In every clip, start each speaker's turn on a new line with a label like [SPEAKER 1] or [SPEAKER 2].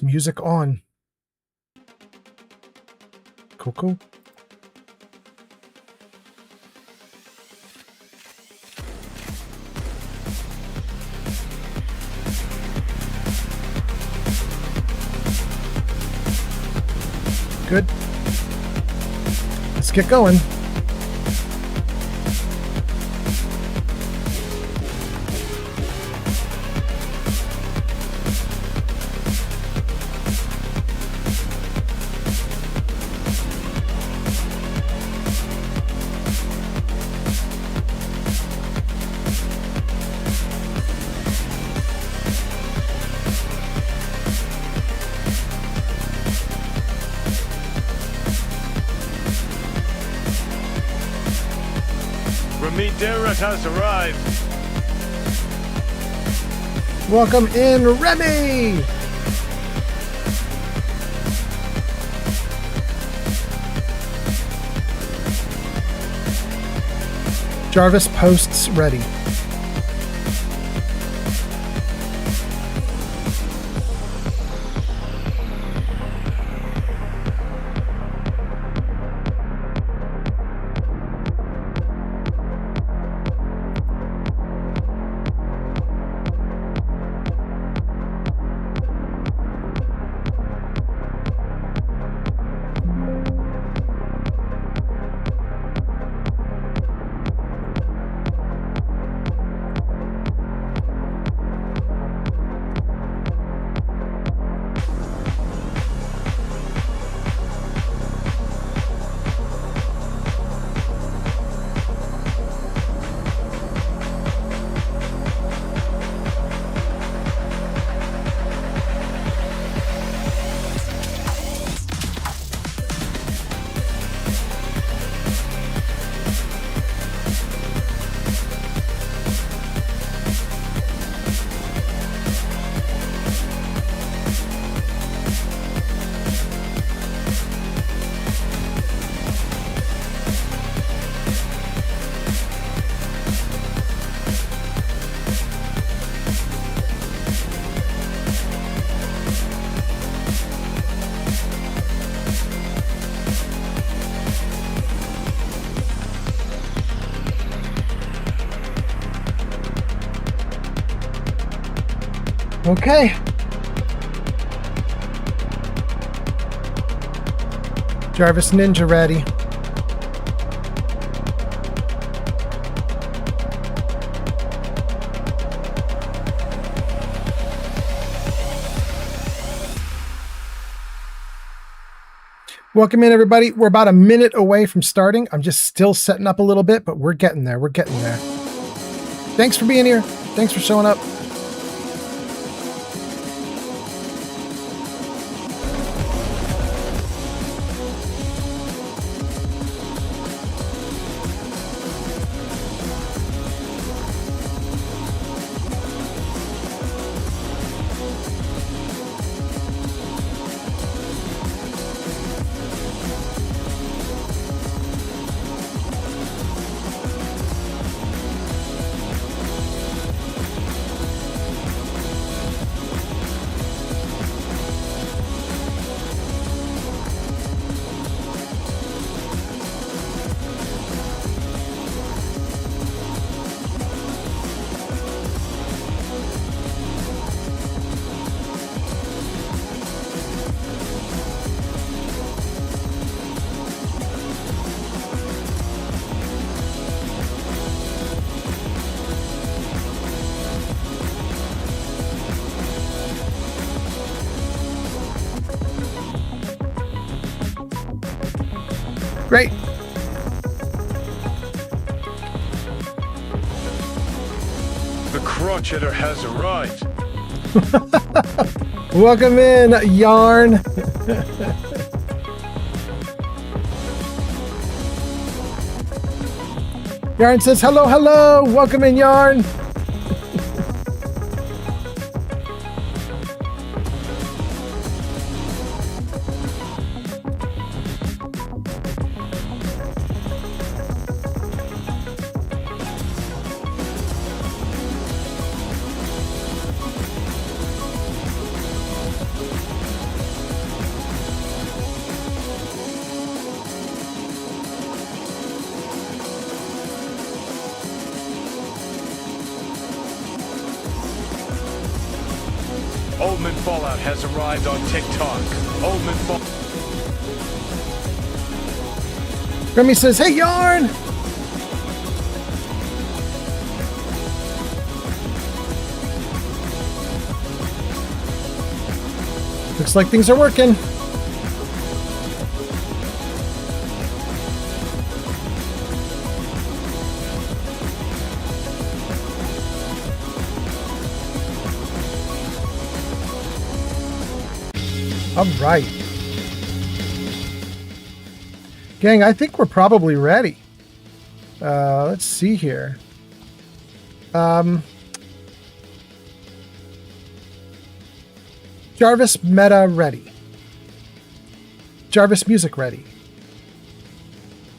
[SPEAKER 1] Music on. Cool. Good. Let's get going.
[SPEAKER 2] Derek has arrived.
[SPEAKER 1] Welcome in, Remy! Jarvis posts ready. Okay. Jarvis Ninja ready. Welcome in, everybody. We're about a minute away from starting. I'm just still setting up a little bit, but we're getting there. We're getting there. Thanks for being here. Thanks for showing up. Great.
[SPEAKER 2] The crotcheter has arrived.
[SPEAKER 1] Welcome in, Yarn. Yarn says hello, hello. Welcome in, Yarn.
[SPEAKER 2] Fallout has arrived on TikTok. Old man
[SPEAKER 1] Remy says, hey, Yarn! Looks like things are working. All right. Gang, I think we're probably ready. Let's see here. Jarvis Meta ready. Jarvis Music ready.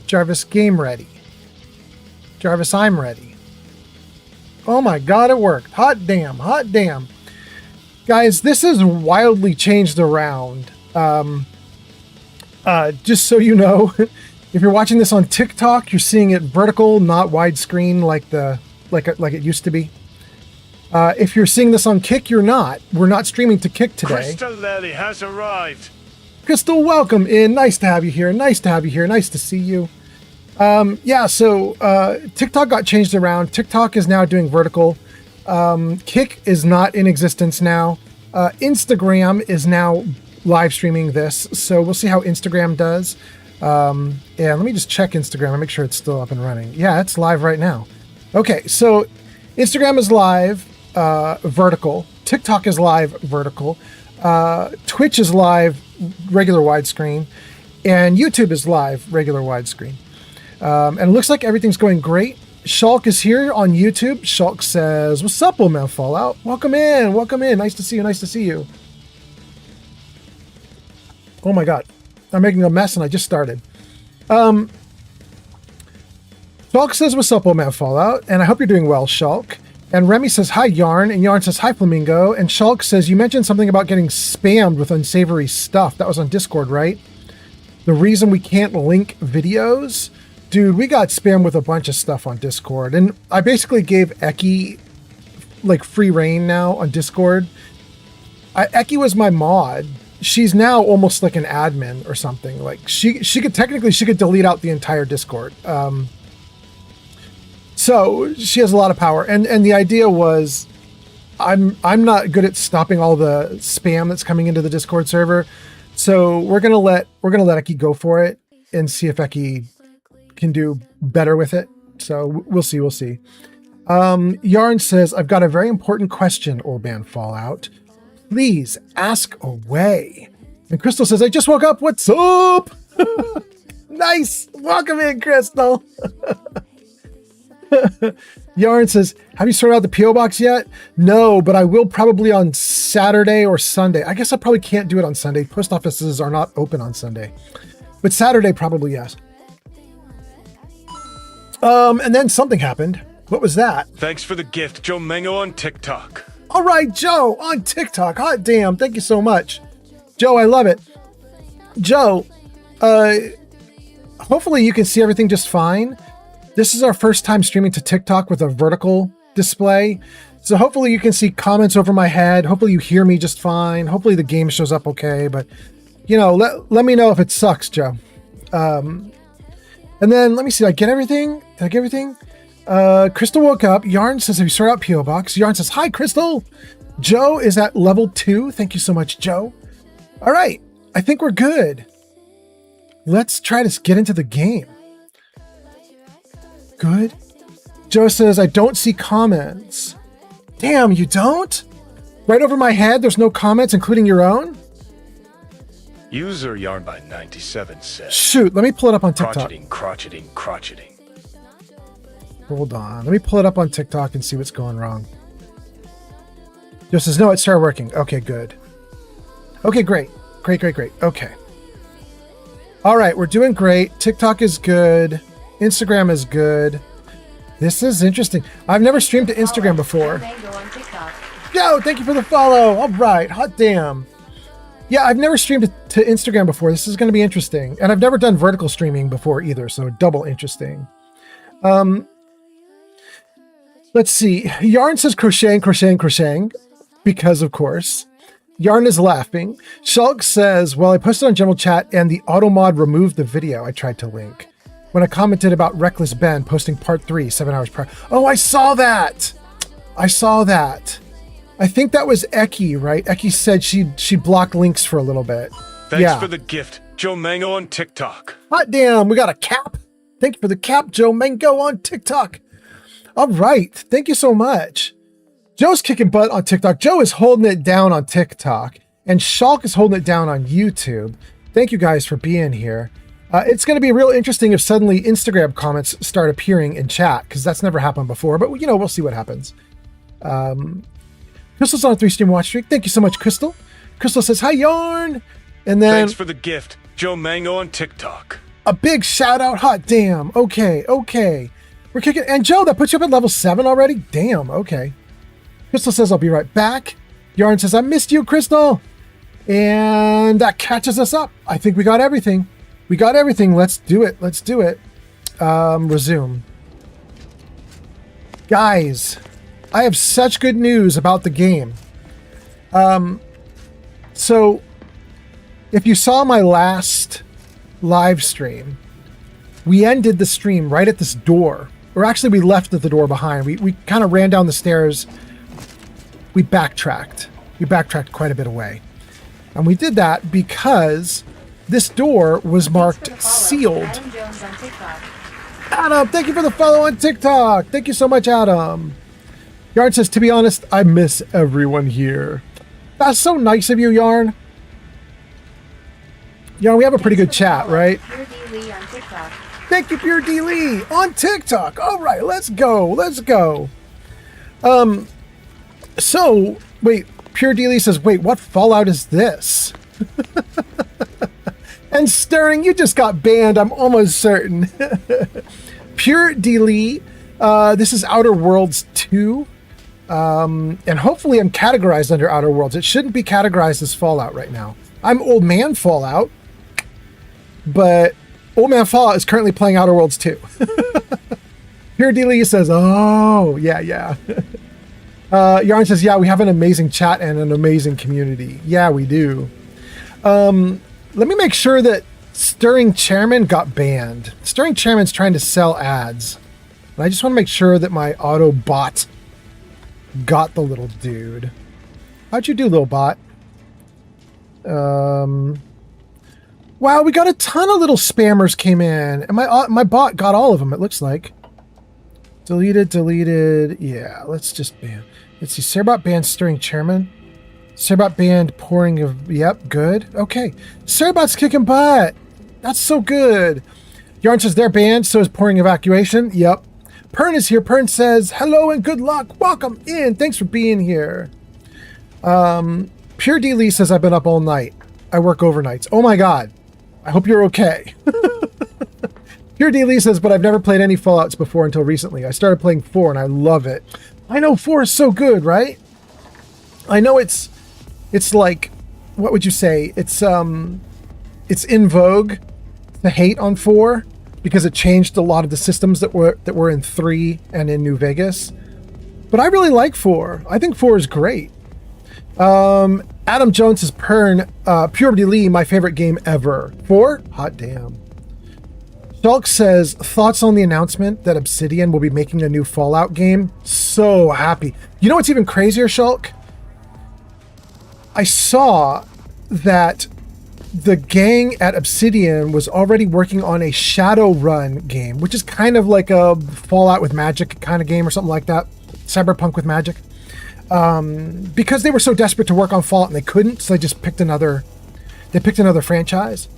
[SPEAKER 1] Jarvis Game ready. Jarvis I'm ready. Oh my god, it worked. Hot damn, hot damn. Guys, this is wildly changed around. Just so you know, if you're watching this on TikTok, you're seeing it vertical, not widescreen like it used to be. If you're seeing this on Kick, you're not. We're not streaming to Kick today.
[SPEAKER 2] Crystal Lady has arrived.
[SPEAKER 1] Crystal, welcome in. Nice to have you here. Nice to have you here. Nice to see you. Yeah, so TikTok got changed around. TikTok is now doing vertical. Kick is not in existence now. Instagram is now live streaming this, so we'll see how Instagram does. And let me just check Instagram and make sure it's still up and running. Yeah, it's live right now. Okay, so Instagram is live, vertical. TikTok is live, vertical. Twitch is live, regular widescreen. And YouTube is live, regular widescreen. And it looks like everything's going great. Shulk is here on YouTube. Shulk says, what's up, old man Fallout? Welcome in, welcome in. Nice to see you, nice to see you. Oh my god, I'm making a mess and I just started. Shulk says, what's up, old man Fallout? And I hope you're doing well, Shulk. And Remy says, hi, Yarn. And Yarn says, hi, Flamingo. And Shulk says, you mentioned something about getting spammed with unsavory stuff. That was on Discord, right? The reason we can't link videos? Dude, we got spammed with a bunch of stuff on Discord. And I basically gave Eki like free reign now on Discord. Eki was my mod. She's now almost like an admin or something. Like she could technically, she could delete out the entire Discord. So she has a lot of power. And the idea was I'm not good at stopping all the spam that's coming into the Discord server. So we're gonna let Eki go for it and see if Eki can do better with it. So we'll see. Yarn says, I've got a very important question, old man Fallout. Please ask away. And Crystal says, I just woke up. What's up? Nice. Welcome in, Crystal. Yarn says, have you sorted out the P.O. box yet? No, but I will probably on Saturday or Sunday. I guess I probably can't do it on Sunday. Post offices are not open on Sunday. But Saturday, probably yes. And then something happened. What was that?
[SPEAKER 2] Thanks for the gift, Joe Mango on TikTok.
[SPEAKER 1] All right, Joe on TikTok. Hot damn. Thank you so much. Joe, I love it. Joe, hopefully you can see everything just fine. This is our first time streaming to TikTok with a vertical display. So hopefully you can see comments over my head. Hopefully you hear me just fine. Hopefully the game shows up okay. But, you know, let me know if it sucks, Joe. And then let me see. Did I get everything? Crystal woke up. Yarn says, have you sorted out P.O. Box? Yarn says, hi, Crystal. Joe is at level 2. Thank you so much, Joe. All right. I think we're good. Let's try to get into the game. Good. Joe says, I don't see comments. Damn, you don't? Right over my head, there's no comments, including your own?
[SPEAKER 2] User Yarn by 97 says.
[SPEAKER 1] Shoot, let me pull it up on TikTok.
[SPEAKER 2] Crotcheting.
[SPEAKER 1] Hold on. Let me pull it up on TikTok and see what's going wrong. Joe says, no, it started working. Okay, good. Okay, great. Great. Okay. All right, we're doing great. TikTok is good. Instagram is good. This is interesting. I've never streamed to Instagram before. Joe, thank you for the follow. All right, hot damn. Yeah, I've never streamed to Instagram before. This is going to be interesting. And I've never done vertical streaming before either, so double interesting. Let's see. Yarn says crocheting, because of course. Yarn is laughing. Shulk says, well, I posted on general chat and the automod removed the video I tried to link. When I commented about Reckless Ben posting part 3, 7 hours prior. Oh, I saw that. I think that was Eki, right? Eki said she blocked links for a little bit.
[SPEAKER 2] Thanks for the gift, Joe Mango on TikTok.
[SPEAKER 1] Hot damn, we got a cap. Thank you for the cap, Joe Mango on TikTok. All right, thank you so much. Joe's kicking butt on TikTok. Joe is holding it down on TikTok, and Shulk is holding it down on YouTube. Thank you guys for being here. It's going to be real interesting if suddenly Instagram comments start appearing in chat, because that's never happened before, but you know, we'll see what happens. Crystal's on a 3-stream watch streak. Thank you so much, Crystal. Crystal says, hi, Yarn. And then
[SPEAKER 2] thanks for the gift, Joe Mango on TikTok.
[SPEAKER 1] A big shout out. Hot damn. Okay. We're kicking. And Joe, that puts you up at level 7 already? Damn. Okay. Crystal says, I'll be right back. Yarn says, I missed you, Crystal. And that catches us up. I think we got everything. Let's do it. Resume. Guys, I have such good news about the game. So if you saw my last live stream, we ended the stream right at this door. Or actually, we left the door behind. We kind of ran down the stairs. We backtracked. Quite a bit away. And we did that because this door was marked sealed. Adam, thank you for the follow on TikTok. Thank you so much, Adam. Yarn says, to be honest, I miss everyone here. That's so nice of you, Yarn. Yarn, we have a pretty good chat, right? Thank you, Pure D. Lee on TikTok. All right, let's go. So, wait, Pure D. Lee says, wait, what Fallout is this? And Stirring, you just got banned, I'm almost certain. Pure D. Lee, this is Outer Worlds 2. And hopefully I'm categorized under Outer Worlds. It shouldn't be categorized as Fallout right now. I'm Old Man Fallout, but Old Man Fallout is currently playing Outer Worlds 2. Pure D. Lee says, oh, yeah. Yarn says, yeah, we have an amazing chat and an amazing community. Yeah, we do. Let me make sure that Stirring Chairman got banned. Stirring Chairman's trying to sell ads. And I just want to make sure that my auto bot got the little dude. How'd you do, little bot? Wow, we got a ton of little spammers came in. And my bot got all of them, it looks like. Deleted. Yeah, let's just ban. Let's see, Serbot banned Stirring Chairman. Serbot banned pouring of... Yep, good. Okay. Serbot's kicking butt. That's so good. Yarn says they're banned, so is pouring evacuation. Yep. Pern is here. Pern says, hello and good luck. Welcome in. Thanks for being here. Pure D. Lee says, I've been up all night. I work overnights. Oh my God. I hope you're okay. Pure D. Lee says, but I've never played any Fallouts before until recently. I started playing 4 and I love it. I know 4 is so good, right? I know it's like, what would you say? It's in vogue to hate on 4 because it changed a lot of the systems that were in 3 and in New Vegas. But I really like 4. I think 4 is great. Adam Jones says, Pern, Pure D. Lee, my favorite game ever. 4? Hot damn. Shulk says, thoughts on the announcement that Obsidian will be making a new Fallout game? So happy. You know what's even crazier, Shulk? I saw that the gang at Obsidian was already working on a Shadowrun game, which is kind of like a Fallout with magic kind of game or something like that. Cyberpunk with magic. Because they were so desperate to work on Fallout and they couldn't, so they just picked another franchise.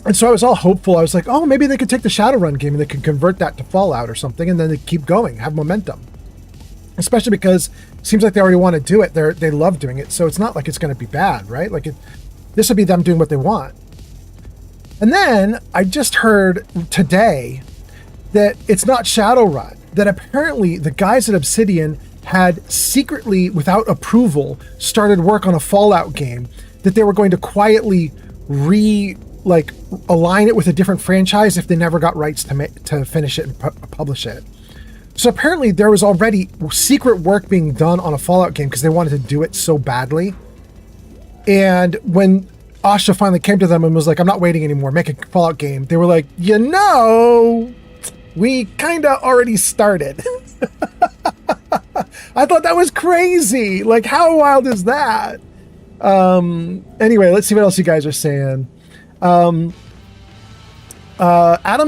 [SPEAKER 1] And so I was all hopeful. I was like, oh, maybe they could take the Shadowrun game and they could convert that to Fallout or something, and then they keep going, have momentum. Especially because it seems like they already want to do it. They love doing it, so it's not like it's going to be bad, right? Like this would be them doing what they want. And then I just heard today that it's not Shadowrun. That apparently the guys at Obsidian had secretly, without approval, started work on a Fallout game that they were going to quietly align it with a different franchise if they never got rights to finish it and publish it. So apparently there was already secret work being done on a Fallout game because they wanted to do it so badly. And when Asha finally came to them and was like, I'm not waiting anymore, make a Fallout game, they were like, we kind of already started. I thought that was crazy. Like, how wild is that? Anyway, let's see what else you guys are saying. Adam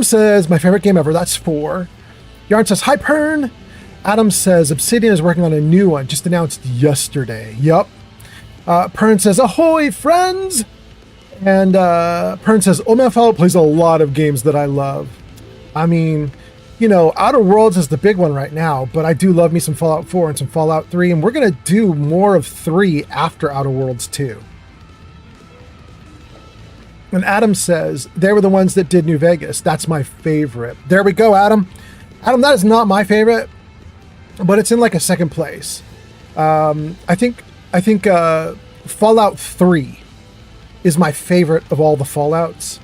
[SPEAKER 1] says, my favorite game ever. That's 4. Yarn says, hi, Pern. Adam says, Obsidian is working on a new one, just announced yesterday. Yup. Pern says, ahoy, friends. And Pern says, Fallout plays a lot of games that I love. I mean, Outer Worlds is the big one right now, but I do love me some Fallout 4 and some Fallout 3, and we're going to do more of 3 after Outer Worlds 2. And Adam says, they were the ones that did New Vegas. That's my favorite. There we go, Adam. Adam, that is not my favorite, but it's in like a second place. I think Fallout 3 is my favorite of all the Fallouts.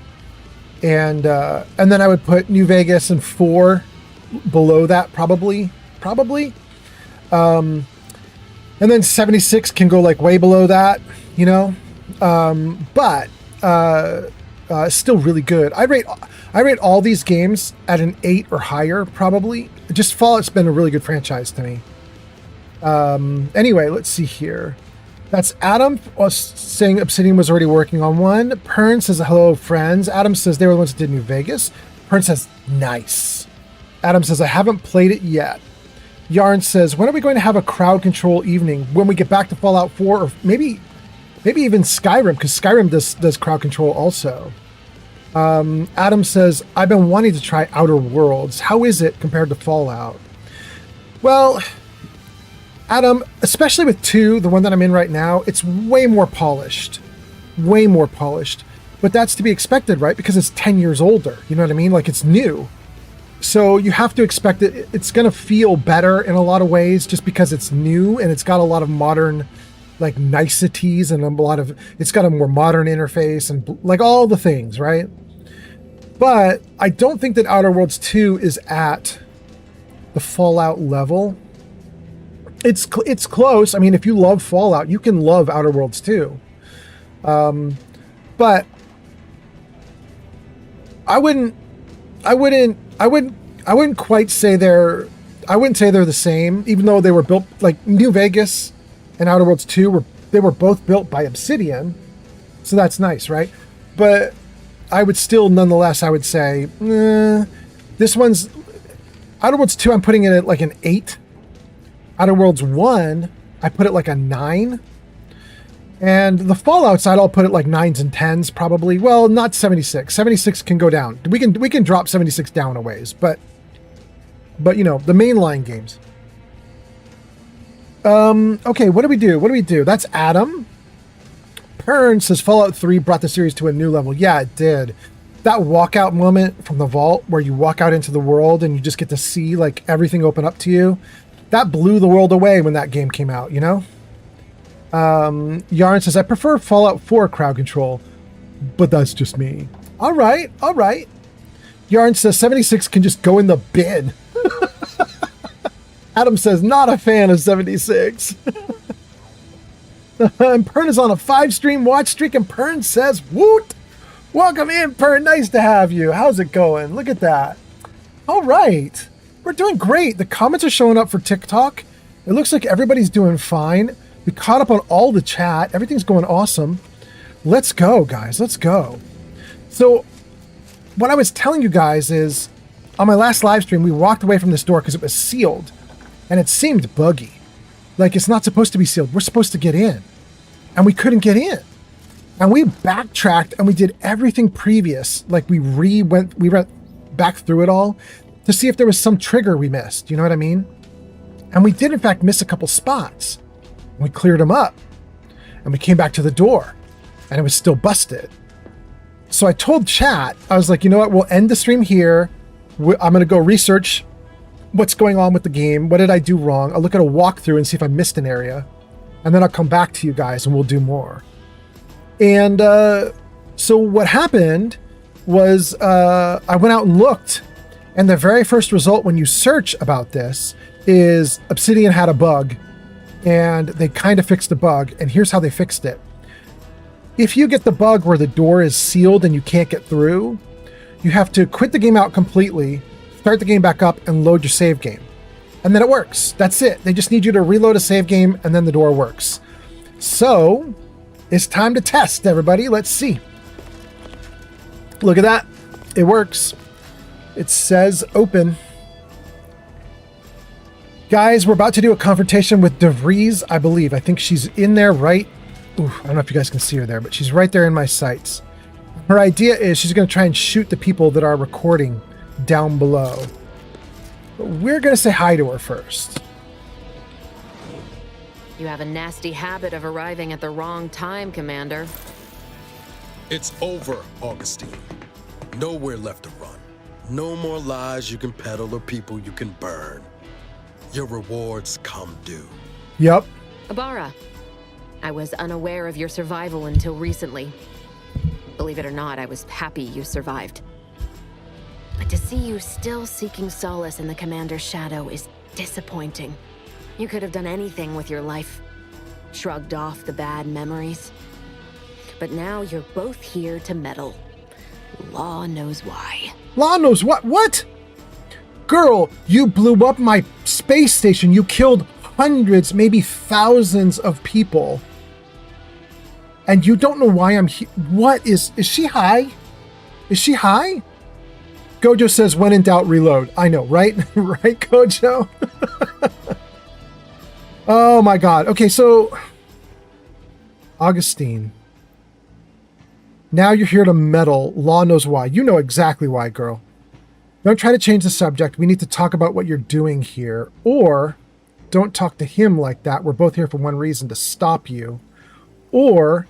[SPEAKER 1] And then I would put New Vegas and 4 below that, probably. And then 76 can go like way below that, but still really good. I rate all these games at an 8 or higher, probably. Just Fallout's been a really good franchise to me. Anyway, let's see here. That's Adam saying Obsidian was already working on one. Pern says, hello, friends. Adam says they were the ones that did New Vegas. Pern says, nice. Adam says, I haven't played it yet. Yarn says, when are we going to have a crowd control evening? When we get back to Fallout 4, or maybe even Skyrim, because Skyrim does crowd control also. Adam says, I've been wanting to try Outer Worlds. How is it compared to Fallout? Well, Adam, especially with 2, the one that I'm in right now, it's way more polished. But that's to be expected, right? Because it's 10 years older. You know what I mean? Like, it's new. So you have to expect it. It's going to feel better in a lot of ways just because it's new and it's got a lot of modern, like, niceties and it's got a more modern interface and like all the things, right? But I don't think that Outer Worlds 2 is at the Fallout level. It's close. I mean, if you love Fallout, you can love Outer Worlds too. But I wouldn't quite say I wouldn't say they're the same, even though they were built like New Vegas and Outer Worlds 2 they were both built by Obsidian. So that's nice, right? But I would still, nonetheless, I would say, this one's Outer Worlds 2, I'm putting it at like an 8. Outer Worlds 1, I put it like a 9. And the Fallout side, I'll put it like 9s and 10s probably. Well, not 76. 76 can go down. We can drop 76 down a ways, but the mainline games. Okay, what do we do? That's Adam. Pern says Fallout 3 brought the series to a new level. Yeah, it did. That walkout moment from the vault where you walk out into the world and you just get to see like everything open up to you. That blew the world away when that game came out, Yarn says, I prefer Fallout 4 crowd control, but that's just me. All right. Yarn says 76 can just go in the bin. Adam says, not a fan of 76. And Pern is on a 5-stream watch streak, and Pern says, woot! Welcome in, Pern. Nice to have you. How's it going? Look at that. All right. We're doing great. The comments are showing up for TikTok. It looks like everybody's doing fine. We caught up on all the chat. Everything's going awesome. Let's go, guys. Let's go. So what I was telling you guys is on my last live stream, we walked away from this door because it was sealed and it seemed buggy. Like it's not supposed to be sealed. We're supposed to get in and we couldn't get in. And we backtracked and we did everything previous. Like we went back through it all to see if there was some trigger we missed. You know what I mean? And we did, in fact, miss a couple spots. We cleared them up. And we came back to the door. And it was still busted. So I told chat, I was like, you know what? We'll end the stream here. I'm going to go research what's going on with the game. What did I do wrong? I'll look at a walkthrough and see if I missed an area. And then I'll come back to you guys and we'll do more. And so what happened was I went out and looked. And the very first result when you search about this is Obsidian had a bug, and they kind of fixed the bug, and here's how they fixed it. If you get the bug where the door is sealed and you can't get through, you have to quit the game out completely, start the game back up, and load your save game. And then it works. That's it. They just need you to reload a save game, and then the door works. So, it's time to test, everybody. Let's see. Look at that. It works. It says open. Guys, we're about to do a confrontation with DeVries, I believe. I think she's in there right... Ooh, I don't know if you guys can see her there, but she's right there in my sights. Her idea is she's going to try and shoot the people that are recording down below. But we're going to say hi to her first.
[SPEAKER 3] You have a nasty habit of arriving at the wrong time, Commander.
[SPEAKER 4] It's over, Augustine. Nowhere left to run. No more lies you can peddle or people you can burn. Your rewards come due.
[SPEAKER 1] Yep.
[SPEAKER 3] Ibarra, I was unaware of your survival until recently. Believe it or not, I was happy you survived. But to see you still seeking solace in the Commander's shadow is disappointing. You could have done anything with your life. Shrugged off the bad memories. But now you're both here to meddle. Law knows why.
[SPEAKER 1] Law knows what? What? Girl, you blew up my space station. You killed hundreds, maybe thousands of people. And you don't know why I'm here. What is she high? Is she high? Gojo says, when in doubt, reload. I know, right? Right, Gojo? Oh my God. Okay, so Augustine. Now you're here to meddle. Law knows why. You know exactly why, girl. Don't try to change the subject. We need to talk about what you're doing here. Or don't talk to him like that. We're both here for one reason, to stop you. Or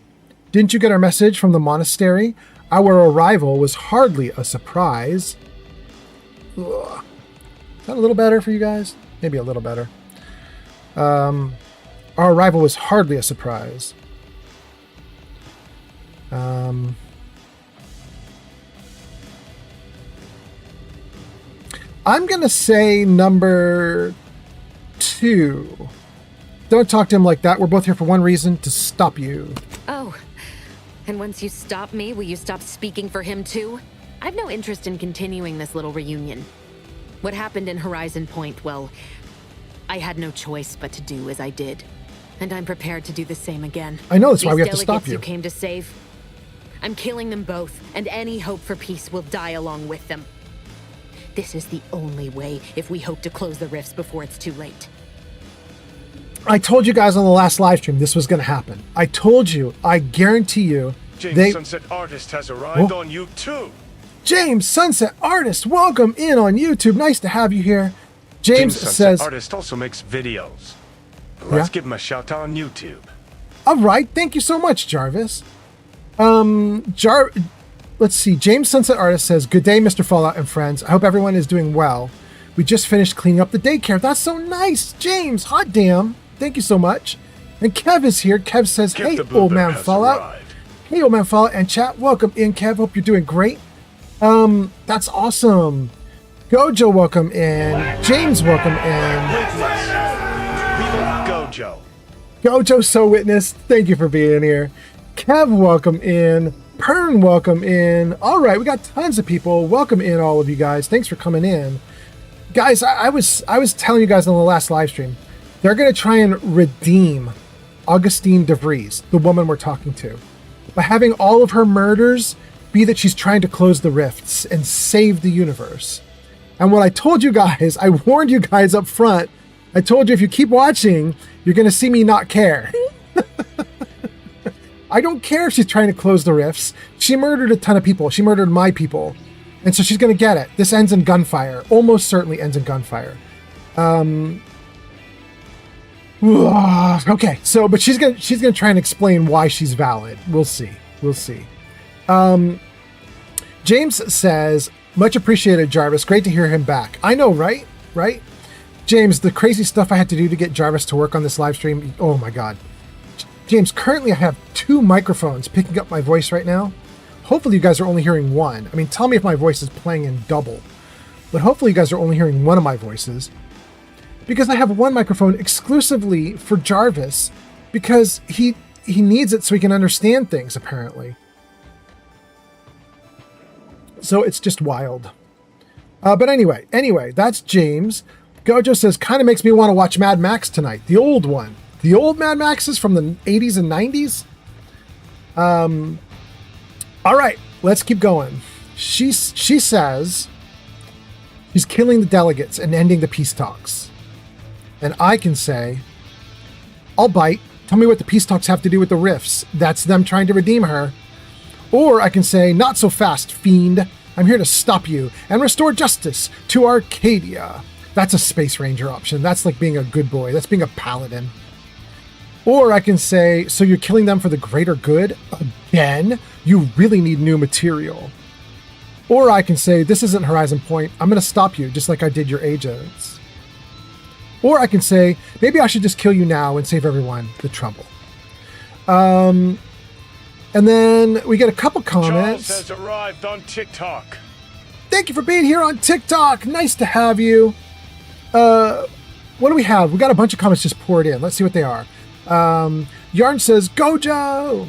[SPEAKER 1] didn't you get our message from the monastery? Our arrival was hardly a surprise. Ugh. Is that a little better for you guys? Maybe a little better. Our arrival was hardly a surprise. I'm going to say number 2. Don't talk to him like that. We're both here for one reason, to stop you.
[SPEAKER 3] Oh, and once you stop me, will you stop speaking for him too? I've no interest in continuing this little reunion. What happened in Horizon Point, well, I had no choice but to do as I did. And I'm prepared to do the same again.
[SPEAKER 1] I know, that's why we have to stop you.
[SPEAKER 3] You came to save. I'm killing them both, and any hope for peace will die along with them. This is the only way if we hope to close the rifts before it's too late.
[SPEAKER 1] I told you guys on the last live stream this was going to happen. I told you, I guarantee you.
[SPEAKER 2] James Sunset Artist has arrived on YouTube.
[SPEAKER 1] James Sunset Artist, welcome in on YouTube. Nice to have you here. James
[SPEAKER 2] Sunset
[SPEAKER 1] says...
[SPEAKER 2] Artist also makes videos. Let's give him a shout out on YouTube.
[SPEAKER 1] All right, thank you so much, Jarvis. Let's see. James Sunset Artist says, good day, Mr. Fallout and friends. I hope everyone is doing well. We just finished cleaning up the daycare. That's so nice, James. Hot damn. Thank you so much. And Kev is here. Kev says, hey, old man Fallout.
[SPEAKER 2] Arrived.
[SPEAKER 1] Hey, old man Fallout and chat. Welcome in, Kev. Hope you're doing great. That's awesome. Gojo, welcome in. James, welcome in.
[SPEAKER 2] Gojo.
[SPEAKER 1] Gojo So Witness, thank you for being here. Kev, welcome in. Pern, welcome in. All right, we got tons of people. Welcome in, all of you guys. Thanks for coming in. Guys, I was telling you guys on the last live stream, they're going to try and redeem Augustine DeVries, the woman we're talking to, by having all of her murders be that she's trying to close the rifts and save the universe. And what I told you guys, I warned you guys up front, I told you if you keep watching, you're going to see me not care. I don't care if she's trying to close the rifts. She murdered a ton of people. She murdered my people. And so she's going to get it. This ends in gunfire. Almost certainly ends in gunfire. Okay, so, but she's gonna try and explain why she's valid. We'll see. We'll see. James says, much appreciated, Jarvis. Great to hear him back. I know, right? Right? James, the crazy stuff I had to do to get Jarvis to work on this live stream. Oh my God. James, currently I have 2 microphones picking up my voice right now. Hopefully you guys are only hearing one. I mean, tell me if my voice is playing in double. but hopefully you guys are only hearing one of my voices, because I have one microphone exclusively for Jarvis, because he needs it so he can understand things, apparently. So it's just wild. But anyway, that's James. Gojo says, kind of makes me want to watch Mad Max tonight. The old one. The old Mad Maxes from the 80s and 90s. All right, let's keep going. She says she's killing the delegates and ending the peace talks. And I can say, I'll bite. Tell me what the peace talks have to do with the rifts. That's them trying to redeem her. Or I can say, not so fast, fiend. I'm here to stop you and restore justice to Arcadia. That's a Space Ranger option. That's like being a good boy. That's being a paladin. Or I can say, so you're killing them for the greater good? Again? You really need new material. Or I can say, this isn't Horizon Point. I'm going to stop you just like I did your agents. Or I can say, maybe I should just kill you now and save everyone the trouble. And then we get a couple comments.
[SPEAKER 2] Charles has arrived on TikTok.
[SPEAKER 1] Thank you for being here on TikTok. Nice to have you. What do we have? We got a bunch of comments just poured in. Let's see what they are. Yarn says, Gojo.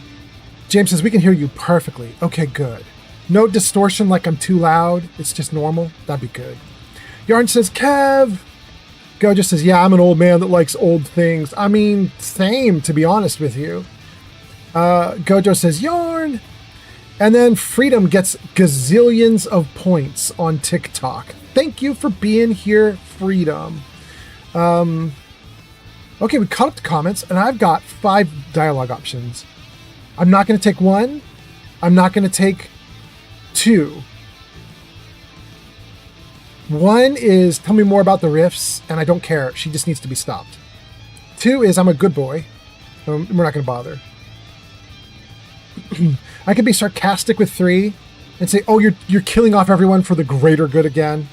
[SPEAKER 1] James says, we can hear you perfectly. Okay, good. No distortion like I'm too loud. It's just normal. That'd be good. Yarn says, Kev. Gojo says, yeah, I'm an old man that likes old things. I mean, same, to be honest with you. Gojo says, Yarn. And then Freedom gets gazillions of points on TikTok. Thank you for being here, Freedom. Okay, we caught up the comments, and I've got 5 dialogue options. I'm not going to take 1. I'm not going to take 2. 1 is, tell me more about the rifts, and I don't care. She just needs to be stopped. 2 is, I'm a good boy. We're not going to bother. I could be sarcastic with 3 and say, oh, you're killing off everyone for the greater good again.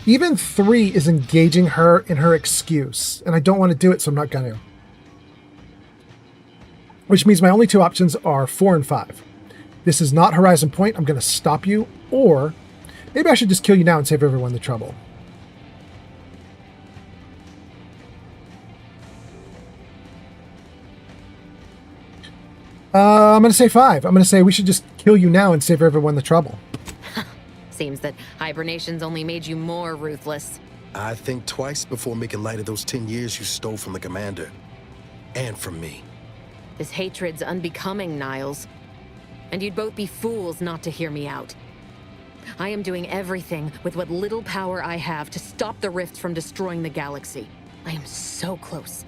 [SPEAKER 1] Even 3 is engaging her in her excuse, and I don't want to do it, so I'm not going to. Which means my only 2 options are 4 and 5. This is not Horizon Point. I'm going to stop you, or maybe I should just kill you now and save everyone the trouble. I'm going to say 5. I'm going to say we should just kill you now and save everyone the trouble.
[SPEAKER 3] Seems that hibernation's only made you more ruthless.
[SPEAKER 4] I think twice before making light of those 10 years you stole from the commander. And from me.
[SPEAKER 3] This hatred's unbecoming, Niles. And you'd both be fools not to hear me out. I am doing everything with what little power I have to stop the rift from destroying the galaxy. I am so close.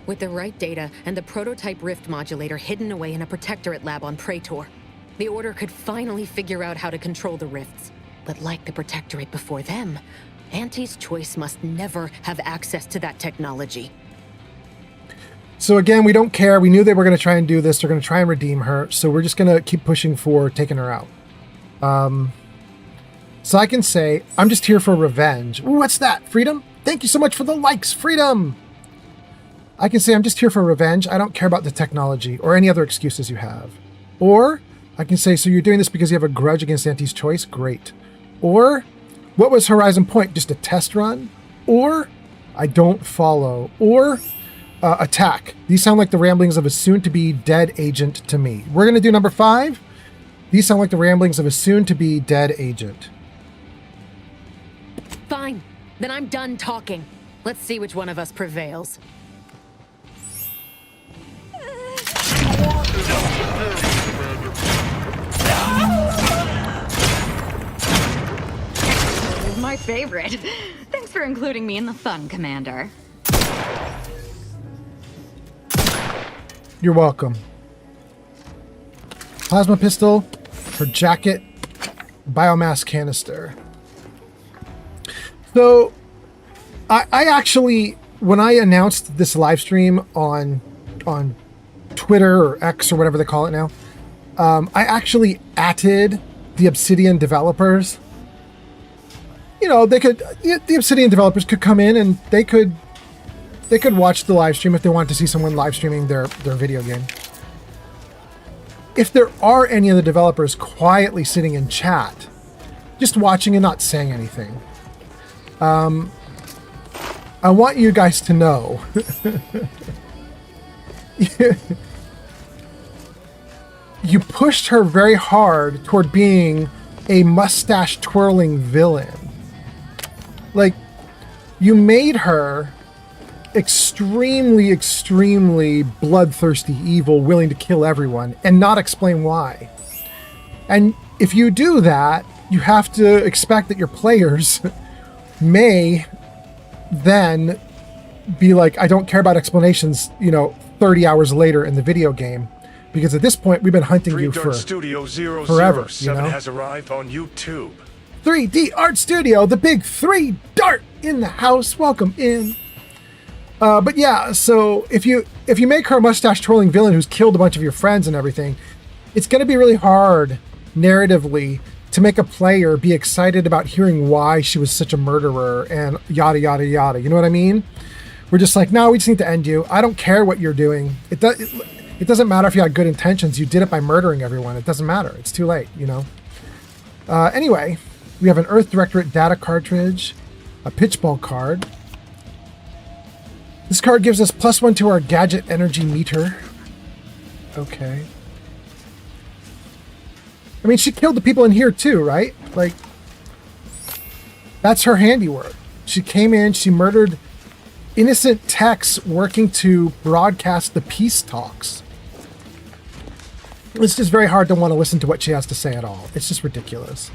[SPEAKER 3] With the right data and the prototype rift modulator hidden away in a protectorate lab on Praetor, the Order could finally figure out how to control the rifts. But like the protectorate before them, Auntie's Choice must never have access to that technology.
[SPEAKER 1] So again, we don't care. We knew they were going to try and do this. They're going to try and redeem her. So we're just going to keep pushing for taking her out. So I can say, I'm just here for revenge. Ooh, what's that? Freedom? Thank you so much for the likes, Freedom! I can say, I'm just here for revenge. I don't care about the technology or any other excuses you have. Or I can say, so you're doing this because you have a grudge against Auntie's Choice? Great. Or, what was Horizon Point? Just a test run? Or, I don't follow. Or, attack. These sound like the ramblings of a soon-to-be dead agent to me. We're going to do number 5. These sound like the ramblings of a soon-to-be dead agent.
[SPEAKER 3] Fine. Then I'm done talking. Let's see which one of us prevails.
[SPEAKER 5] This is my favorite. Thanks for including me in the fun, Commander.
[SPEAKER 1] You're welcome. Plasma pistol, her jacket, biomass canister. So, I actually, when I announced this live stream on Twitter or X or whatever they call it now, I actually atted the Obsidian developers. You know, the Obsidian developers could come in and they could watch the live stream if they wanted to see someone live streaming their video game. if there are any of the developers quietly sitting in chat, just watching and not saying anything, I want you guys to know you pushed her very hard toward being a mustache twirling villain. Like, you made her extremely, extremely bloodthirsty evil, willing to kill everyone and not explain why. And if you do that, you have to expect that your players may then be like, I don't care about explanations, 30 hours later in the video game. Because at this point, we've been hunting you for
[SPEAKER 2] Studio
[SPEAKER 1] forever.
[SPEAKER 2] 007 has arrived on YouTube.
[SPEAKER 1] 3D Art Studio, the big 3 dart in the house. Welcome in. But yeah, so if you make her a mustache twirling villain who's killed a bunch of your friends and everything, it's going to be really hard narratively to make a player be excited about hearing why she was such a murderer and yada yada yada. You know what I mean? We're just like, no, we just need to end you. I don't care what you're doing. It doesn't matter if you had good intentions. You did it by murdering everyone. It doesn't matter. It's too late, Anyway, we have an Earth Directorate data cartridge, a pitchball card. This card gives us +1 to our gadget energy meter. Okay. I mean, she killed the people in here too, right? Like, that's her handiwork. She came in, she murdered innocent techs working to broadcast the peace talks. It's just very hard to want to listen to what she has to say at all. It's just ridiculous.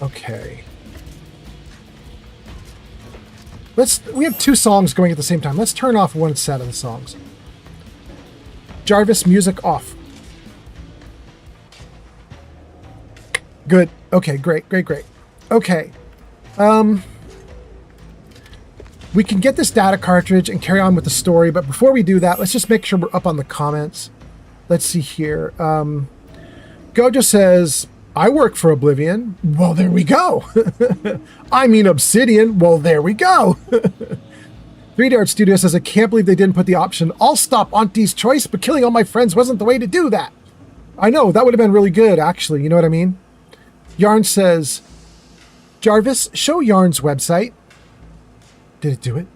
[SPEAKER 1] Okay. We have 2 songs going at the same time. Let's turn off one set of the songs. Jarvis, music off. Good. Okay, great. Okay. We can get this data cartridge and carry on with the story, but before we do that, let's just make sure we're up on the comments. Let's see here. Gojo says, I work for Oblivion. Well, there we go. I mean Obsidian. Well, there we go. 3D Art Studio says, I can't believe they didn't put the option, I'll stop Auntie's choice, but killing all my friends wasn't the way to do that. I know, that would have been really good, actually. You know what I mean? Yarn says, Jarvis, show Yarn's website. Did it do it?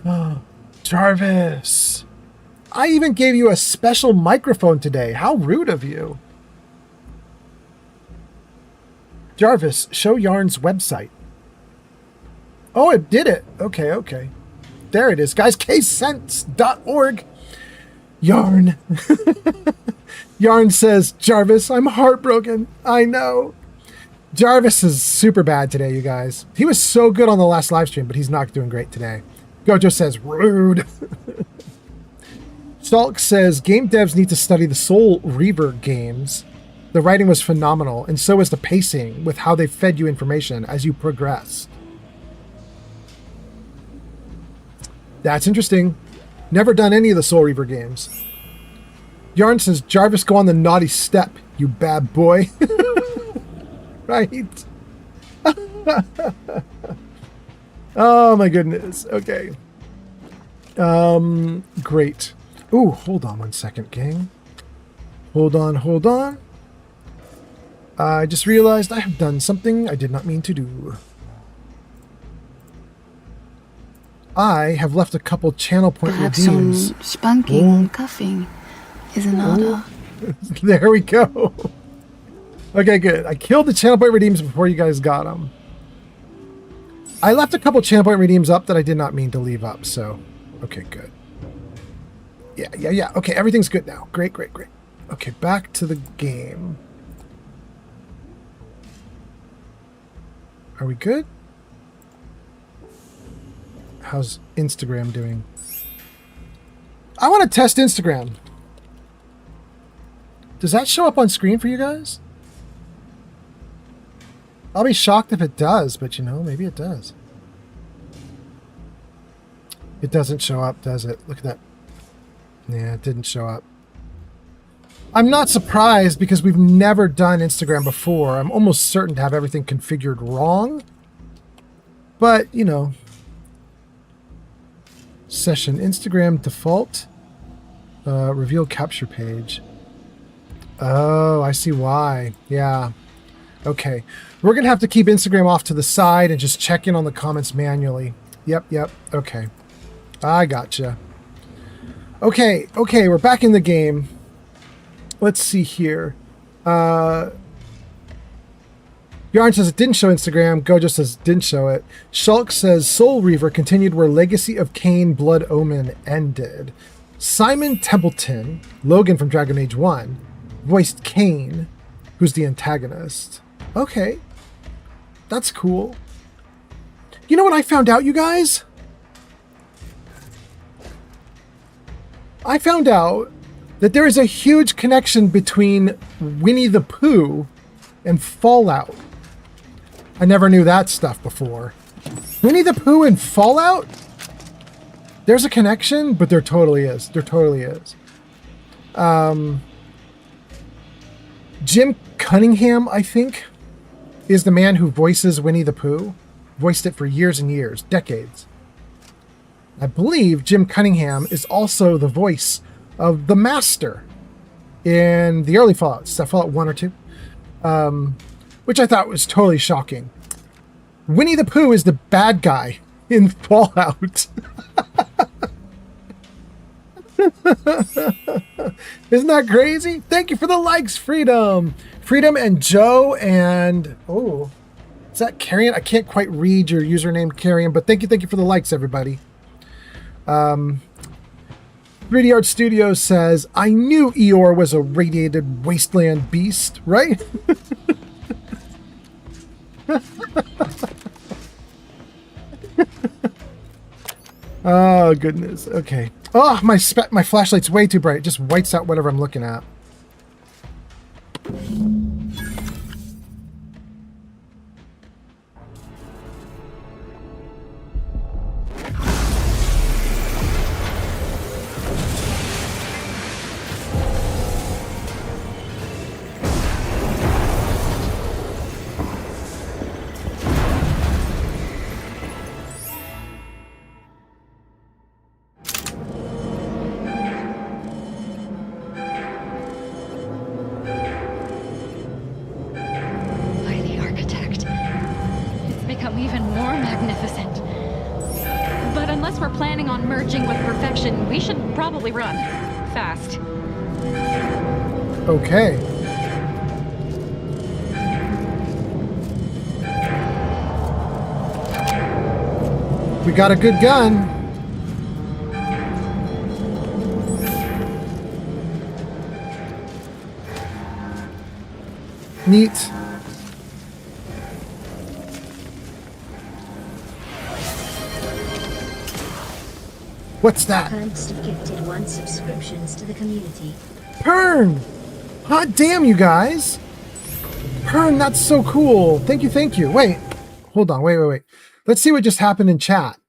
[SPEAKER 1] Oh, Jarvis. I even gave you a special microphone today. How rude of you. Jarvis, show Yarn's website. Oh, it did it. Okay. There it is, guys. ksense.org. Yarn. Yarn says, Jarvis, I'm heartbroken. I know. Jarvis is super bad today, you guys. He was so good on the last live stream, but he's not doing great today. Gojo says, rude. Stalk says, game devs need to study the Soul Reaver games. The writing was phenomenal, and so is the pacing with how they fed you information as you progress. That's interesting. Never done any of the Soul Reaver games. Yarn says, Jarvis, go on the naughty step, you bad boy. Right. Oh my goodness. Okay. Great. Ooh, hold on 1 second, gang. Hold on. I just realized I have done something I did not mean to do. I have left a couple channel point
[SPEAKER 6] Perhaps
[SPEAKER 1] redeems.
[SPEAKER 6] some spanking, cuffing is in order.
[SPEAKER 1] There we go. Okay, good. I killed the channel point redeems before you guys got them. I left a couple channel point redeems up that I did not mean to leave up, so... Okay, good. Yeah. Okay, everything's good now. Great. Okay, back to the game. Are we good? How's Instagram doing? I want to test Instagram. Does that show up on screen for you guys? I'll be shocked if it does, but maybe it does. It doesn't show up, does it? Look at that. Yeah, it didn't show up. I'm not surprised because we've never done Instagram before. I'm almost certain to have everything configured wrong. But, Session Instagram default. Reveal capture page. Oh, I see why. Yeah. Okay. We're going to have to keep Instagram off to the side and just check in on the comments manually. Yep. Okay. I gotcha. Okay. We're back in the game. Let's see here. Yarn says it didn't show Instagram. Gojo says didn't show it. Shulk says Soul Reaver continued where Legacy of Kain Blood Omen ended. Simon Templeton, Logan from Dragon Age 1, voiced Kain, who's the antagonist. Okay. That's cool. You know what I found out, you guys? I found out that there is a huge connection between Winnie the Pooh and Fallout. I never knew that stuff before. Winnie the Pooh and Fallout? There's a connection, but there totally is. Jim Cunningham, I think, is the man who voices Winnie the Pooh. Voiced it for years and years, decades. I believe Jim Cunningham is also the voice of the Master in the early Fallout, Fallout 1 or 2, which I thought was totally shocking. Winnie the Pooh is the bad guy in Fallout. Isn't that crazy? Thank you for the likes, Freedom and Joe, and is that Carrion? I can't quite read your username, Carrion, but thank you for the likes, everybody. 3D Art Studios says, I knew Eeyore was a radiated wasteland beast, right? Oh, goodness. Okay. Oh, my flashlight's way too bright. It just whites out whatever I'm looking at.
[SPEAKER 5] Run fast.
[SPEAKER 1] Okay. We got a good gun. Neat. What's that?
[SPEAKER 7] Thanks to gifted 1 subscriptions to the community.
[SPEAKER 1] Pern! Hot damn, you guys! Pern, that's so cool. Thank you. Wait. Hold on. Wait. Let's see what just happened in chat.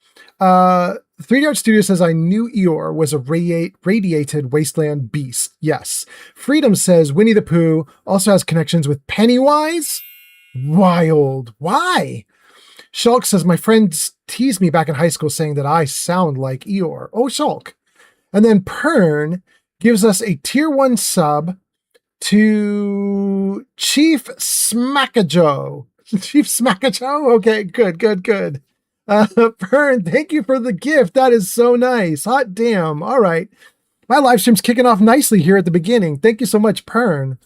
[SPEAKER 1] 3D Art Studio says, I knew Eeyore was a radiated wasteland beast. Yes. Freedom says, Winnie the Pooh also has connections with Pennywise? Wild. Why? Shulk says, my friends teased me back in high school saying that I sound like Eeyore. Oh, Shulk. And then Pern gives us a tier 1 sub to Chief Smackajoe. Chief Smackajoe? Okay, good. Pern, thank you for the gift. That is so nice. Hot damn. All right. My live stream's kicking off nicely here at the beginning. Thank you so much, Pern.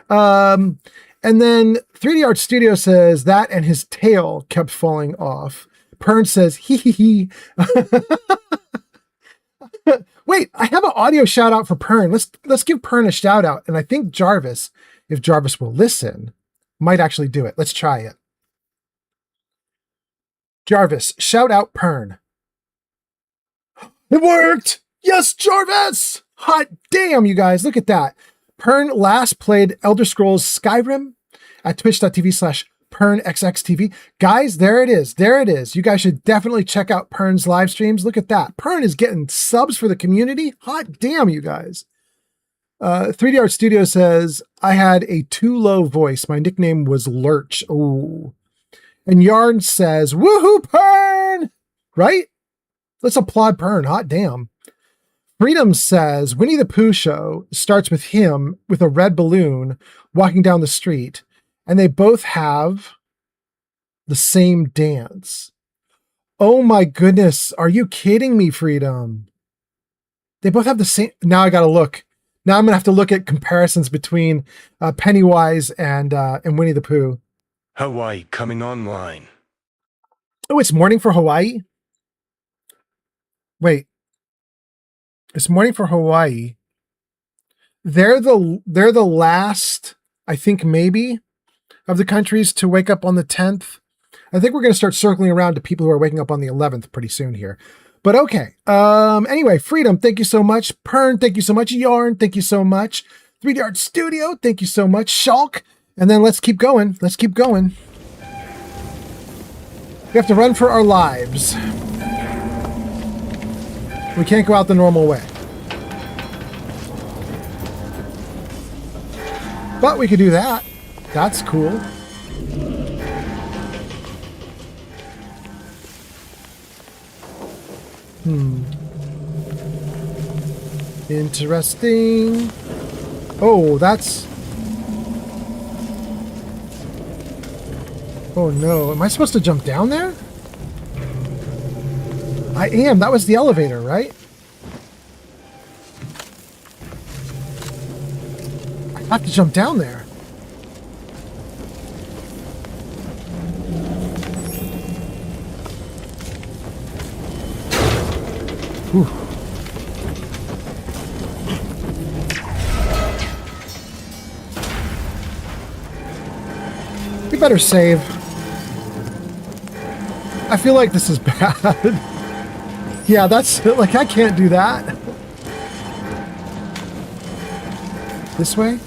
[SPEAKER 1] And then 3D Art Studio says that and his tail kept falling off. Pern says, hee. Wait, I have an audio shout out for Pern. Let's give Pern a shout out. And I think Jarvis, if Jarvis will listen, might actually do it. Let's try it. Jarvis, shout out Pern. It worked! Yes, Jarvis! Hot damn, you guys. Look at that. Pern last played Elder Scrolls Skyrim at twitch.tv/PernXXTV. Guys, there it is. You guys should definitely check out Pern's live streams. Look at that. Pern is getting subs for the community. Hot damn, you guys. 3D Art Studio says, I had a too low voice. My nickname was Lurch. Ooh. And Yarn says, woohoo, Pern! Right? Let's applaud Pern. Hot damn. Freedom says Winnie the Pooh show starts with him with a red balloon walking down the street, and they both have the same dance. Oh my goodness. Are you kidding me, Freedom? They both have the same. Now I got to look. Now I'm going to have to look at comparisons between Pennywise and Winnie the Pooh.
[SPEAKER 2] Hawaii coming online.
[SPEAKER 1] Oh, it's morning for Hawaii? Wait. It's morning for Hawaii. They're the last, I think, maybe, of the countries to wake up on the 10th. I think we're going to start circling around to people who are waking up on the 11th pretty soon here. But okay. Anyway, Freedom, thank you so much. Pern, thank you so much. Yarn, thank you so much. 3D Art Studio, thank you so much. Shulk. And then let's keep going. Let's keep going. We have to run for our lives. We can't go out the normal way. But we could do that. That's cool. Interesting. Oh, that's... Oh no, am I supposed to jump down there? I am. That was the elevator, right? I have to jump down there. Whew. We better save. I feel like this is bad. Yeah, that's like, I can't do that. This way?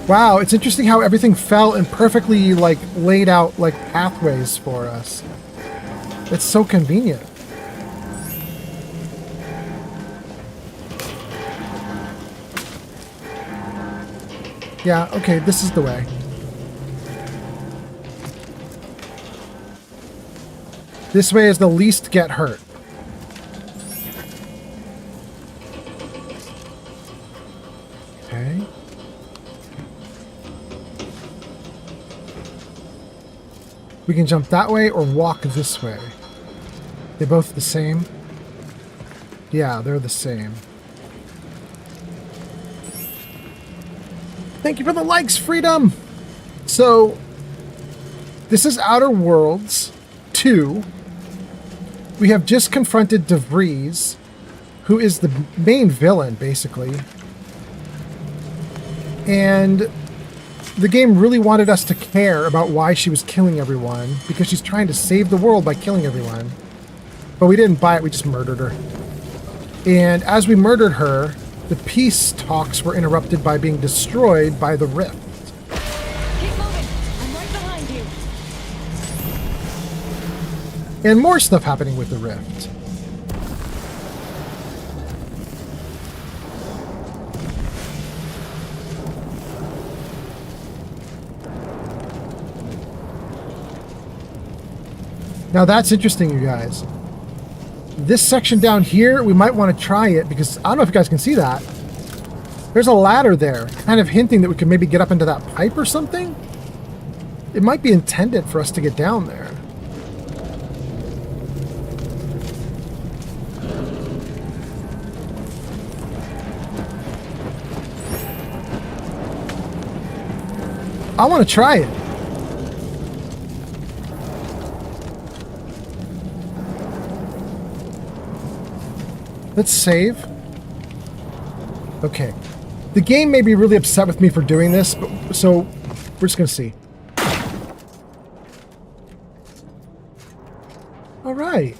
[SPEAKER 1] Wow, it's interesting how everything fell and perfectly like laid out like pathways for us. It's so convenient. Yeah, okay, this is the way. This way is the least get hurt. Okay. We can jump that way or walk this way. They're both the same? Yeah, they're the same. Thank you for the likes, Freedom! So, this is Outer Worlds 2. We have just confronted DeVries, who is the main villain, basically. And the game really wanted us to care about why she was killing everyone, because she's trying to save the world by killing everyone. But we didn't buy it, we just murdered her. And as we murdered her, the peace talks were interrupted by being destroyed by the rift.
[SPEAKER 5] Keep moving. I'm right behind you.
[SPEAKER 1] And more stuff happening with the rift. Now that's interesting, you guys. This section down here, we might want to try it because I don't know if you guys can see that. There's a ladder there, kind of hinting that we could maybe get up into that pipe or something. It might be intended for us to get down there. I want to try it. Let's save. Okay. The game may be really upset with me for doing this, but, so we're just going to see. All right.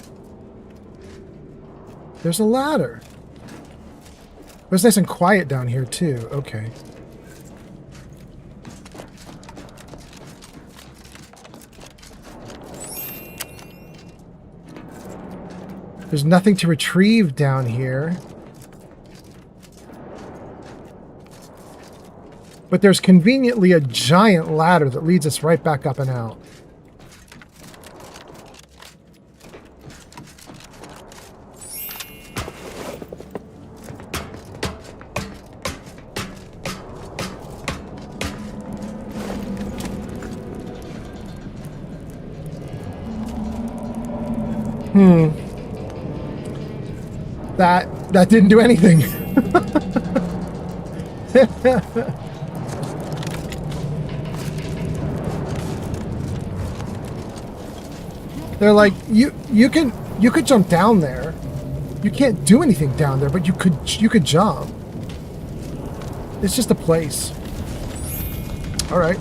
[SPEAKER 1] There's a ladder. It was nice and quiet down here, too. Okay. There's nothing to retrieve down here. But there's conveniently a giant ladder that leads us right back up and out. That didn't do anything. They're like, you could jump down there. You can't do anything down there, but you could jump. It's just a place. All right.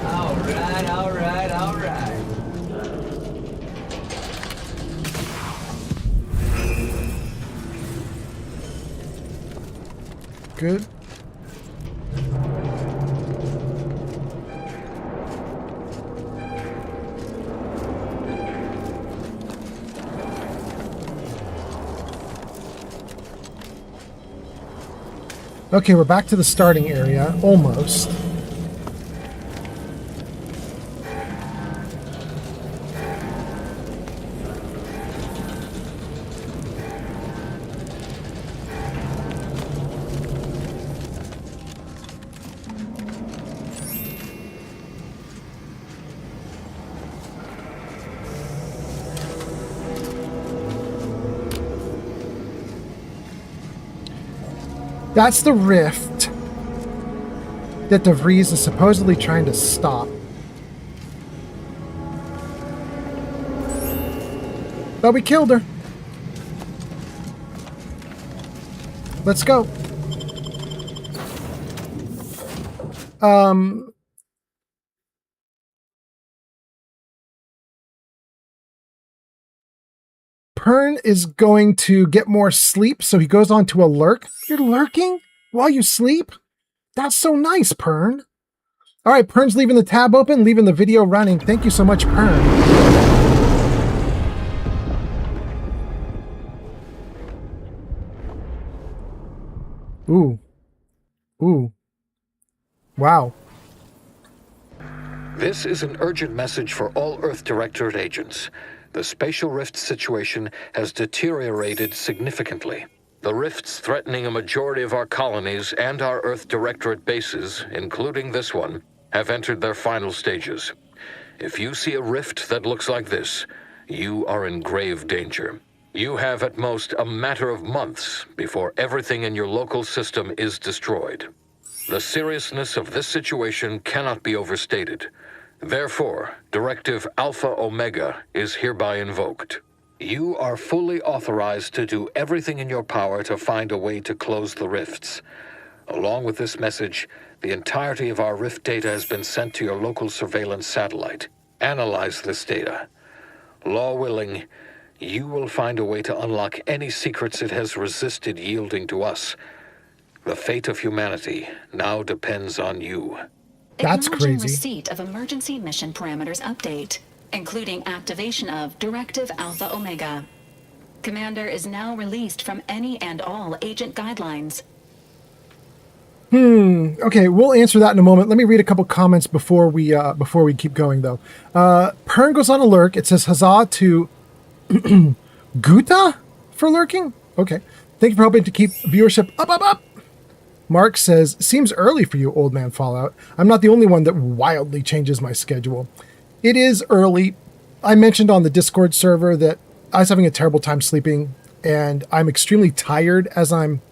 [SPEAKER 8] All right.
[SPEAKER 1] Good. Okay, we're back to the starting area, almost. That's the rift that DeVries is supposedly trying to stop. But we killed her. Let's go. Pern is going to get more sleep, so he goes on to a lurk. You're lurking while you sleep? That's so nice, Pern. All right, Pern's leaving the tab open, leaving the video running. Thank you so much, Pern. Ooh. Ooh. Wow.
[SPEAKER 9] This is an urgent message for all Earth Directorate agents. The spatial rift situation has deteriorated significantly. The rifts threatening a majority of our colonies and our Earth Directorate bases, including this one, have entered their final stages. If you see a rift that looks like this, you are in grave danger. You have at most a matter of months before everything in your local system is destroyed. The seriousness of this situation cannot be overstated. Therefore, Directive Alpha Omega is hereby invoked. You are fully authorized to do everything in your power to find a way to close the rifts. Along with this message, the entirety of our rift data has been sent to your local surveillance satellite. Analyze this data. Law willing, you will find a way to unlock any secrets it has resisted yielding to us. The fate of humanity now depends on you.
[SPEAKER 1] That's
[SPEAKER 10] Acknowledging
[SPEAKER 1] crazy.
[SPEAKER 10] receipt of emergency mission parameters update, including activation of Directive Alpha Omega. Commander is now released from any and all agent guidelines.
[SPEAKER 1] Okay, we'll answer that in a moment. Let me read a couple comments before we keep going, though. Pern goes on a lurk. It says huzzah to Guta for lurking. Okay, thank you for helping to keep viewership up. Mark says, seems early for you, old man Fallout. I'm not the only one that wildly changes my schedule. It is early. I mentioned on the Discord server that I was having a terrible time sleeping, and I'm extremely tired as I'm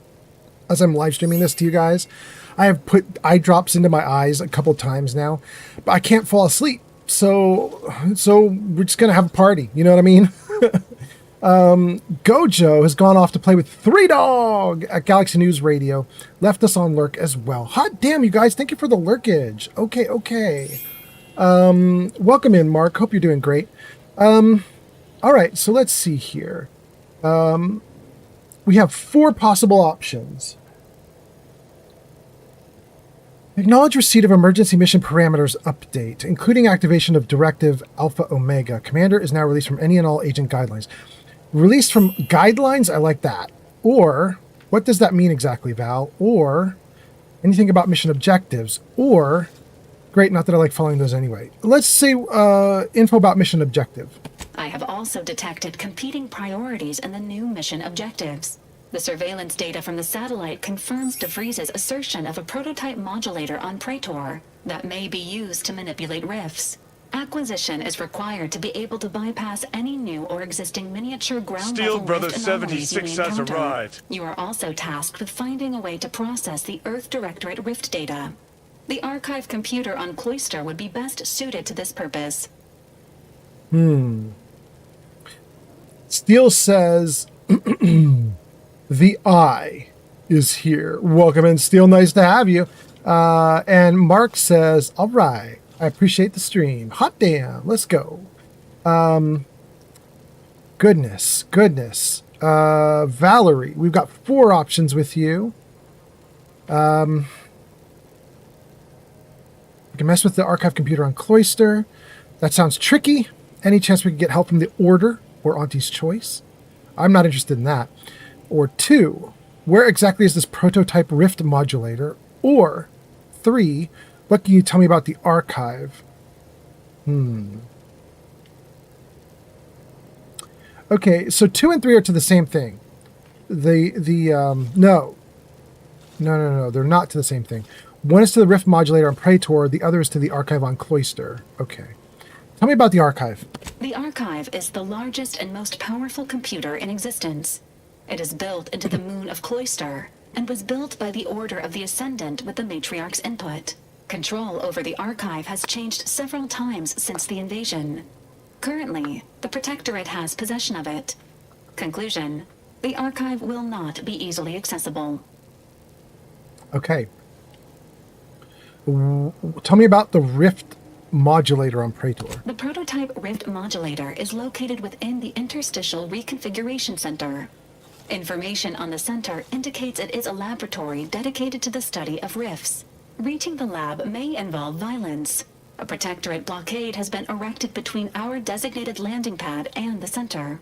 [SPEAKER 1] live streaming this to you guys. I have put eye drops into my eyes a couple times now, but I can't fall asleep. So we're just gonna have a party. You know what I mean? Gojo has gone off to play with 3Dog at Galaxy News Radio. Left us on lurk as well. Hot damn, you guys! Thank you for the lurkage. Okay. Welcome in, Mark. Hope you're doing great. All right, so let's see here. We have 4 possible options. Acknowledge receipt of emergency mission parameters update, including activation of Directive Alpha Omega. Commander is now released from any and all agent guidelines. Released from guidelines? I like that. Or, what does that mean exactly, Val? Or, anything about mission objectives? Or, great, not that I like following those anyway. Let's say info about mission objective.
[SPEAKER 10] I have also detected competing priorities in the new mission objectives. The surveillance data from the satellite confirms DeVries' assertion of a prototype modulator on Praetor that may be used to manipulate rifts. Acquisition is required to be able to bypass any new or existing miniature ground
[SPEAKER 2] Steel
[SPEAKER 10] level
[SPEAKER 2] Brother
[SPEAKER 10] rift anomalies you may
[SPEAKER 2] 76 has
[SPEAKER 10] encounter.
[SPEAKER 2] arrived.
[SPEAKER 10] You are also tasked with finding a way to process the Earth Directorate rift data. The archive computer on Cloister would be best suited to this purpose.
[SPEAKER 1] Steele says, the Eye is here. Welcome in, Steele. Nice to have you. And Mark says, all right, I appreciate the stream. Hot damn, let's go. Goodness. Valerie, we've got 4 options with you. We can mess with the archive computer on Cloister. That sounds tricky. Any chance we could get help from the Order or Auntie's Choice? I'm not interested in that. Or 2, where exactly is this prototype rift modulator? Or 3, what can you tell me about the archive? Okay, so 2 and 3 are to the same thing. No, they're not to the same thing. One is to the rift modulator on Praetor, the other is to the archive on Cloister. Okay. Tell me about the archive.
[SPEAKER 10] The archive is the largest and most powerful computer in existence. It is built into the moon of Cloister, and was built by the Order of the Ascendant with the Matriarch's input. Control over the archive has changed several times since the invasion. Currently, the Protectorate has possession of it. Conclusion: the archive will not be easily accessible.
[SPEAKER 1] Okay. Tell me about the rift modulator on Praetor.
[SPEAKER 10] The prototype rift modulator is located within the Interstitial Reconfiguration Center. Information on the center indicates it is a laboratory dedicated to the study of rifts. Reaching the lab may involve violence. A Protectorate blockade has been erected between our designated landing pad and the center.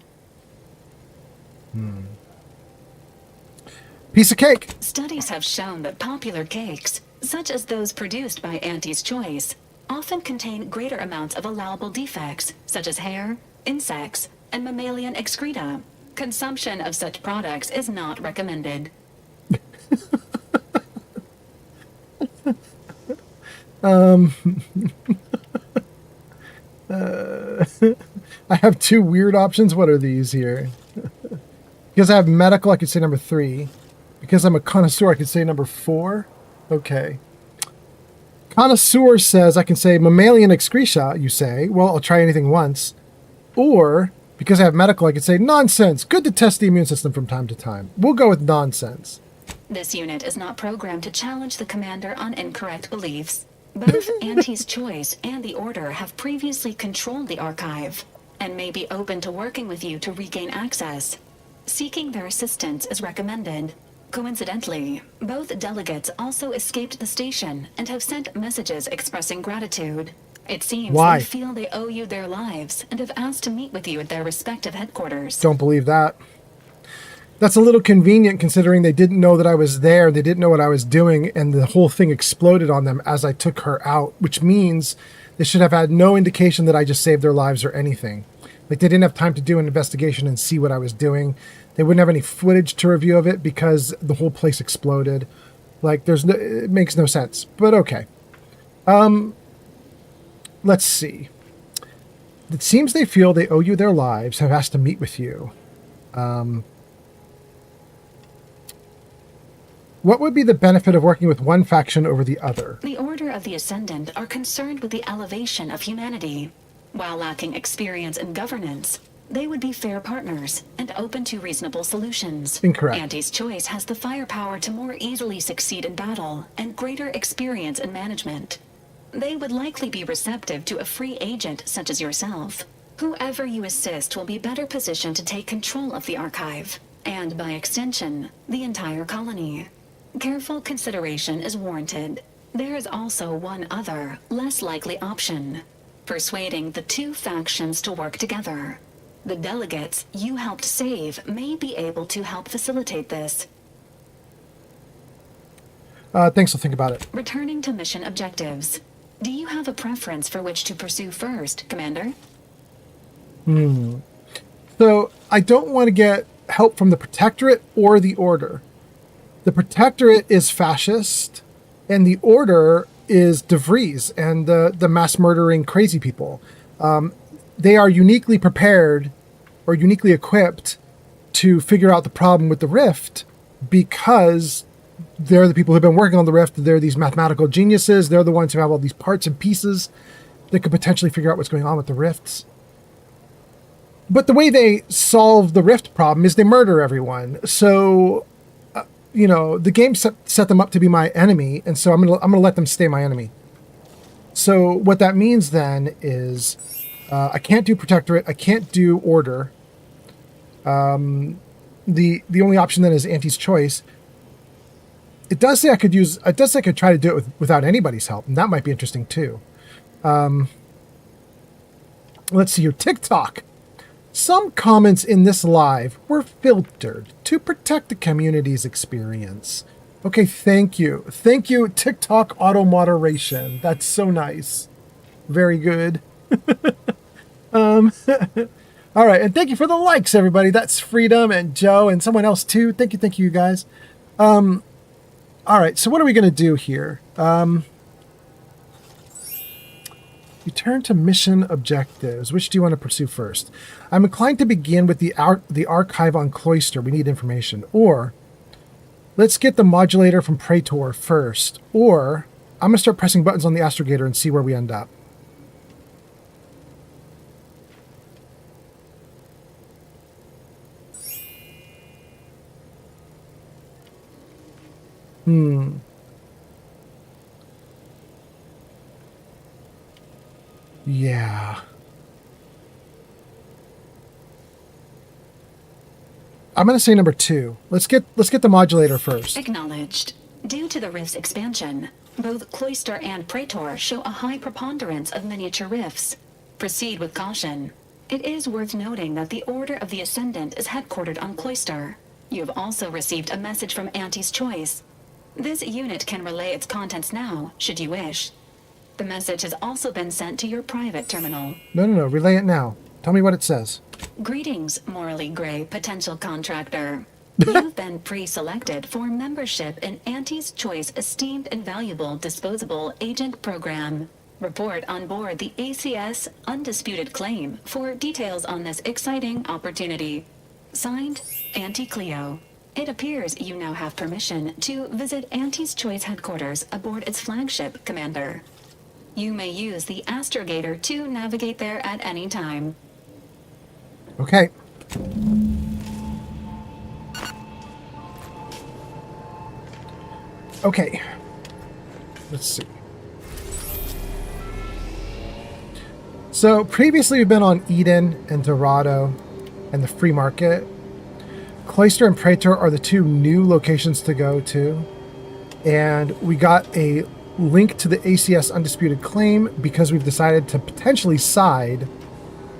[SPEAKER 1] Piece of cake.
[SPEAKER 10] Studies have shown that popular cakes, such as those produced by Auntie's Choice, often contain greater amounts of allowable defects, such as hair, insects, and mammalian excreta. Consumption of such products is not recommended.
[SPEAKER 1] I have 2 weird options. What are these here? Because I have medical, I could say number 3. Because I'm a connoisseur, I could say number 4. Okay. Connoisseur says I can say mammalian excreta, you say. Well, I'll try anything once. Or, because I have medical, I could say nonsense. Good to test the immune system from time to time. We'll go with nonsense.
[SPEAKER 10] This unit is not programmed to challenge the commander on incorrect beliefs. Both Auntie's Choice and the Order have previously controlled the archive, and may be open to working with you to regain access. Seeking their assistance is recommended. Coincidentally, both delegates also escaped the station and have sent messages expressing gratitude. It seems
[SPEAKER 1] Why?
[SPEAKER 10] they feel they owe you their lives and have asked to meet with you at their respective headquarters.
[SPEAKER 1] Don't believe that. That's a little convenient considering they didn't know that I was there. They didn't know what I was doing, and the whole thing exploded on them as I took her out, which means they should have had no indication that I just saved their lives or anything. Like, they didn't have time to do an investigation and see what I was doing. They wouldn't have any footage to review of it because the whole place exploded. Like, it makes no sense, but okay. Let's see. It seems they feel they owe you their lives, have asked to meet with you. What would be the benefit of working with one faction over the other?
[SPEAKER 10] The Order of the Ascendant are concerned with the elevation of humanity. While lacking experience in governance, they would be fair partners and open to reasonable solutions.
[SPEAKER 1] Incorrect.
[SPEAKER 10] Auntie's Choice has the firepower to more easily succeed in battle and greater experience in management. They would likely be receptive to a free agent such as yourself. Whoever you assist will be better positioned to take control of the archive, and by extension, the entire colony. Careful consideration is warranted. There is also one other, less likely option: persuading the 2 factions to work together. The delegates you helped save may be able to help facilitate this.
[SPEAKER 1] Thanks, I'll think about it.
[SPEAKER 10] Returning to mission objectives. Do you have a preference for which to pursue first, Commander?
[SPEAKER 1] So, I don't want to get help from the Protectorate or the Order. The Protectorate is fascist, and the Order is DeVries and the mass murdering crazy people. They are uniquely prepared or uniquely equipped to figure out the problem with the rift because they're the people who've been working on the rift. They're these mathematical geniuses. They're the ones who have all these parts and pieces that could potentially figure out what's going on with the rifts. But the way they solve the rift problem is they murder everyone. So, the game set them up to be my enemy, and so I'm gonna let them stay my enemy. So what that means then is I can't do Protectorate. I can't do Order. The only option then is Auntie's Choice. It does say I could try to do it without anybody's help, and that might be interesting too. Let's see here. TikTok. Some comments in this live were filtered to protect the community's experience. Okay, thank you. Thank you, TikTok auto moderation. That's so nice. Very good. All right, and thank you for the likes, everybody. That's Freedom and Joe and someone else too. Thank you, you guys. All right, so what are we going to do here? Return to mission objectives. Which do you want to pursue first? I'm inclined to begin with the archive on Cloister. We need information. Or let's get the modulator from Praetor first. Or I'm going to start pressing buttons on the astrogator and see where we end up. Yeah. I'm going to say number 2. Let's get the modulator first.
[SPEAKER 10] Acknowledged. Due to the rift's expansion, both Cloister and Praetor show a high preponderance of miniature rifts. Proceed with caution. It is worth noting that the Order of the Ascendant is headquartered on Cloister. You have also received a message from Auntie's Choice. This unit can relay its contents now, should you wish. The message has also been sent to your private terminal.
[SPEAKER 1] No. Relay it now. Tell me what it says.
[SPEAKER 10] Greetings, morally gray potential contractor. You've been pre-selected for membership in Auntie's Choice Esteemed and Valuable Disposable Agent Program. Report on board the ACS Undisputed Claim for details on this exciting opportunity. Signed, Auntie Cleo. It appears you now have permission to visit Auntie's Choice headquarters aboard its flagship, Commander. You may use the astrogator to navigate there at any time.
[SPEAKER 1] Okay. Okay. Let's see. So previously we've been on Eden and Dorado and the Free Market. Cloister and Praetor are the 2 new locations to go to. And we got a link to the ACS Undisputed Claim because we've decided to potentially side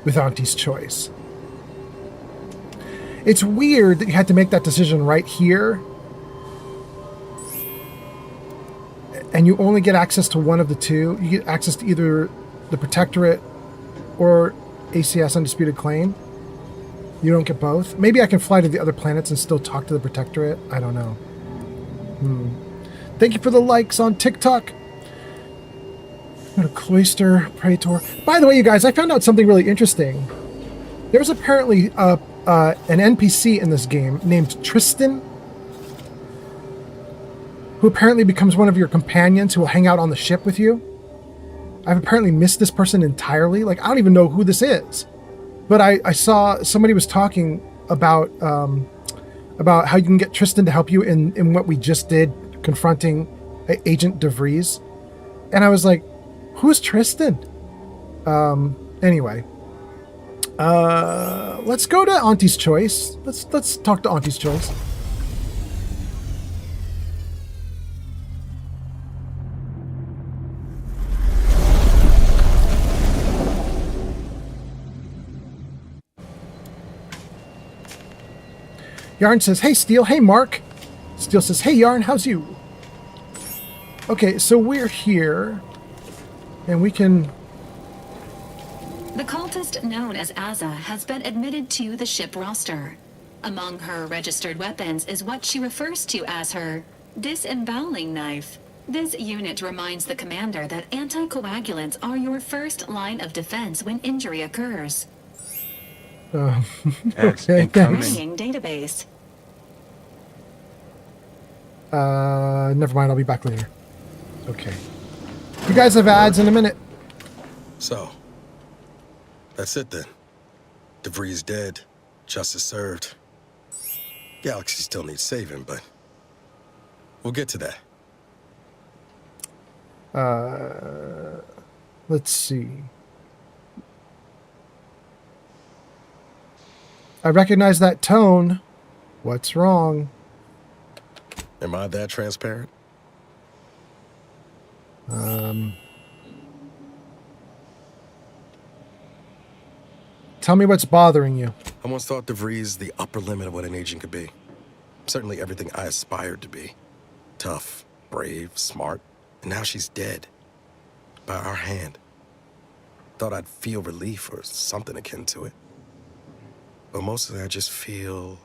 [SPEAKER 1] with Auntie's Choice. It's weird that you had to make that decision right here. And you only get access to one of the 2. You get access to either the Protectorate or ACS Undisputed Claim. You don't get both. Maybe I can fly to the other planets and still talk to the Protectorate. I don't know. Thank you for the likes on TikTok. Go to Cloister, Praetor. By the way, you guys, I found out something really interesting. There's apparently an NPC in this game named Tristan, who apparently becomes one of your companions who will hang out on the ship with you. I've apparently missed this person entirely. Like, I don't even know who this is. But I saw somebody was talking about how you can get Tristan to help you in what we just did, confronting Agent DeVries. And I was like, who's Tristan? Anyway. Let's go to Auntie's Choice. Let's talk to Auntie's Choice. Yarn says, hey, Steel. Hey, Mark. Steel says, hey, Yarn. How's you? Okay, so we're here. And we can...
[SPEAKER 10] The cultist known as Azza has been admitted to the ship roster. Among her registered weapons is what she refers to as her disemboweling knife. This unit reminds the commander that anticoagulants are your first line of defense when injury occurs.
[SPEAKER 1] Okay, thanks.
[SPEAKER 10] Bringing database.
[SPEAKER 1] Never mind, I'll be back later. Okay. You guys have ads in a minute.
[SPEAKER 4] So, that's it then. DeVries dead. Justice served. Galaxy still needs saving, but we'll get to that.
[SPEAKER 1] Let's see. I recognize that tone. What's wrong?
[SPEAKER 4] Am I that transparent?
[SPEAKER 1] Tell me what's bothering you.
[SPEAKER 4] I once thought DeVries the upper limit of what an agent could be. Certainly everything I aspired to be. Tough, brave, smart. And now she's dead. By our hand. Thought I'd feel relief or something akin to it. But mostly I just feel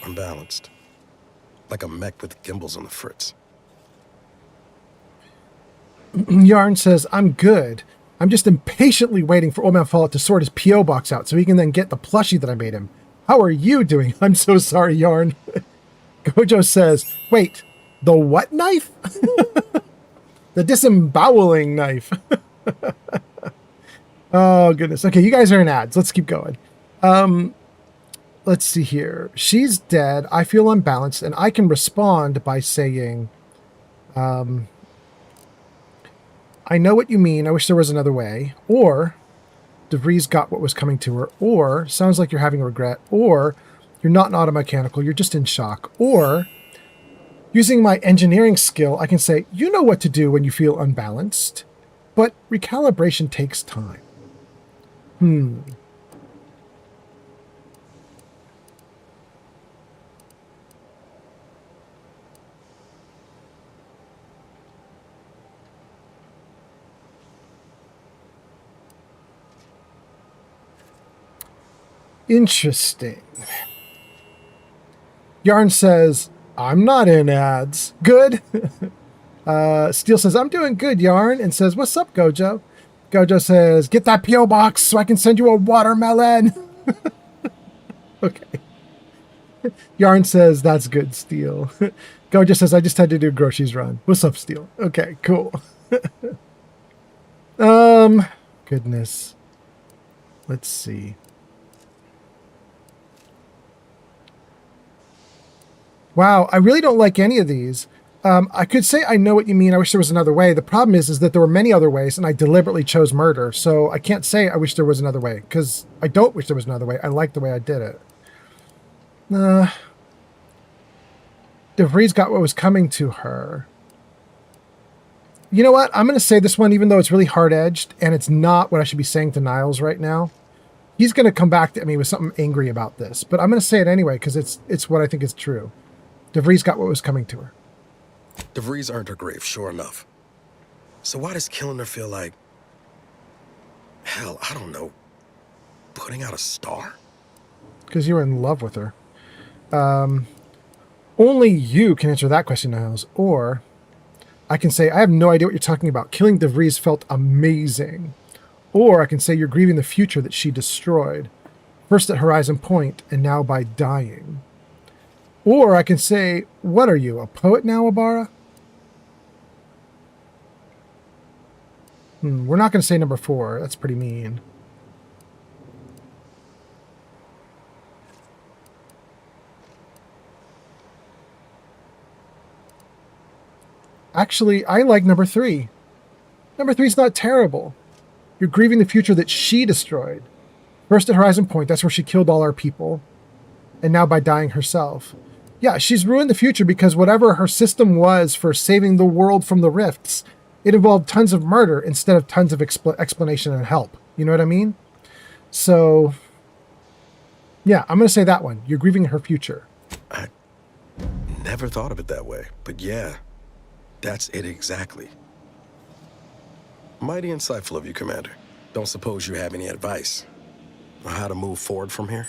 [SPEAKER 4] unbalanced. Like a mech with gimbals on the fritz.
[SPEAKER 1] Yarn says, I'm good. I'm just impatiently waiting for Old Man Fallout to sort his P.O. box out so he can then get the plushie that I made him. How are you doing? I'm so sorry, Yarn. Gojo says, wait, the what knife? The disemboweling knife. Oh, goodness. Okay, you guys are in ads. Let's keep going. Let's see here. She's dead. I feel unbalanced, and I can respond by saying, I know what you mean. I wish there was another way. Or, DeVries got what was coming to her. Or, sounds like you're having regret. Or, you're not an automechanical. You're just in shock. Or, using my engineering skill, I can say, you know what to do when you feel unbalanced. But recalibration takes time. Interesting. Yarn says, I'm not in ads. Good. Steel says, I'm doing good, Yarn, and says, what's up, Gojo? Gojo says, get that P.O. box so I can send you a watermelon. Okay. Yarn says, that's good, Steel. Gojo says, I just had to do groceries run. What's up, Steel? Okay, cool. Goodness. Let's see. Wow, I really don't like any of these. I could say I know what you mean. I wish there was another way. The problem is that there were many other ways, and I deliberately chose murder. So I can't say I wish there was another way, because I don't wish there was another way. I like the way I did it. DeVries got what was coming to her. You know what? I'm going to say this one, even though it's really hard-edged, and it's not what I should be saying to Niles right now. He's going to come back to me with something angry about this, but I'm going to say it anyway, because it's what I think is true. DeVries got what was coming to her.
[SPEAKER 4] DeVries earned her grave, sure enough. So why does killing her feel like... hell, I don't know. Putting out a star?
[SPEAKER 1] Because you were in love with her. Only you can answer that question, Niles. Or I can say, I have no idea what you're talking about. Killing DeVries felt amazing. Or I can say you're grieving the future that she destroyed. First at Horizon Point, and now by dying. Or I can say, what are you, a poet now, Abara? We're not going to say number 4. That's pretty mean. Actually, I like number 3. Number 3 is not terrible. You're grieving the future that she destroyed. First at Horizon Point, that's where she killed all our people. And now by dying herself. Yeah, she's ruined the future because whatever her system was for saving the world from the rifts, it involved tons of murder instead of tons of explanation and help. You know what I mean? So, yeah, I'm going to say that one. You're grieving her future.
[SPEAKER 4] I never thought of it that way, but yeah, that's it exactly. Mighty insightful of you, Commander. Don't suppose you have any advice on how to move forward from here?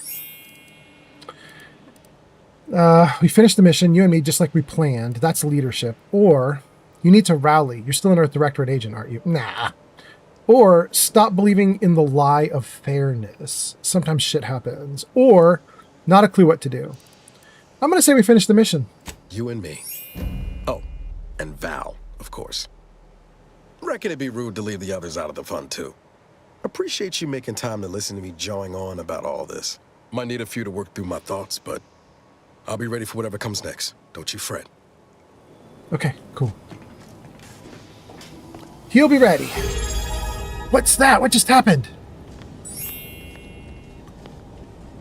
[SPEAKER 1] We finished the mission, you and me, just like we planned. That's leadership. Or you need to rally. You're still an Earth Directorate agent, aren't you? Nah. Or stop believing in the lie of fairness. Sometimes shit happens. Or not a clue what to do. I'm going to say we finished the mission.
[SPEAKER 4] You and me. Oh, and Val, of course. Reckon it'd be rude to leave the others out of the fun, too. Appreciate you making time to listen to me jawing on about all this. Might need a few to work through my thoughts, but I'll be ready for whatever comes next. Don't you fret.
[SPEAKER 1] Okay, cool. He'll be ready. What's that? What just happened?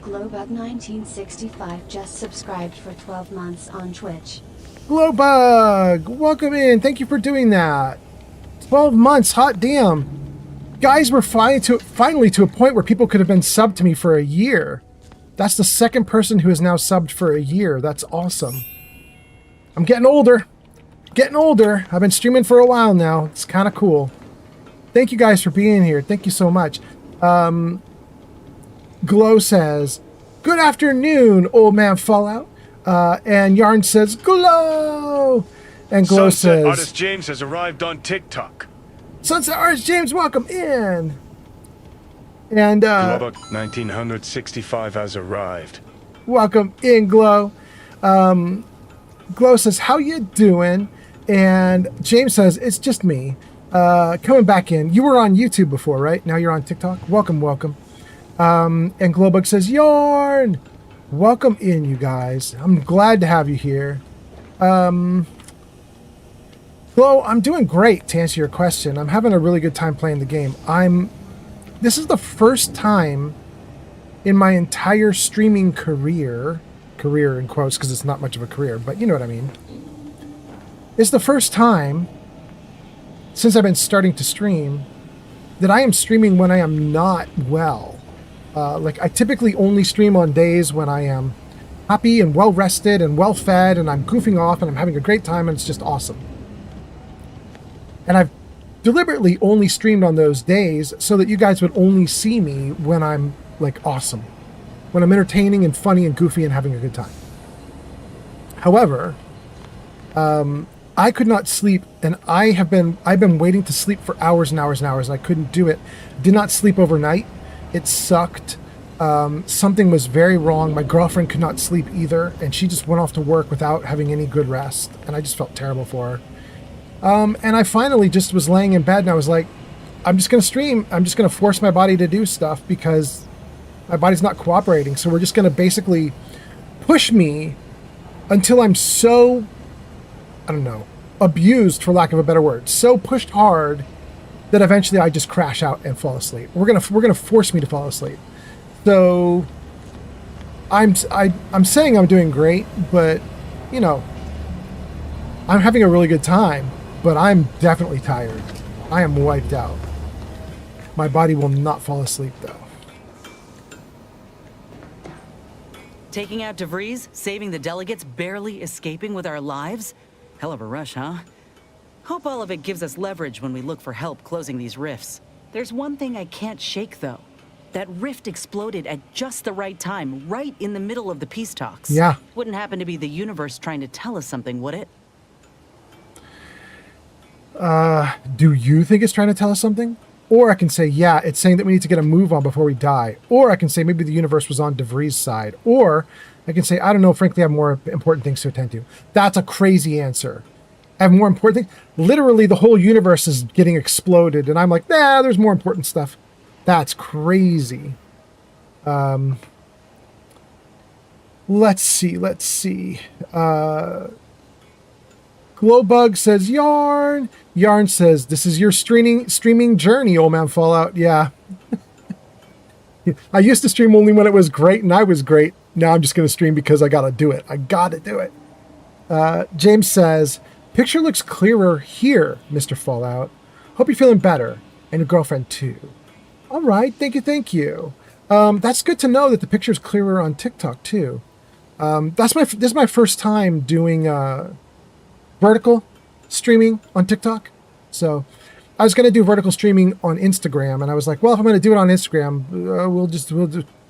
[SPEAKER 7] Glowbug 1965 just subscribed for 12 months on Twitch.
[SPEAKER 1] Glowbug, welcome in. Thank you for doing that. 12 months, hot damn. Guys, we're finally to a point where people could have been subbed to me for a year. That's the second person who is now subbed for a year. That's awesome. I'm getting older. Getting older. I've been streaming for a while now. It's kind of cool. Thank you guys for being here. Thank you so much. Glow says, good afternoon, old man Fallout. And Yarn says, Glow. And Glow
[SPEAKER 2] Sunset
[SPEAKER 1] says,
[SPEAKER 2] Artist James has arrived on TikTok.
[SPEAKER 1] Sunset Artist James, welcome in. And
[SPEAKER 2] Glowbug 1965 has arrived.
[SPEAKER 1] welcome in, Glow. Glow says, how you doing? And James says, it's just me. Coming back in. You were on YouTube before, right? Now you're on TikTok. Welcome, welcome. And Glowbug says, Yarn! Welcome in, you guys. I'm glad to have you here. Glow, I'm doing great, to answer your question. I'm having a really good time playing the game. This is the first time in my entire streaming career in quotes, because it's not much of a career, but you know what I mean. It's the first time since I've been starting to stream that I am streaming when I am not well. Like, I typically only stream on days when I am happy and well rested and well fed and I'm goofing off and I'm having a great time and it's just awesome. And I've deliberately only streamed on those days so that you guys would only see me when I'm like awesome, when I'm entertaining and funny and goofy and having a good time. However, I could not sleep, and I've been waiting to sleep for hours and hours and hours, and I couldn't do it. Did not sleep overnight. It sucked. Something was very wrong. My girlfriend could not sleep either, and she just went off to work without having any good rest, and I just felt terrible for her. And I finally just was laying in bed, and I was like, I'm just going to stream. I'm just going to force my body to do stuff because my body's not cooperating. So we're just going to basically push me until I'm so, I don't know, abused, for lack of a better word, so pushed hard that eventually I just crash out and fall asleep. We're gonna force me to fall asleep. So I'm saying I'm doing great, but you know, I'm having a really good time, but I'm definitely tired. I am wiped out. My body will not fall asleep though.
[SPEAKER 11] Taking out DeVries, saving the delegates, barely escaping with our lives? Hell of a rush, huh? Hope all of it gives us leverage when we look for help closing these rifts. There's one thing I can't shake, though. That rift exploded at just the right time, right in the middle of the peace talks.
[SPEAKER 1] Yeah.
[SPEAKER 11] Wouldn't happen to be the universe trying to tell us something, would it?
[SPEAKER 1] Do you think it's trying to tell us something? Or I can say, yeah, it's saying that we need to get a move on before we die. Or I can say maybe the universe was on DeVries' side. Or I can say, I don't know, frankly, I have more important things to attend to. That's a crazy answer. I have more important things. Literally, the whole universe is getting exploded. And I'm like, nah, there's more important stuff. That's crazy. Let's see. Glowbug says Yarn. Yarn says, this is your streaming journey, old man Fallout. Yeah. I used to stream only when it was great and I was great. Now I'm just going to stream because I got to do it. I got to do it. James says, picture looks clearer here, Mr. Fallout. Hope you're feeling better. And your girlfriend too. All right. Thank you. That's good to know that the picture's clearer on TikTok too. This is my first time doing vertical streaming on TikTok. So I was going to do vertical streaming on Instagram, and I was like, well, if I'm going to do it on Instagram, we'll just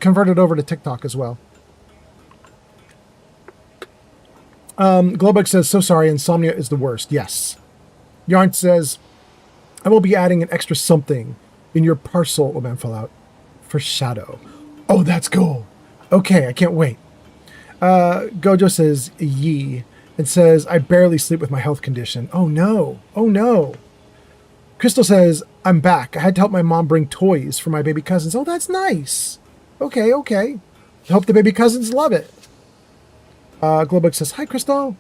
[SPEAKER 1] convert it over to TikTok as well. Globux says, so sorry, insomnia is the worst. Yes. Yarn says, I will be adding an extra something in your parcel. Oh man, fell out. For Shadow. Oh, that's cool. Okay, I can't wait. Gojo says, yee. And says, I barely sleep with my health condition. Oh no. Oh no. Crystal says, I'm back. I had to help my mom bring toys for my baby cousins. Oh, that's nice. Okay, okay. I hope the baby cousins love it. Globux says, hi, Crystal.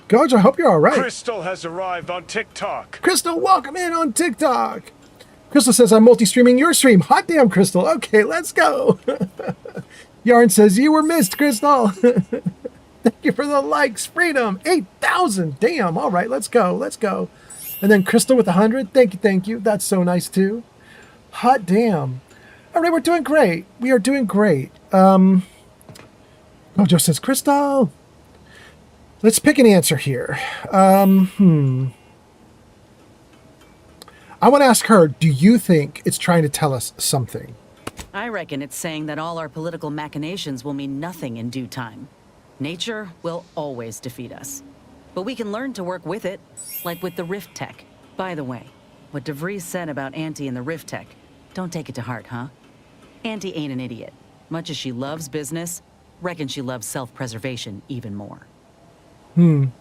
[SPEAKER 1] Gojo, I hope you're all right.
[SPEAKER 2] Crystal has arrived on TikTok.
[SPEAKER 1] Crystal, welcome in on TikTok. Crystal says, I'm multi-streaming your stream. Hot damn, Crystal. Okay, let's go. Yarn says, you were missed, Crystal. Thank you for the likes. Freedom. 8,000. Damn. All right, let's go. Let's go. And then Crystal with 100. Thank you. Thank you. That's so nice, too. Hot damn. All right, we're doing great. We are doing great. Gojo says, Crystal. Let's pick an answer here. I want to ask her, do you think it's trying to tell us something?
[SPEAKER 11] I reckon it's saying that all our political machinations will mean nothing in due time. Nature will always defeat us. But we can learn to work with it, like with the Rift Tech. By the way, what DeVries said about Auntie and the Rift Tech, don't take it to heart, huh? Auntie ain't an idiot. Much as she loves business, reckon she loves self-preservation even more.
[SPEAKER 1] Maybe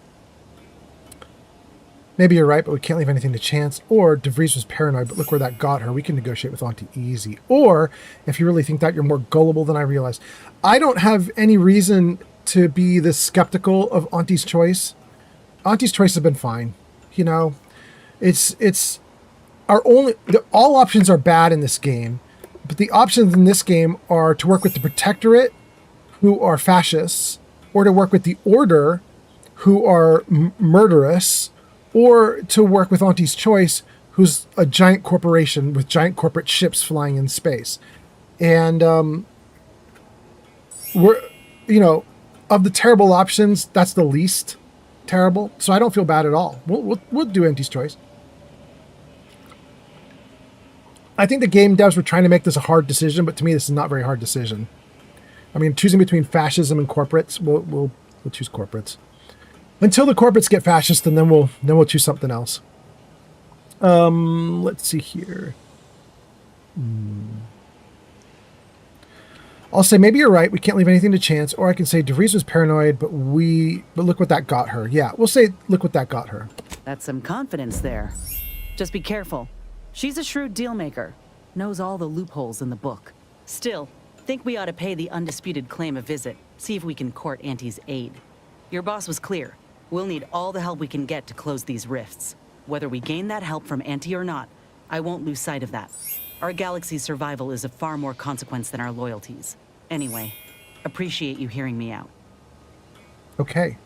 [SPEAKER 1] you're right, but we can't leave anything to chance. Or DeVries was paranoid, but look where that got her. We can negotiate with Auntie easy. Or, if you really think that, you're more gullible than I realized. I don't have any reason to be this skeptical of Auntie's choice. Auntie's choice has been fine. You know, it's our only, all options are bad in this game, but the options in this game are to work with the Protectorate, who are fascists, or to work with the Order, who are murderous, or to work with Auntie's choice, who's a giant corporation with giant corporate ships flying in space. And we're, you know, of the terrible options, that's the least terrible. So I don't feel bad at all. We'll do Auntie's choice. I think the game devs were trying to make this a hard decision, but to me, this is not a very hard decision. I mean, choosing between fascism and corporates, we'll choose corporates. Until the corporates get fascist, and then we'll choose something else. Let's see here. I'll say maybe you're right. We can't leave anything to chance. Or I can say DeVries was paranoid, but look what that got her. Yeah, we'll say look what that got her.
[SPEAKER 11] That's some confidence there. Just be careful. She's a shrewd deal maker. Knows all the loopholes in the book. Still, think we ought to pay the undisputed claim a visit. See if we can court Auntie's aid. Your boss was clear. We'll need all the help we can get to close these rifts. Whether we gain that help from Auntie or not, I won't lose sight of that. Our galaxy's survival is of far more consequence than our loyalties. Anyway, appreciate you hearing me out.
[SPEAKER 1] Okay.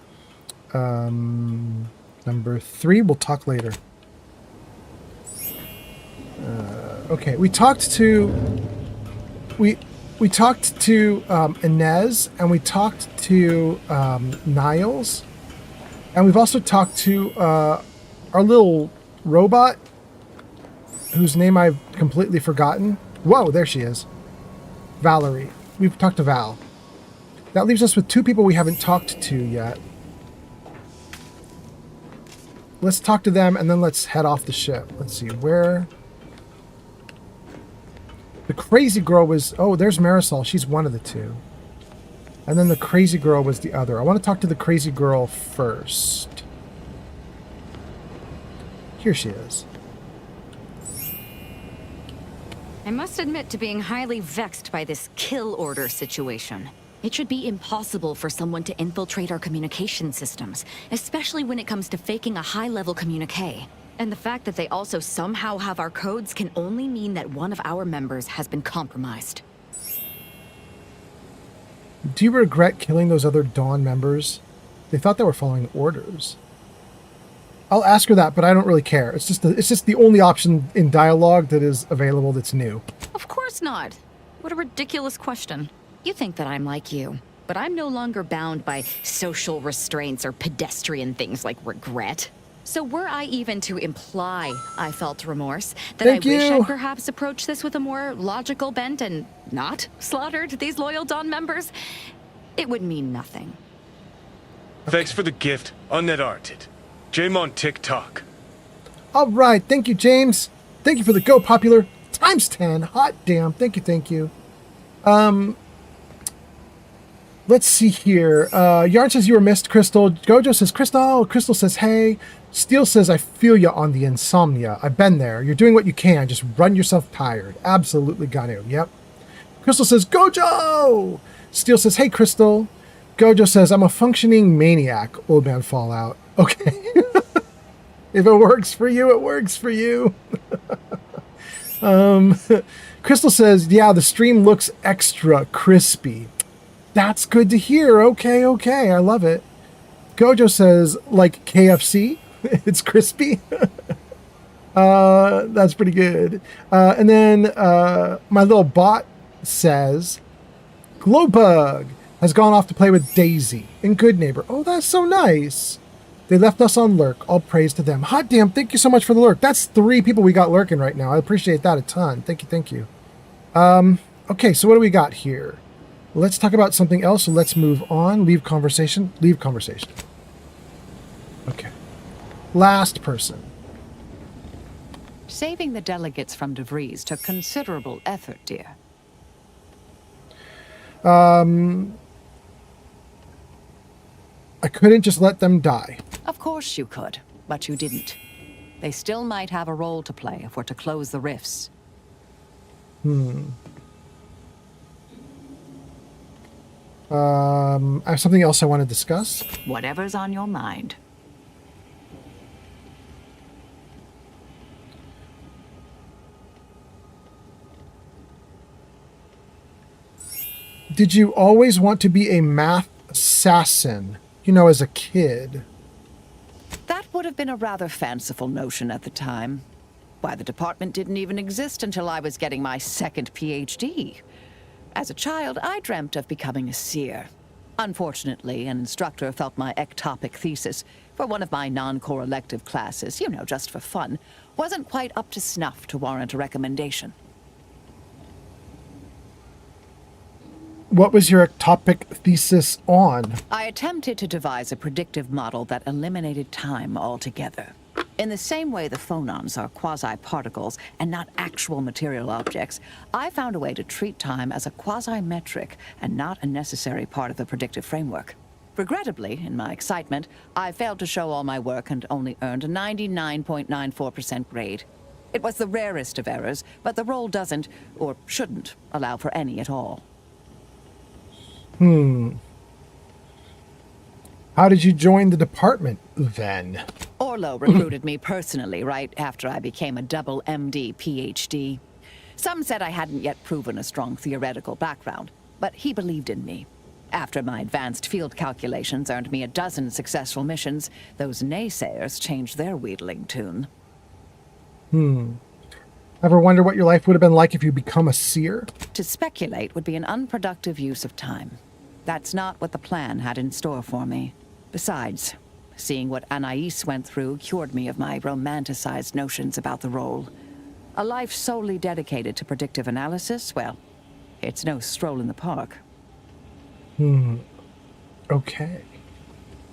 [SPEAKER 1] Number 3, we'll talk later. Okay, we talked to Inez, and we talked to Niles, and we've also talked to our little robot, whose name I've completely forgotten. Whoa, there she is. Valerie. We've talked to Val. That leaves us with 2 people we haven't talked to yet. Let's talk to them, and then let's head off the ship. Let's see, where... The crazy girl was... Oh, there's Marisol. She's one of the 2. And then the crazy girl was the other. I want to talk to the crazy girl first. Here she is.
[SPEAKER 5] I must admit to being highly vexed by this kill order situation. It should be impossible for someone to infiltrate our communication systems, especially when it comes to faking a high-level communique. And the fact that they also somehow have our codes can only mean that one of our members has been compromised.
[SPEAKER 1] Do you regret killing those other Dawn members? They thought they were following orders. I'll ask her that, but I don't really care. It's just the only option in dialogue that is available that's new.
[SPEAKER 5] Of course not. What a ridiculous question. You think that I'm like you, but I'm no longer bound by social restraints or pedestrian things like regret. So were I even to imply I felt remorse, then I wish I'd perhaps approached this with a more logical bent and not slaughtered these loyal Dawn members, it would mean nothing.
[SPEAKER 2] Thanks for the gift, Unnedarted. Jame on TikTok.
[SPEAKER 1] All right. Thank you, James. Thank you for the Go Popular times 10. Hot damn. Thank you. Thank you. Let's see here. Yarn says you were missed, Crystal. Gojo says, Crystal. Crystal says, hey. Steel says, I feel you on the insomnia. I've been there. You're doing what you can. Just run yourself tired. Absolutely gonna. Yep. Crystal says, Gojo! Steel says, hey, Crystal. Gojo says, I'm a functioning maniac. Old man Fallout. Okay. If it works for you, it works for you. Crystal says, yeah, the stream looks extra crispy. That's good to hear. Okay, okay. I love it. Gojo says, like KFC, it's crispy. That's pretty good. And then my little bot says, Glowbug has gone off to play with Daisy in Good Neighbor. Oh, that's so nice. They left us on lurk. All praise to them. Hot damn, thank you so much for the lurk. That's 3 people we got lurking right now. I appreciate that a ton. Thank you, thank you. Okay, so what do we got here? Let's talk about something else. So let's move on. Leave conversation. Leave conversation. Okay. Last person.
[SPEAKER 12] Saving the delegates from DeVries took considerable effort, dear.
[SPEAKER 1] I couldn't just let them die.
[SPEAKER 12] Of course you could, but you didn't. They still might have a role to play if we're to close the rifts.
[SPEAKER 1] I have something else I want to discuss.
[SPEAKER 12] Whatever's on your mind.
[SPEAKER 1] Did you always want to be a math assassin? You know, as a kid.
[SPEAKER 12] That would have been a rather fanciful notion at the time. Why, the department didn't even exist until I was getting my second PhD. As a child, I dreamt of becoming a seer. Unfortunately, an instructor felt my ectopic thesis for one of my non-core elective classes, you know, just for fun, wasn't quite up to snuff to warrant a recommendation.
[SPEAKER 1] What was your ectopic thesis on?
[SPEAKER 12] I attempted to devise a predictive model that eliminated time altogether. In the same way the phonons are quasi-particles and not actual material objects, I found a way to treat time as a quasi-metric and not a necessary part of the predictive framework. Regrettably, in my excitement, I failed to show all my work and only earned a 99.94% grade. It was the rarest of errors, but the role doesn't, or shouldn't, allow for any at all.
[SPEAKER 1] How did you join the department, then?
[SPEAKER 12] Orlo recruited me personally right after I became a double MD PhD. Some said I hadn't yet proven a strong theoretical background, but he believed in me. After my advanced field calculations earned me a dozen successful missions, those naysayers changed their wheedling tune.
[SPEAKER 1] Ever wonder what your life would have been like if you become a seer?
[SPEAKER 12] To speculate would be an unproductive use of time. That's not what the plan had in store for me. Besides, seeing what Anais went through cured me of my romanticized notions about the role. A life solely dedicated to predictive analysis, well, it's no stroll in the park.
[SPEAKER 1] Okay.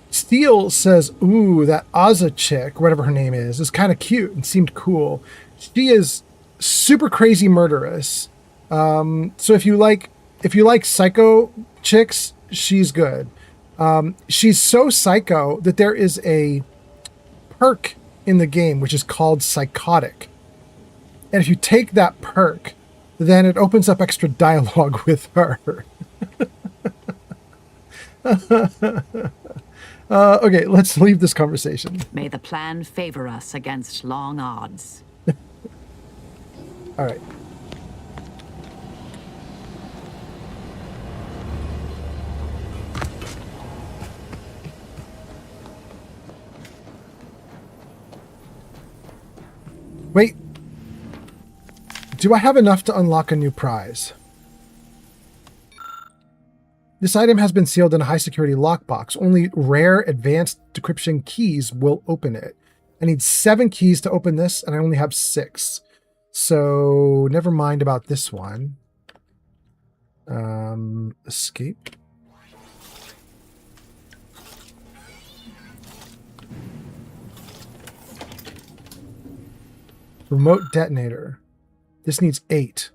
[SPEAKER 1] Steele says, ooh, that Aza chick, whatever her name is kind of cute and seemed cool. She is super crazy murderous. So if you like psycho chicks, she's good. She's so psycho that there is a perk in the game which is called psychotic. And if you take that perk, then it opens up extra dialogue with her. Okay, let's leave this conversation.
[SPEAKER 12] May the plan favor us against long odds.
[SPEAKER 1] All right. Wait. Do I have enough to unlock a new prize? This item has been sealed in a high-security lockbox. Only rare advanced decryption keys will open it. I need 7 keys to open this, and I only have 6. So, never mind about this one. Escape. Remote detonator. This needs 8.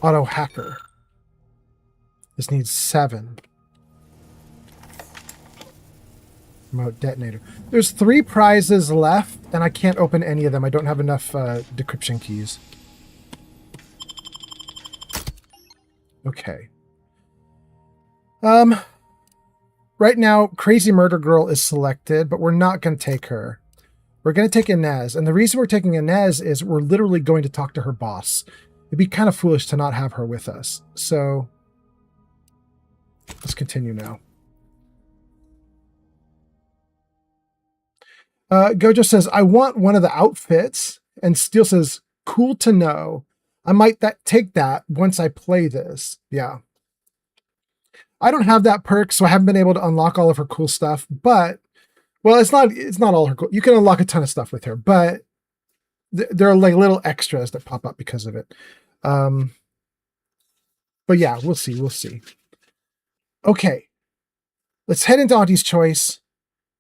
[SPEAKER 1] Auto hacker. This needs 7. Remote detonator. There's 3 prizes left, and I can't open any of them. I don't have enough decryption keys. Okay. Right now, Crazy Murder Girl is selected, but we're not going to take her. We're going to take Inez, and the reason we're taking Inez is we're literally going to talk to her boss. It'd be kind of foolish to not have her with us. So, let's continue now. Gojo says, I want one of the outfits, and Steel says, cool to know. I might take that once I play this. Yeah. I don't have that perk, so I haven't been able to unlock all of her cool stuff, but, well, it's not all her cool. You can unlock a ton of stuff with her, but there are like little extras that pop up because of it. But yeah, we'll see. Okay. Let's head into Auntie's Choice.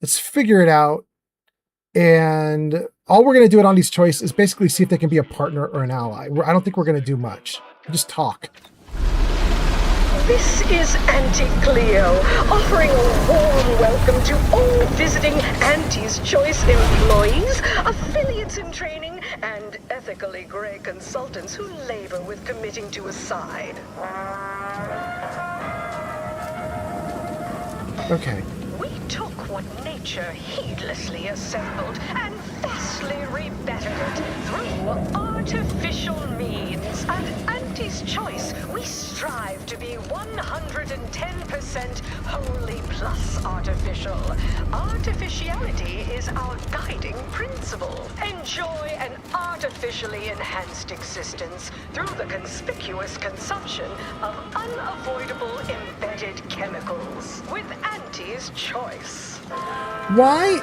[SPEAKER 1] Let's figure it out. And all we're going to do at Auntie's Choice is basically see if they can be a partner or an ally. I don't think we're going to do much. We'll just talk.
[SPEAKER 13] This is Auntie Cleo, offering a warm welcome to all visiting Auntie's Choice employees, affiliates in training, and ethically gray consultants who labor with committing to a side.
[SPEAKER 1] Okay.
[SPEAKER 13] We took what nature heedlessly assembled and vastly rebettered it through artificial means. At Auntie's Choice, we strive to be 110% wholly plus artificial. Artificiality is our guiding principle. Enjoy an artificially enhanced existence through the conspicuous consumption of unavoidable embedded chemicals. With Auntie's Choice.
[SPEAKER 1] Why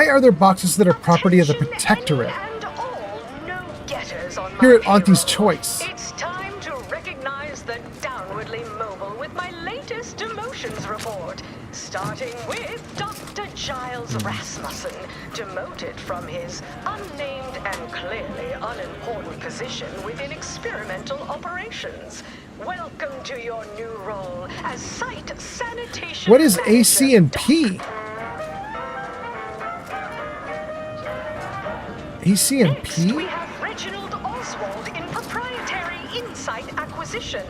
[SPEAKER 1] are there boxes that are property of the Protectorate? Here at Auntie's Choice.
[SPEAKER 13] It's time to recognize the downwardly mobile with my latest demotions report. Starting with Dr. Giles Rasmussen, demoted from his unnamed and clearly unimportant position within experimental operations. Welcome to your new role as site sanitation.
[SPEAKER 1] What is
[SPEAKER 13] manager.
[SPEAKER 1] AC and P? AC and P?
[SPEAKER 13] We have Reginald Oswald in proprietary insight acquisition,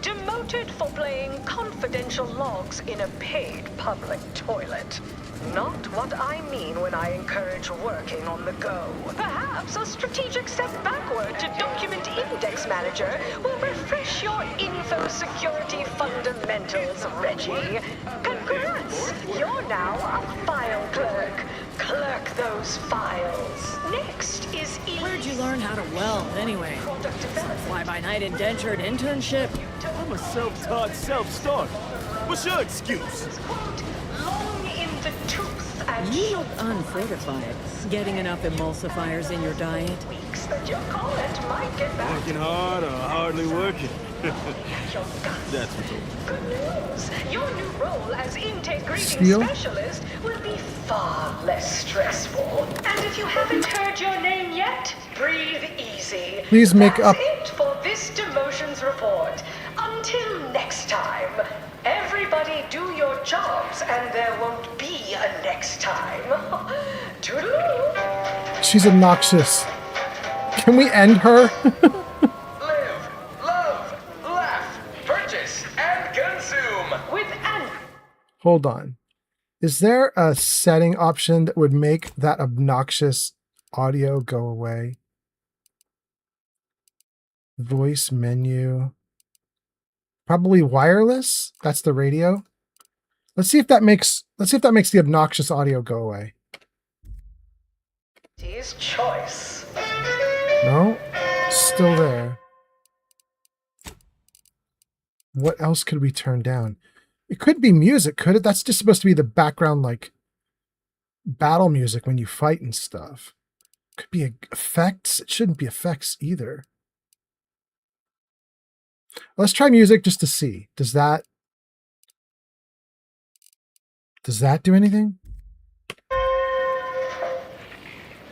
[SPEAKER 13] demoted for playing confidential logs in a paid public toilet. Not what I mean when I encourage working on the go. Perhaps a strategic step backward to Document Index Manager will refresh your info security fundamentals, Reggie. Congrats! You're now a file clerk. Clerk those files. Next is
[SPEAKER 14] Where'd you learn how to weld, anyway? Fly-by-night indentured internship?
[SPEAKER 15] I'm a self-taught self-starter. What's your excuse?
[SPEAKER 13] Long in the tooth and
[SPEAKER 14] You look unfortified. Getting enough emulsifiers in your diet?
[SPEAKER 13] weeks that your collet might get back.
[SPEAKER 15] Working hard or hardly working?
[SPEAKER 13] Your guts.
[SPEAKER 15] That's what's over.
[SPEAKER 13] Good news. Your new role as intake greeting
[SPEAKER 1] Steele?
[SPEAKER 13] specialist will be far less stressful. And if you haven't heard your name yet, breathe easy.
[SPEAKER 1] Please make
[SPEAKER 13] That's
[SPEAKER 1] up.
[SPEAKER 13] it for this demotions report. Until next time, everybody do your jobs and there won't be a next time. Toodaloo.
[SPEAKER 1] She's obnoxious. Can we end her?
[SPEAKER 16] Live, love, laugh, purchase, and consume.
[SPEAKER 13] With an
[SPEAKER 1] Hold on. Is there a setting option that would make that obnoxious audio go away? Voice menu. Probably wireless. That's the radio. Let's see if that makes the obnoxious audio go away.
[SPEAKER 13] Auntie's Choice.
[SPEAKER 1] No? Still there. What else could we turn down? It could be music, could it? That's just supposed to be the background, like, battle music when you fight and stuff. Could be effects. It shouldn't be effects either. Let's try music just to see. Does that do anything?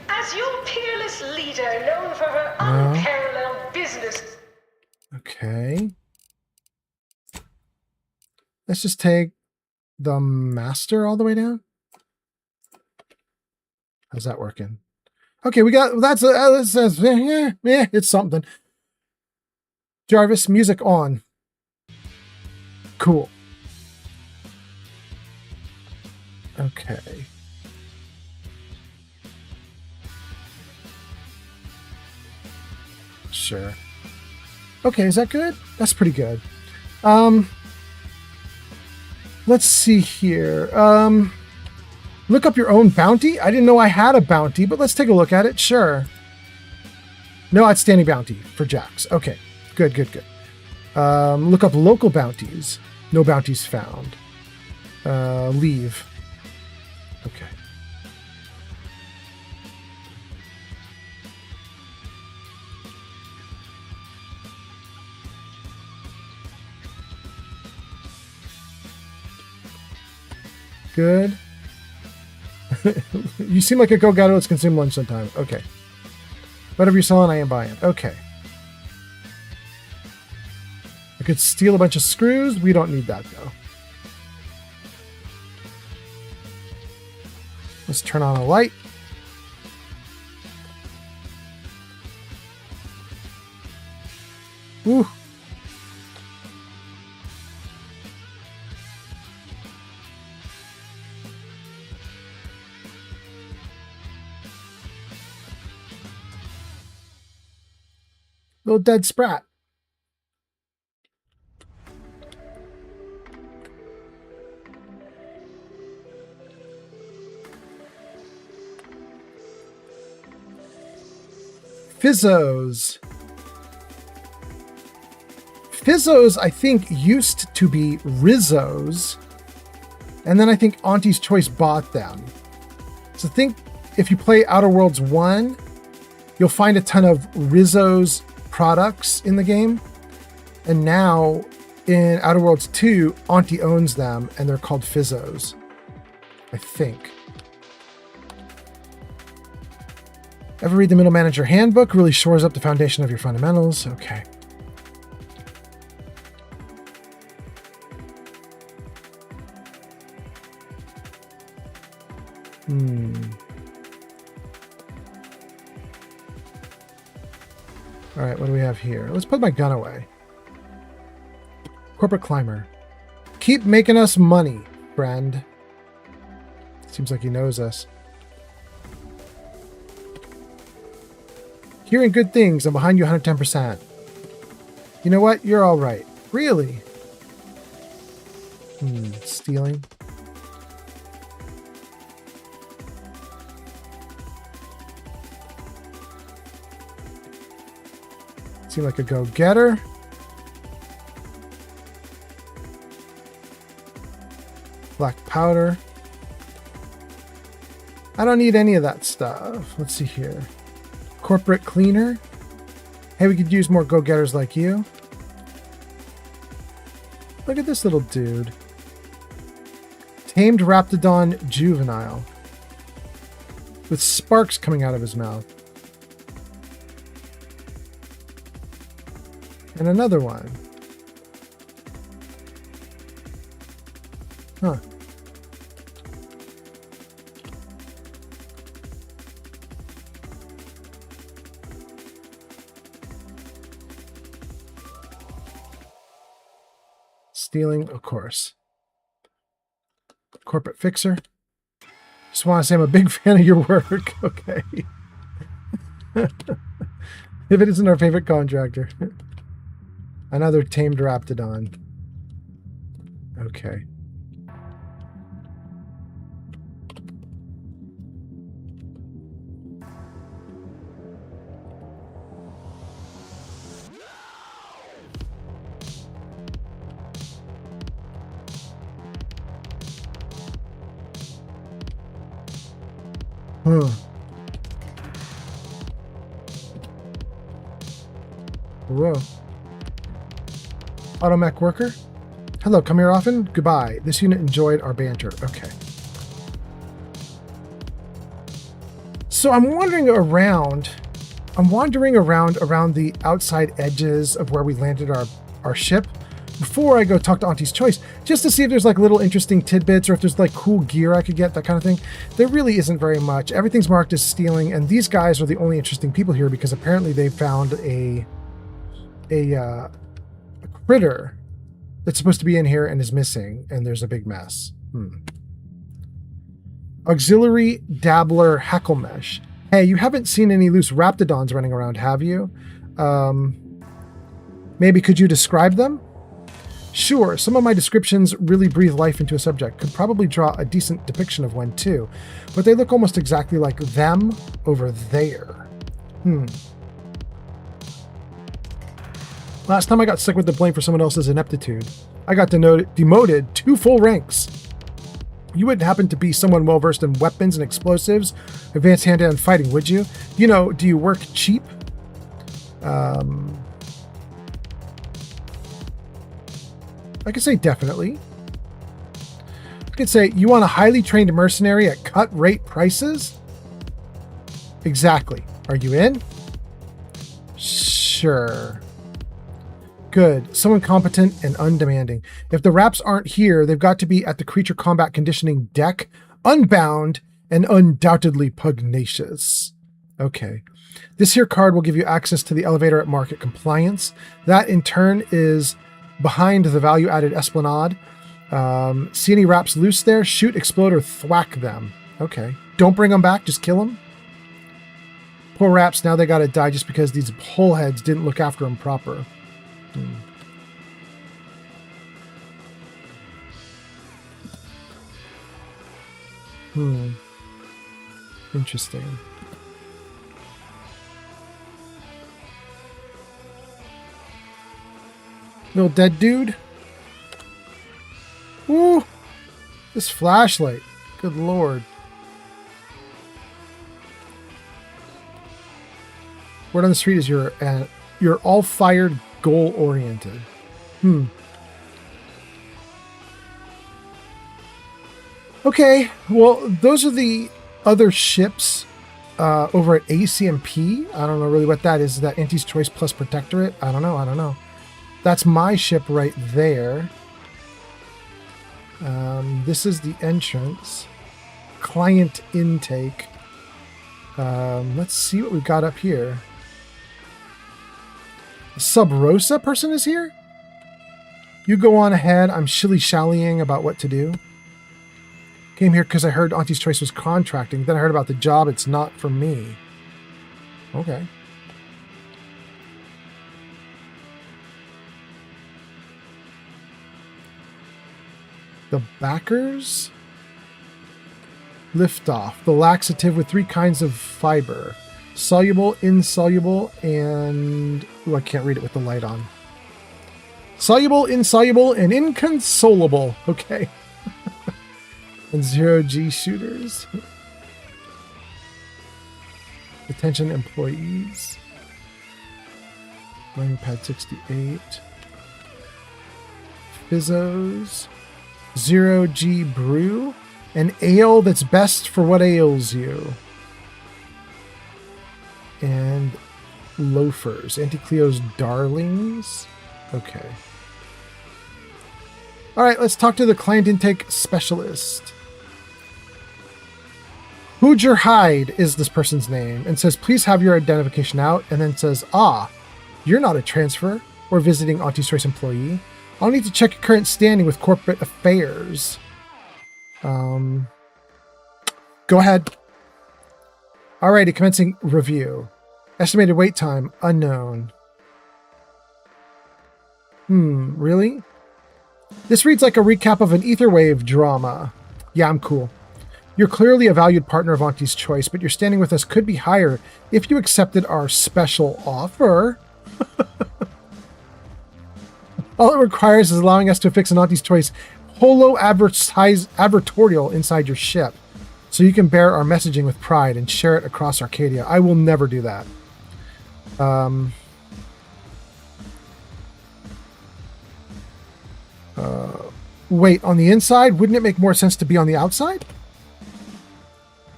[SPEAKER 13] As your peerless leader, known for her
[SPEAKER 1] No.
[SPEAKER 13] unparalleled business.
[SPEAKER 1] Okay. Let's just take the master all the way down. How's that working? Okay, we got it's something. Jarvis, music on. Cool. Okay. Sure. Okay, is that good? That's pretty good. Let's see here. Look up your own bounty? I didn't know I had a bounty, but let's take a look at it. Sure. No outstanding bounty for Jax. Okay, good. Look up local bounties. No bounties found. Leave. Okay. Good. You seem like a go-getter. Let's consume lunch sometime. Okay. Whatever you're selling, I am buying. Okay. I could steal a bunch of screws. We don't need that, though. Let's turn on a light. Woo. Little dead sprat. Fizzos. Fizzos, I think, used to be Rizzos. And then I think Auntie's Choice bought them. So think if you play Outer Worlds 1, you'll find a ton of Rizzo's products in the game. And now in Outer Worlds 2, Auntie owns them and they're called Fizzos. I think. Ever read the Middle Manager Handbook? Really shores up the foundation of your fundamentals. Okay. All right, what do we have here? Let's put my gun away. Corporate Climber. Keep making us money, friend. Seems like he knows us. Hearing good things. I'm behind you 110%. You know what? You're all right. Really? Stealing. Seem like a go-getter. Black powder. I don't need any of that stuff. Let's see here. Corporate cleaner. Hey, we could use more go-getters like you. Look at this little dude. Tamed Raptidon juvenile. With sparks coming out of his mouth. And another one. Huh. Stealing, of course. Corporate fixer. Just want to say I'm a big fan of your work. Okay. If it isn't our favorite contractor. Another tamed Raptidon. Okay. Whoa. Automech worker. Hello, come here often? Goodbye. This unit enjoyed our banter. Okay. So I'm wandering around the outside edges of where we landed our ship before I go talk to Auntie's Choice, just to see if there's like little interesting tidbits or if there's like cool gear I could get, that kind of thing. There really isn't very much. Everything's marked as stealing, and these guys are the only interesting people here because apparently they found a critter that's supposed to be in here and is missing, and there's a big mess. Auxiliary Dabbler Hecklemesh. Hey, you haven't seen any loose Raptidons running around, have you? Maybe could you describe them? Sure, some of my descriptions really breathe life into a subject. Could probably draw a decent depiction of one too, but they look almost exactly like them over there. Last time I got stuck with the blame for someone else's ineptitude. I got demoted 2 full ranks. You wouldn't happen to be someone well-versed in weapons and explosives, advanced hand-to-hand fighting, would you? You know, do you work cheap? I could say definitely. I could say, you want a highly trained mercenary at cut-rate prices? Exactly. Are you in? Sure. Good. Someone competent and undemanding. If the Raps aren't here, they've got to be at the creature combat conditioning deck, unbound, and undoubtedly pugnacious. Okay. This here card will give you access to the elevator at Market Compliance. That, in turn, is behind the value-added Esplanade. See any Raps loose there? Shoot, explode, or thwack them. Okay. Don't bring them back. Just kill them. Poor Raps, now they gotta die just because these hole heads didn't look after them proper. Interesting. Little dead dude. Ooh, this flashlight. Good lord. Word on the street is you're all fired, goal oriented. Okay, well, those are the other ships over at ACMP. I don't know really what that is. Is that Auntie's Choice plus Protectorate? I don't know. That's my ship right there. This is the entrance. Client intake. Let's see what we've got up here. The Sub Rosa person is here? You go on ahead. I'm shilly-shallying about what to do. Came here because I heard Auntie's Choice was contracting. Then I heard about the job. It's not for me. Okay. The backers? Liftoff. The laxative with 3 kinds of fiber. Soluble, insoluble, and... Oh, I can't read it with the light on. Soluble, insoluble, and inconsolable. Okay. And 0G shooters. Attention employees. Running pad 68. Fizzos. 0G brew. An ale that's best for what ails you. And loafers. Auntie Cleo's darlings. Okay. Alright, let's talk to the client intake specialist. Hooger Hyde is this person's name, and says, please have your identification out, and then says, you're not a transfer or visiting Auntie's Choice employee. I'll need to check your current standing with corporate affairs. Go ahead. Alrighty, commencing review. Estimated wait time, unknown. Really? This reads like a recap of an Etherwave drama. Yeah, I'm cool. You're clearly a valued partner of Auntie's Choice, but your standing with us could be higher if you accepted our special offer. All it requires is allowing us to affix an Auntie's Choice holo advertorial inside your ship, so you can bear our messaging with pride and share it across Arcadia. I will never do that. Wait, on the inside? Wouldn't it make more sense to be on the outside?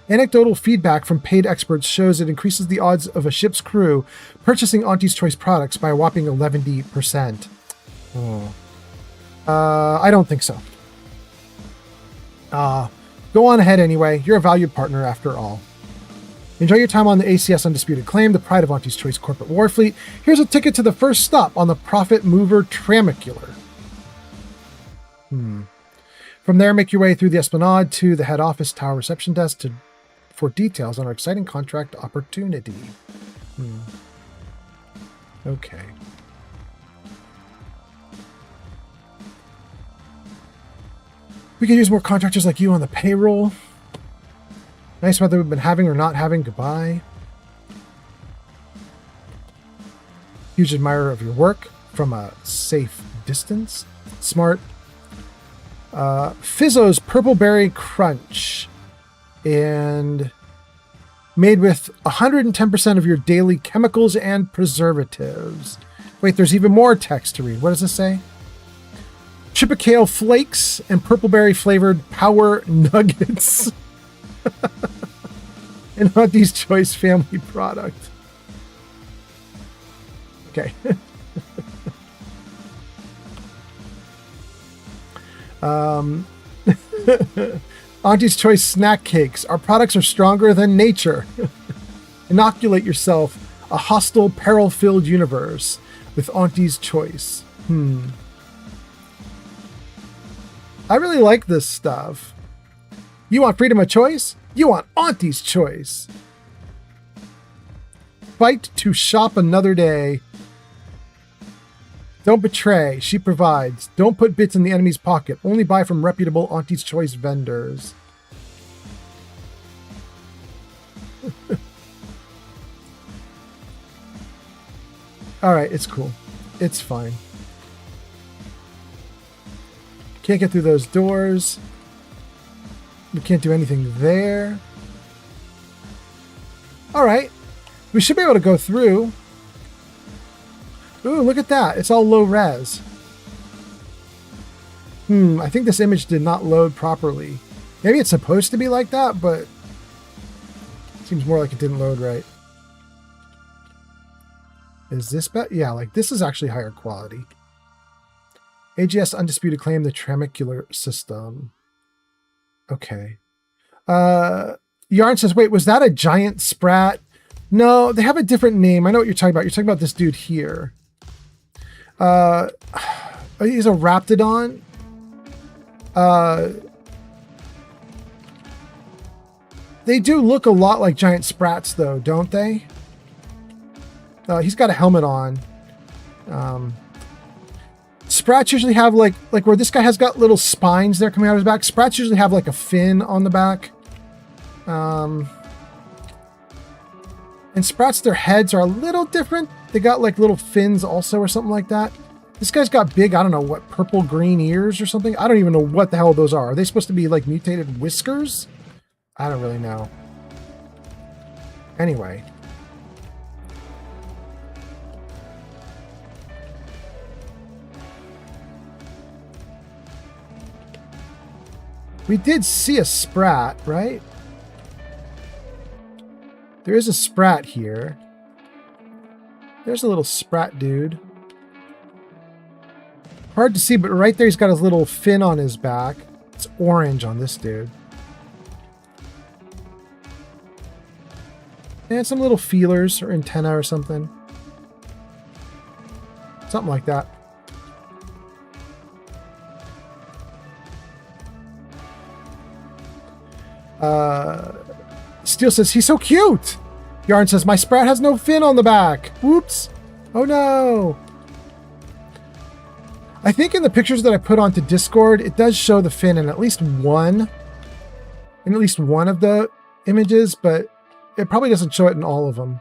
[SPEAKER 1] Anecdotal feedback from paid experts shows it increases the odds of a ship's crew purchasing Auntie's Choice products by a whopping 11%. I don't think so. Go on ahead anyway. You're a valued partner after all. Enjoy your time on the ACS Undisputed Claim, the pride of Auntie's Choice corporate war fleet. Here's a ticket to the first stop on the Profit Mover Tramicular. From there, make your way through the Esplanade to the head office tower reception desk for details on our exciting contract opportunity. Okay. We could use more contractors like you on the payroll. Nice weather we've been having or not having. Goodbye. Huge admirer of your work from a safe distance. Smart. Fizzo's Purple Berry Crunch. And made with 110% of your daily chemicals and preservatives. Wait, there's even more text to read. What does this say? Chipicale Flakes and Purple Berry flavored Power Nuggets. An Auntie's Choice family product. Okay. Auntie's Choice snack cakes. Our products are stronger than nature. Inoculate yourself a hostile, peril-filled universe with Auntie's Choice. I really like this stuff. You want freedom of choice? You want Auntie's Choice. Fight to shop another day. Don't betray. She provides. Don't put bits in the enemy's pocket. Only buy from reputable Auntie's Choice vendors. All right, it's cool. It's fine. Can't get through those doors. We can't do anything there. All right. We should be able to go through. Ooh, look at that. It's all low res. I think this image did not load properly. Maybe it's supposed to be like that, but it seems more like it didn't load right. Is this better? Yeah, like this is actually higher quality. AGS Undisputed Claim, the Tramicular System. Okay. Yarn says, wait, was that a giant sprat? No, they have a different name. I know what you're talking about. You're talking about this dude here. He's a Raptidon. They do look a lot like giant sprats, though, don't they? He's got a helmet on. Sprats usually have like where this guy has got little spines there coming out of his back. Sprats usually have like a fin on the back. And Sprats, their heads are a little different. They got like little fins also or something like that. This guy's got big, I don't know what, purple green ears or something. I don't even know what the hell those are. Are they supposed to be like mutated whiskers? I don't really know. Anyway. We did see a Sprat, right? There is a Sprat here. There's a little Sprat dude. Hard to see, but right there he's got his little fin on his back. It's orange on this dude. And some little feelers or antenna or something. Something like that. Steel says, he's so cute! Yarn says, my Sprat has no fin on the back. Whoops. Oh no. I think in the pictures that I put onto Discord, it does show the fin in at least one of the images, but it probably doesn't show it in all of them.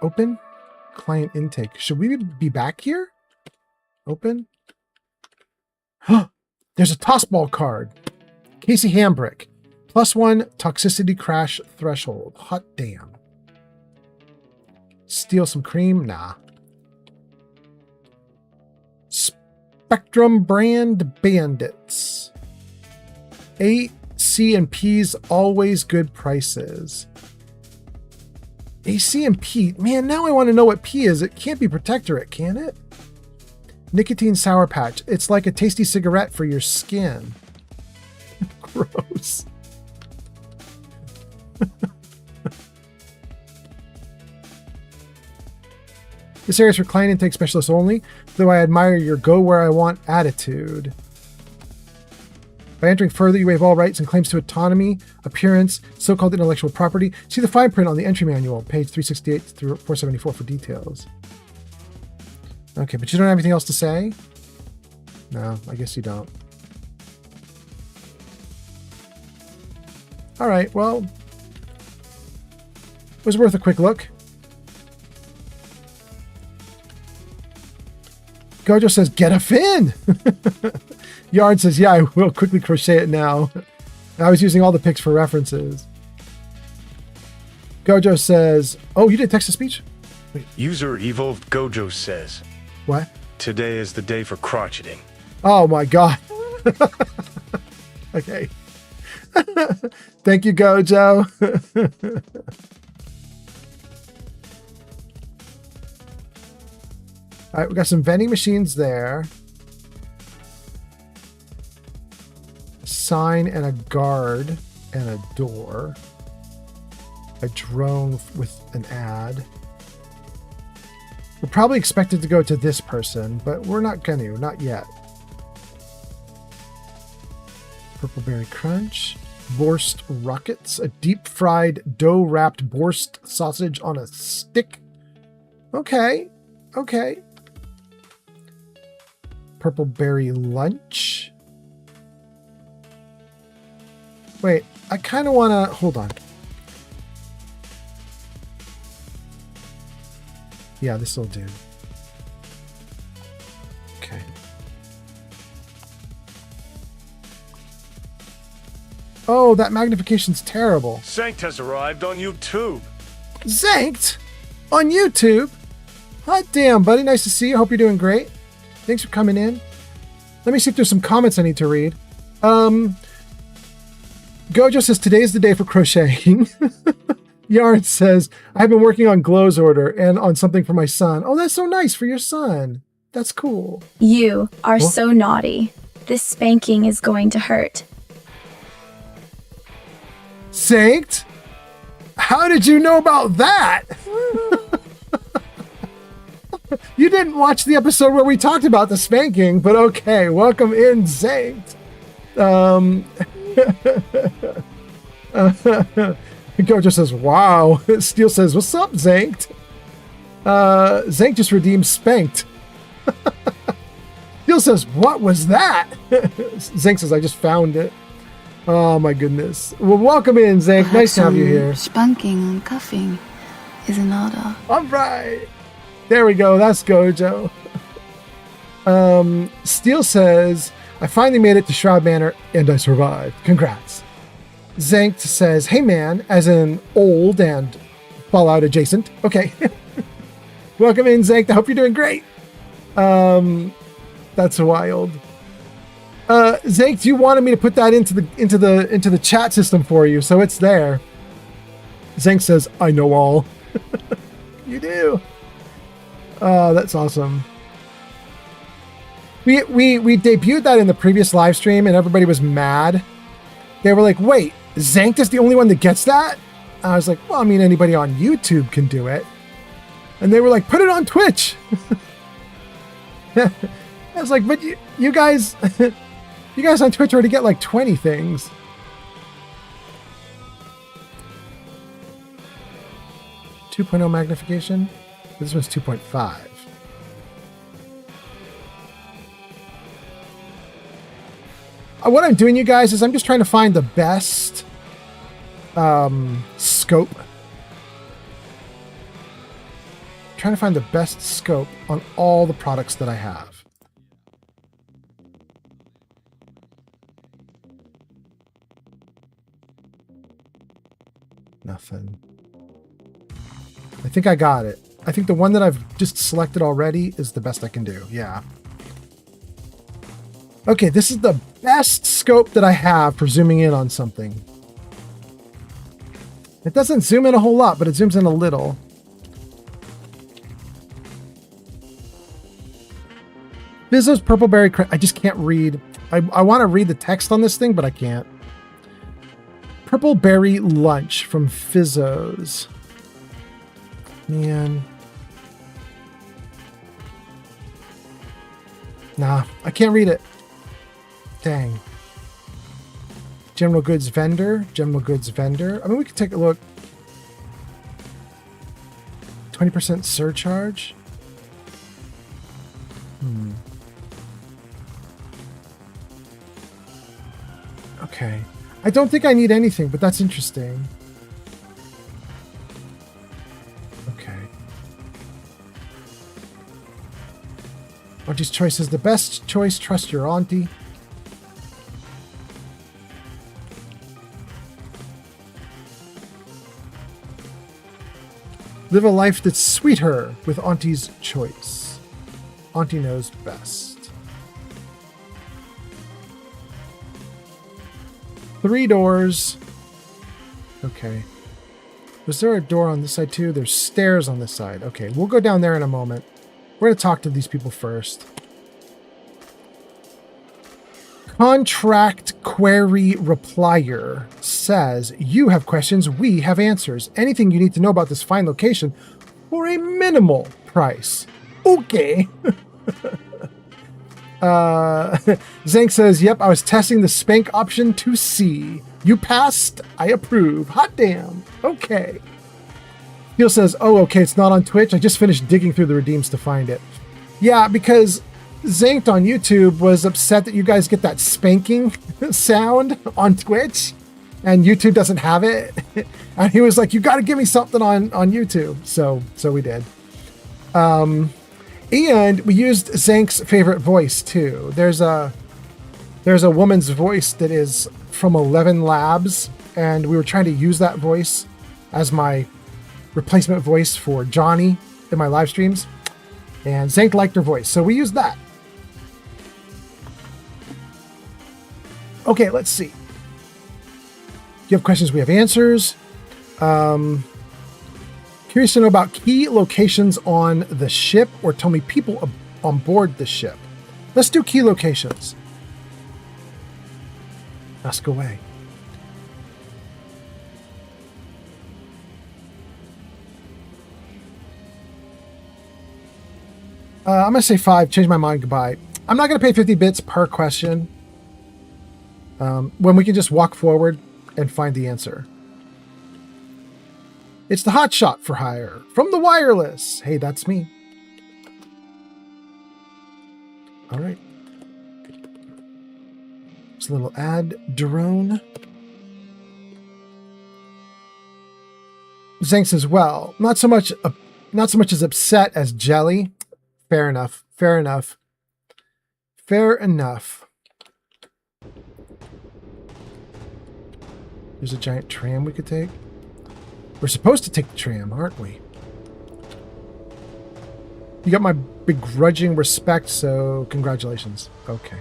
[SPEAKER 1] Open client intake. Should we be back here? Open. There's a tossball card. Casey Hambrick. +1 toxicity crash threshold. Hot damn. Steal some cream? Nah. Spectrum brand bandits. A, C, and P's always good prices. A, C, and P. Man, now I want to know what P is. It can't be Protectorate, can it? Nicotine Sour Patch. It's like a tasty cigarette for your skin. Gross. This area is for client intake specialists only, though I admire your go where I want attitude. By entering further, you waive all rights and claims to autonomy, appearance, so-called intellectual property. See the fine print on the entry manual, page 368 through 474 for details. Okay, but you don't have anything else to say? No, I guess you don't. All right, well, it was worth a quick look. Gojo says, get a fin! Yarn says, yeah, I will quickly crochet it now. I was using all the pics for references. Gojo says, oh, you did text-to-speech?
[SPEAKER 2] User Evil Gojo says.
[SPEAKER 1] What?
[SPEAKER 2] Today is the day for crotcheting.
[SPEAKER 1] Oh my god. Okay. Thank you, Gojo. All right, we got some vending machines there. A sign and a guard and a door. A drone with an ad. We're probably expected to go to this person, but we're not going to, not yet. Purple Berry Crunch. Borscht Rockets. A deep-fried, dough-wrapped Borscht sausage on a stick. Okay. Okay. Purple Berry Lunch. Wait, I kind of want to... Hold on. Yeah, this will do. Okay. Oh, that magnification's terrible.
[SPEAKER 2] Sanct has arrived on YouTube.
[SPEAKER 1] Zankt? On YouTube? Hot damn, buddy. Nice to see you. Hope you're doing great. Thanks for coming in. Let me see if there's some comments I need to read. Gojo says, today's the day for crocheting. Yarn says, I've been working on Glow's order and on something for my son. Oh, that's so nice for your son. That's cool.
[SPEAKER 17] You are so naughty. This spanking is going to hurt.
[SPEAKER 1] Sankt? How did you know about that? You didn't watch the episode where we talked about the spanking, but okay. Welcome in, Zankt. Gojo says, wow. Steel says, what's up, Zankt? Zankt just redeemed spanked. Steel says, what was that? Zankt says, I just found it. Oh my goodness. Well, welcome in, Zankt. Nice to have you here.
[SPEAKER 6] Spanking and cuffing is an order.
[SPEAKER 1] All right. There we go. That's Gojo. Steel says, I finally made it to Shroud Manor and I survived. Congrats. Zankt says, hey man, as in old and Fallout adjacent. Okay. Welcome in, Zankt. I hope you're doing great. That's wild. Zankt, you wanted me to put that into the chat system for you, so it's there. Zankt says, I know all. You do. Oh, that's awesome. We debuted that in the previous live stream and everybody was mad. They were like, wait, Zankt is the only one that gets that? I was like, well, I mean, anybody on YouTube can do it. And they were like, put it on Twitch. I was like, but you guys, you guys on Twitch already get like 20 things. .2 magnification. This one's 2.5. What I'm doing, you guys, is I'm just trying to find the best scope. Trying to find the best scope on all the products that I have. Nothing. I think I got it. I think the one that I've just selected already is the best I can do. Yeah. Okay, this is the best scope that I have for zooming in on something. It doesn't zoom in a whole lot, but it zooms in a little. Fizzo's Purple Berry... I just can't read. I want to read the text on this thing, but I can't. Purple Berry Lunch from Fizzo's. Man. Nah, I can't read it. Dang. General goods vendor. General goods vendor. I mean, we could take a look. 20% surcharge. Okay. I don't think I need anything, but that's interesting. Okay. Auntie's choice is the best choice. Trust your auntie. Live a life that's sweeter with Auntie's choice. Auntie knows best. 3 doors. Okay. Was there a door on this side too? There's stairs on this side. Okay, we'll go down there in a moment. We're going to talk to these people first. Contract query replier says, you have questions, we have answers. Anything you need to know about this fine location for a minimal price. Okay. Zank says, yep, I was testing the spank option to see. You passed. I approve. Hot damn. Okay. Phil says, oh, okay, it's not on Twitch. I just finished digging through the redeems to find it. Yeah, because Zanked on YouTube was upset that you guys get that spanking sound on Twitch and YouTube doesn't have it. And he was like, you got to give me something on YouTube. So we did. And we used Zank's favorite voice too. There's a woman's voice that is from 11 Labs, and we were trying to use that voice as my replacement voice for Johnny in my live streams. And Zank liked her voice, so we used that. Okay, let's see. You have questions, we have answers. Curious to know about key locations on the ship, or tell me people on board the ship. Let's do key locations. Ask away. I'm going to say 5. Change my mind. Goodbye. I'm not going to pay 50 bits per question. When we can just walk forward and find the answer. It's the hotshot for hire from the wireless. Hey, that's me. All right. Just a little ad drone. Zank says, well, not so much as upset as jelly. Fair enough. Fair enough. Fair enough. There's a giant tram we could take. We're supposed to take the tram, aren't we? You got my begrudging respect, so congratulations. Okay.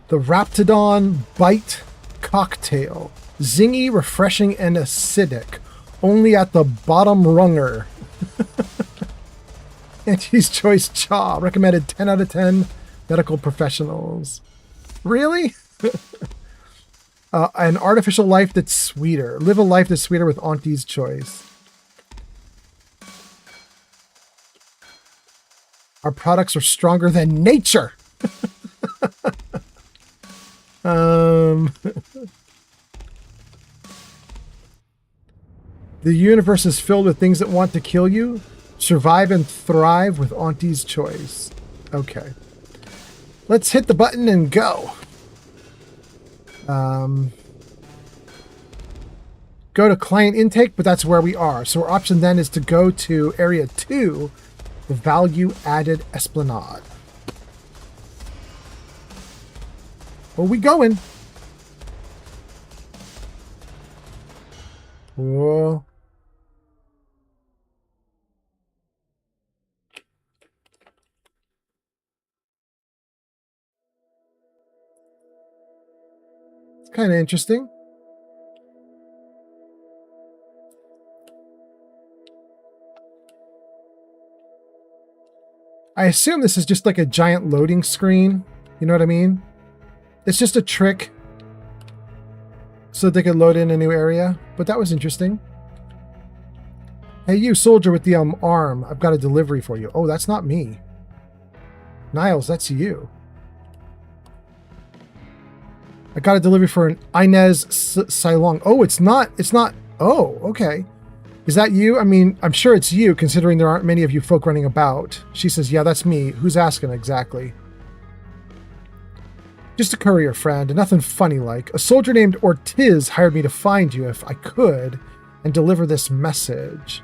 [SPEAKER 1] The Raptidon Bite Cocktail. Zingy, refreshing, and acidic. Only at the bottom runger. Auntie's Choice Chaw. Recommended 10 out of 10 medical professionals. Really? An artificial life that's sweeter. Live a life that's sweeter with Auntie's Choice. Our products are stronger than nature. The universe is filled with things that want to kill you. Survive and thrive with Auntie's Choice. Okay. Let's hit the button and go. Go to client intake, but that's where we are. So our option then is to go to area 2, the value added esplanade. Where we going? Whoa. It's kind of interesting. I assume this is just like a giant loading screen. You know what I mean? It's just a trick so they could load in a new area. But that was interesting. Hey, you soldier with the arm. I've got a delivery for you. Oh, that's not me. Niles, that's you. I got a delivery for an Inez Silong. Oh, it's not. Oh, okay. Is that you? I mean, I'm sure it's you, considering there aren't many of you folk running about. She says, yeah, that's me. Who's asking exactly? Just a courier friend, nothing funny like. A soldier named Ortiz hired me to find you if I could and deliver this message.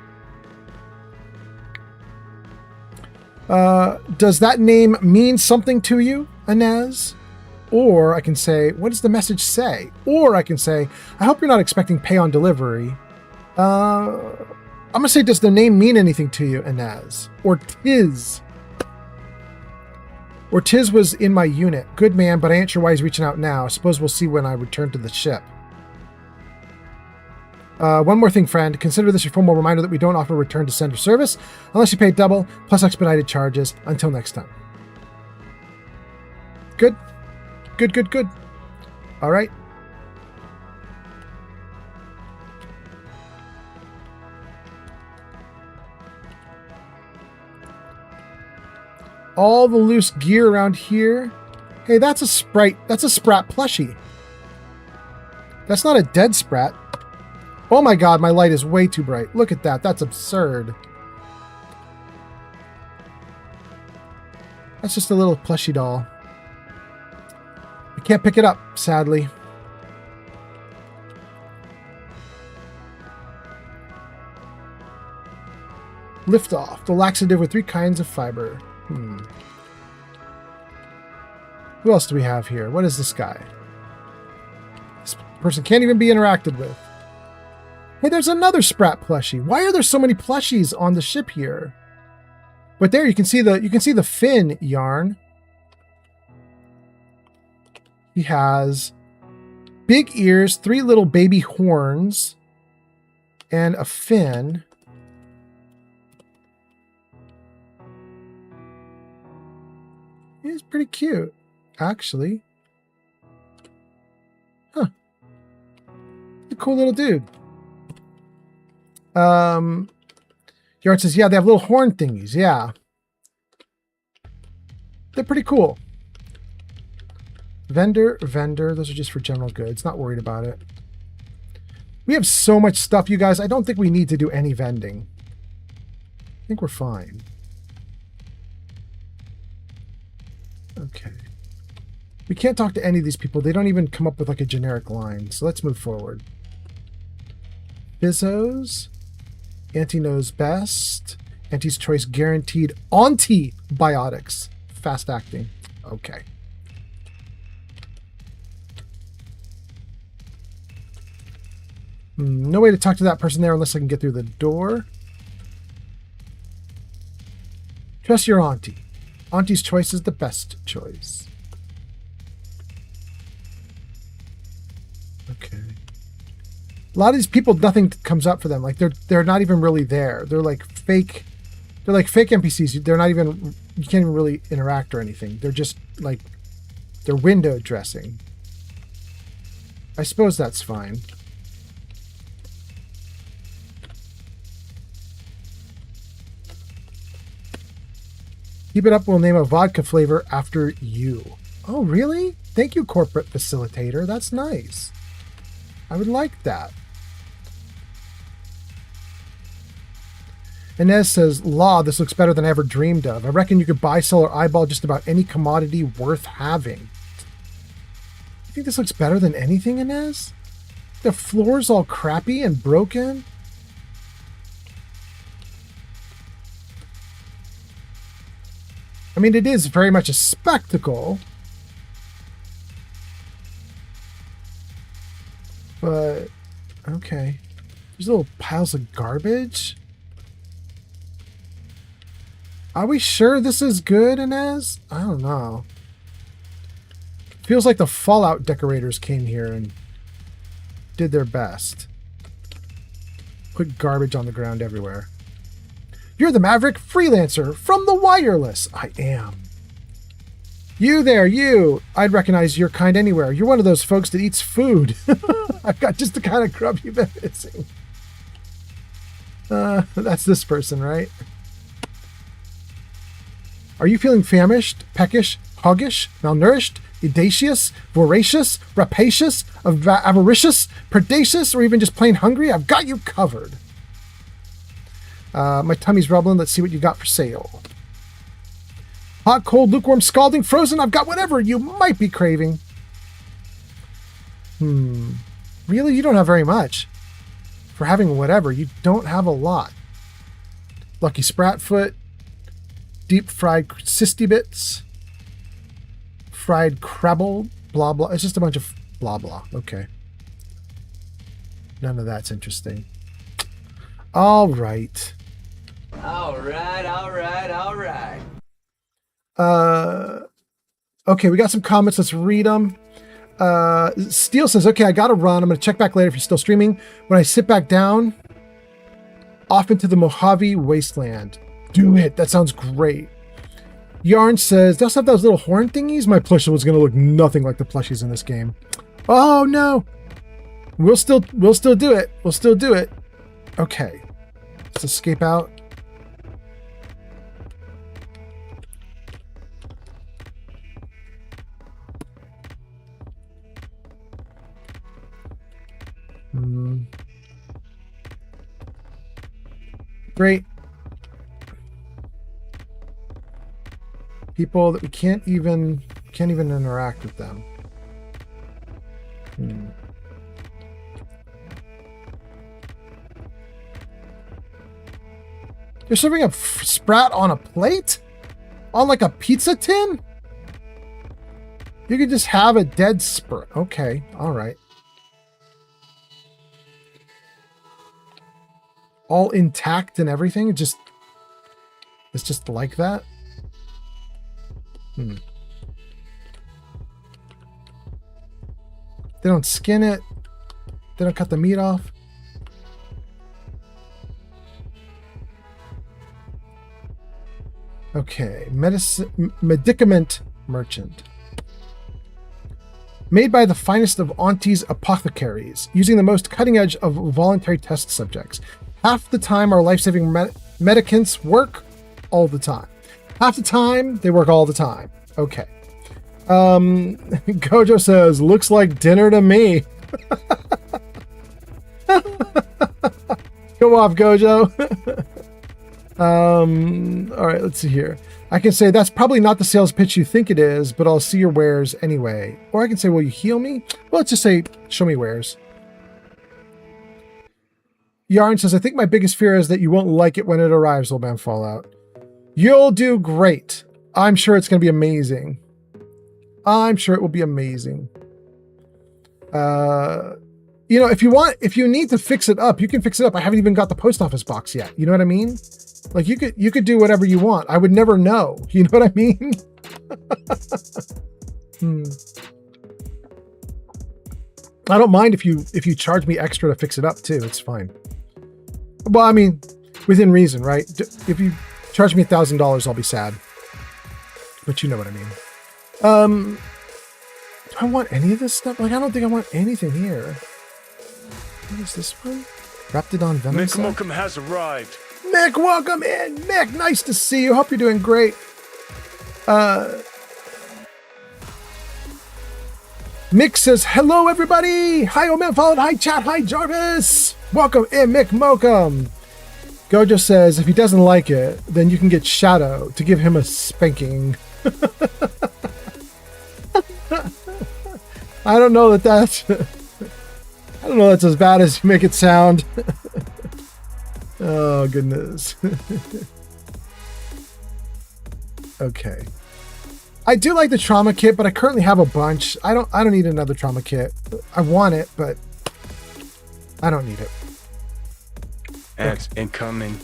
[SPEAKER 1] Does that name mean something to you, Inez? Or I can say, what does the message say? Or I can say, I hope you're not expecting pay on delivery. I'm going to say, does the name mean anything to you, Inez? Ortiz. Ortiz was in my unit. Good man, but I ain't sure why he's reaching out now. I suppose we'll see when I return to the ship. One more thing, friend. Consider this your formal reminder that we don't offer return to sender service unless you pay double plus expedited charges. Until next time. Good. Good. All right. All the loose gear around here. Hey, that's a sprite. That's a Sprat plushie. That's not a dead Sprat. Oh my god, my light is way too bright. Look at that. That's absurd. That's just a little plushie doll. I can't pick it up, sadly. Lift off. The laxative with 3 kinds of fiber. Who else do we have here? What is this guy? This person can't even be interacted with. Hey, there's another Sprat plushie. Why are there so many plushies on the ship here? But there you can see the fin yarn. He has big ears, 3 little baby horns, and a fin. He's pretty cute, actually. Huh. A cool little dude. Yarn says, yeah, they have little horn thingies. Yeah. They're pretty cool. Vendor. Those are just for general goods. Not worried about it. We have so much stuff, you guys. I don't think we need to do any vending. I think we're fine. Okay. We can't talk to any of these people. They don't even come up with like a generic line. So let's move forward. Bizzos. Auntie knows best. Auntie's choice guaranteed. Antibiotics. Fast acting. Okay. No way to talk to that person there unless I can get through the door. Trust your auntie. Auntie's choice is the best choice. Okay. A lot of these people, nothing comes up for them. Like they're not even really there. They're like fake. They're like fake NPCs. They're not even. You can't even really interact or anything. They're just like. They're window dressing. I suppose that's fine. Keep it up, we'll name a vodka flavor after you. Oh, really? Thank you, corporate facilitator. That's nice. I would like that. Inez says, Law, this looks better than I ever dreamed of. I reckon you could buy, sell, or eyeball just about any commodity worth having. You think this looks better than anything, Inez? The floor's all crappy and broken? I mean, it is very much a spectacle. But, okay. There's little piles of garbage. Are we sure this is good, Inez? I don't know. Feels like the Fallout decorators came here and did their best. Put garbage on the ground everywhere. You're the Maverick Freelancer from the Wireless. I am. You there, you. I'd recognize your kind anywhere. You're one of those folks that eats food. I've got just the kind of grub you've been missing. That's this person, right? Are you feeling famished, peckish, hoggish, malnourished, audacious, voracious, rapacious, avaricious, predacious, or even just plain hungry? I've got you covered. My tummy's rumbling. Let's see what you got for sale. Hot, cold, lukewarm, scalding, frozen. I've got whatever you might be craving. Really? You don't have very much. For having whatever, you don't have a lot. Lucky Spratfoot. Deep fried cysty bits. Fried crabble. Blah, blah. It's just a bunch of blah, blah. Okay. None of that's interesting. All right.
[SPEAKER 8] All right, all right, all right.
[SPEAKER 1] Okay, we got some comments. Let's read them. Steele says, okay, I gotta run. I'm gonna check back later if you're still streaming. When I sit back down, off into the Mojave wasteland. Do it. That sounds great. Yarn says, they also have those little horn thingies. My plushie was gonna look nothing like the plushies in this game. Oh no. We'll still do it. We'll still do it. Okay. Let's escape out. Great. People that we can't even interact with them. You're serving a sprat on a plate? On like a pizza tin? You could just have a dead sprat. Okay, all right. All intact and everything? It's just like that? They don't skin it. They don't cut the meat off. Okay, medicament merchant. Made by the finest of Auntie's apothecaries, using the most cutting edge of voluntary test subjects. Half the time our life-saving medicaments work all the time. Half the time they work all the time. Okay. Gojo says, looks like dinner to me. Go off, Gojo. All right, let's see here. I can say that's probably not the sales pitch you think it is, but I'll see your wares anyway. Or I can say, will you heal me? Well, let's just say, show me wares. Yarn says, I think my biggest fear is that you won't like it when it arrives, Old Man Fallout. You'll do great. I'm sure it's going to be amazing. I'm sure it will be amazing. You know, if you need to fix it up, you can fix it up. I haven't even got the post office box yet. You know what I mean? Like you could do whatever you want. I would never know. You know what I mean? I don't mind if you charge me extra to fix it up too. It's fine. Well, I mean, within reason, right? If you charge me $1,000, I'll be sad. But you know what I mean. Do I want any of this stuff? Like, I don't think I want anything here. What is this one? Raptidon Venom.
[SPEAKER 2] Mick Mokum has arrived.
[SPEAKER 1] Mick, welcome in. Mick, nice to see you. Hope you're doing great. Mick says, hello, everybody. Hi, Old Man Fallout. Hi, chat. Hi, Jarvis. Welcome in, Mick Mokum. Gojo says, if he doesn't like it, then you can get Shadow to give him a spanking. I don't know that's as bad as you make it sound. Oh, goodness. Okay. I do like the trauma kit, but I currently have a bunch. I don't need another trauma kit. I want it, but I don't need it.
[SPEAKER 2] Ads incoming.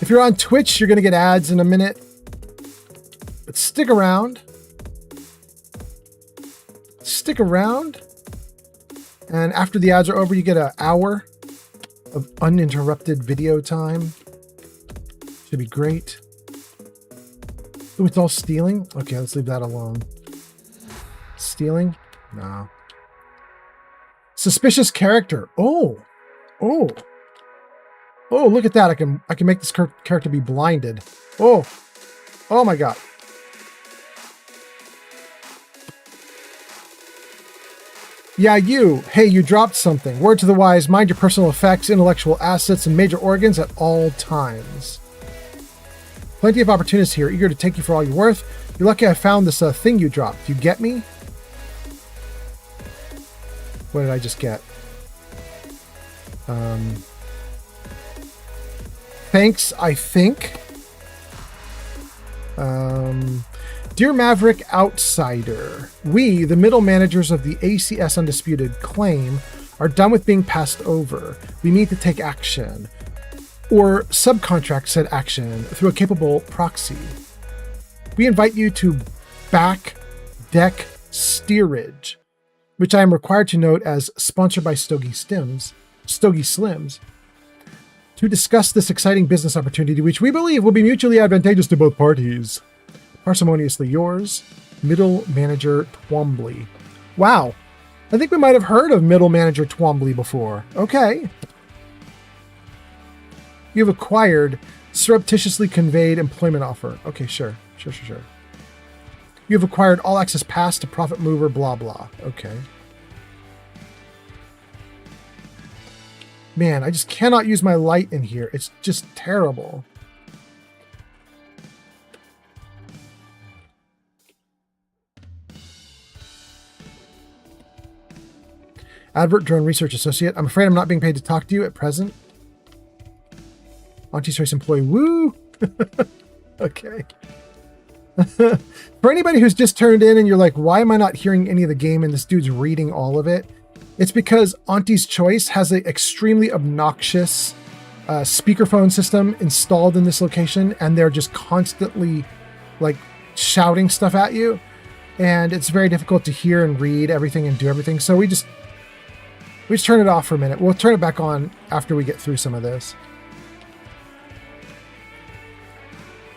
[SPEAKER 1] If you're on Twitch, you're going to get ads in a minute. But stick around. Stick around. And after the ads are over, you get an hour of uninterrupted video time. Should be great. Oh, it's all stealing? Okay, let's leave that alone. Stealing? No. Suspicious character. Oh. Oh. Oh, look at that. I can make this character be blinded. Oh. Oh my god. Yeah, you. Hey, you dropped something. Word to the wise, mind your personal effects, intellectual assets, and major organs at all times. Plenty of opportunities here, eager to take you for all you're worth. You're lucky I found this thing you dropped. You get me? What did I just get? Thanks, I think. Dear Maverick Outsider, we, the middle managers of the ACS Undisputed Claim, are done with being passed over. We need to take action, or subcontract said action, through a capable proxy. We invite you to Back Deck Steerage, which I am required to note as sponsored by Stogie Slims, to discuss this exciting business opportunity, which we believe will be mutually advantageous to both parties. Parsimoniously yours, Middle Manager Twombly. Wow. I think we might have heard of Middle Manager Twombly before. Okay. You've acquired surreptitiously conveyed employment offer. Okay, sure. You've acquired all access pass to Profit Mover, blah, blah. Okay. Man, I just cannot use my light in here. It's just terrible. Advert Drone Research Associate. I'm afraid I'm not being paid to talk to you at present. Auntie's Choice Employee. Woo! Okay. For anybody who's just turned in and you're like, why am I not hearing any of the game and this dude's reading all of it? It's because Auntie's Choice has an extremely obnoxious speakerphone system installed in this location, and they're just constantly like shouting stuff at you. And it's very difficult to hear and read everything and do everything. So we just turn it off for a minute. We'll turn it back on after we get through some of this.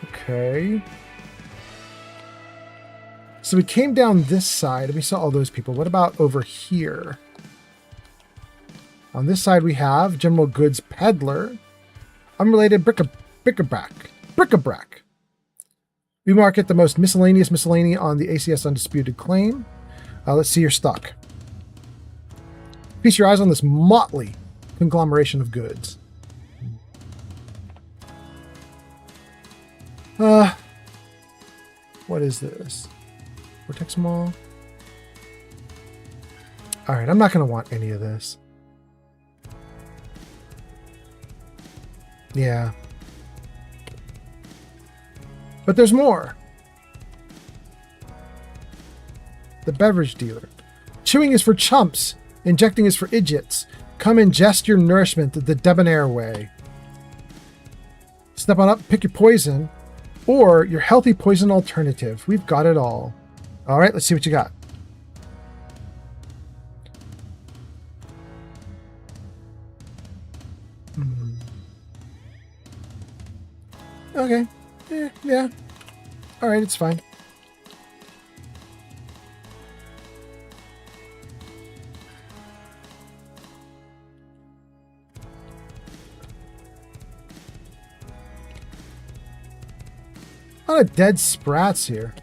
[SPEAKER 1] Okay. So we came down this side and we saw all those people. What about over here? On this side we have General Goods Peddler. Unrelated bric-a-brac. We market the most miscellaneous miscellany on the ACS Undisputed Claim. Let's see your stock. Feast your eyes on this motley conglomeration of goods. What is this? Vortex Mall? Alright, I'm not going to want any of this. Yeah. But there's more. The beverage dealer. Chewing is for chumps. Injecting is for idiots. Come ingest your nourishment the debonair way. Step on up, pick your poison, or your healthy poison alternative. We've got it all. All right, let's see what you got. Okay. Yeah. All right, it's fine. A lot of dead sprats here.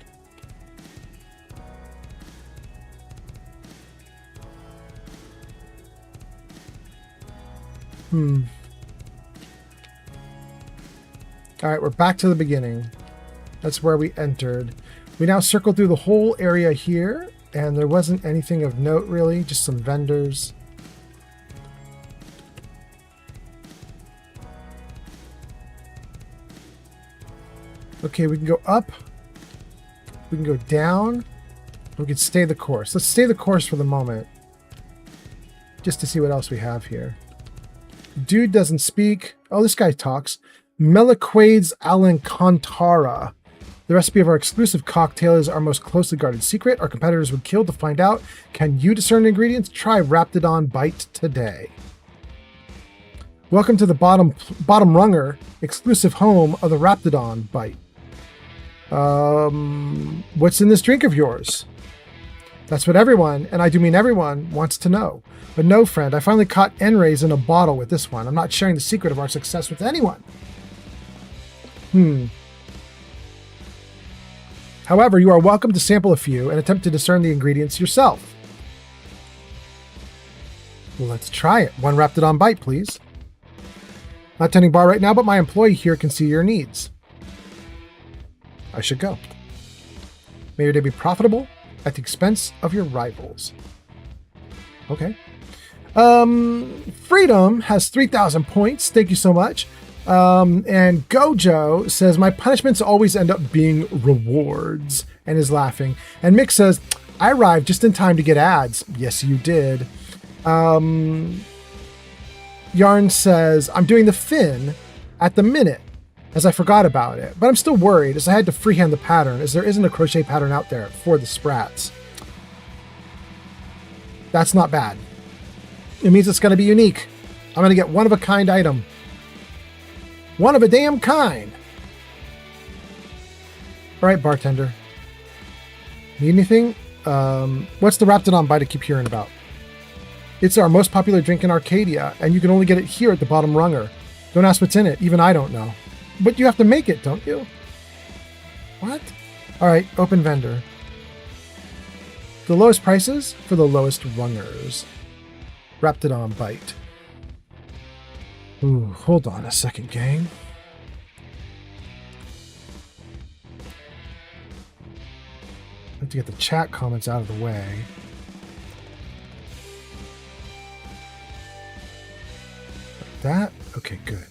[SPEAKER 1] All right, we're back to the beginning. That's where we entered. We now circled through the whole area here, and there wasn't anything of note really, just some vendors. Okay, we can go up. We can go down. We can stay the course. Let's stay the course for the moment. just to see what else we have here. Dude doesn't speak. Oh, this guy talks. Meliquades Alancantara. The recipe of our exclusive cocktail is our most closely guarded secret. Our competitors would kill to find out. Can you discern ingredients? Try Raptidon Bite today. Welcome to the bottom runger, exclusive home of the Raptidon Bite. What's in this drink of yours? That's what everyone, and I do mean everyone, wants to know. But no, friend, I finally caught N-rays in a bottle with this one. I'm not sharing the secret of our success with anyone. However, you are welcome to sample a few and attempt to discern the ingredients yourself. Well, let's try it. One Raptidon Bite, please. Not tending bar right now, but my employee here can see your needs. I should go. May your day be profitable at the expense of your rivals. Okay. Freedom has 3,000 points. Thank you so much. And Gojo says, my punishments always end up being rewards, and is laughing. And Mick says, I arrived just in time to get ads. Yes, you did. Yarn says, I'm doing the fin at the minute, as I forgot about it. But I'm still worried, as I had to freehand the pattern, as there isn't a crochet pattern out there for the sprats. That's not bad. It means it's going to be unique. I'm going to get one-of-a-kind item. One of a damn kind. All right, bartender. Need anything? What's the Raptidon Bite I keep hearing about? It's our most popular drink in Arcadia, and you can only get it here at the bottom runger. Don't ask what's in it. Even I don't know. But you have to make it, don't you? What? All right, open vendor. The lowest prices for the lowest rungers. Raptidon Bite. Ooh, hold on a second, gang. I have to get the chat comments out of the way. Like that? Okay, good.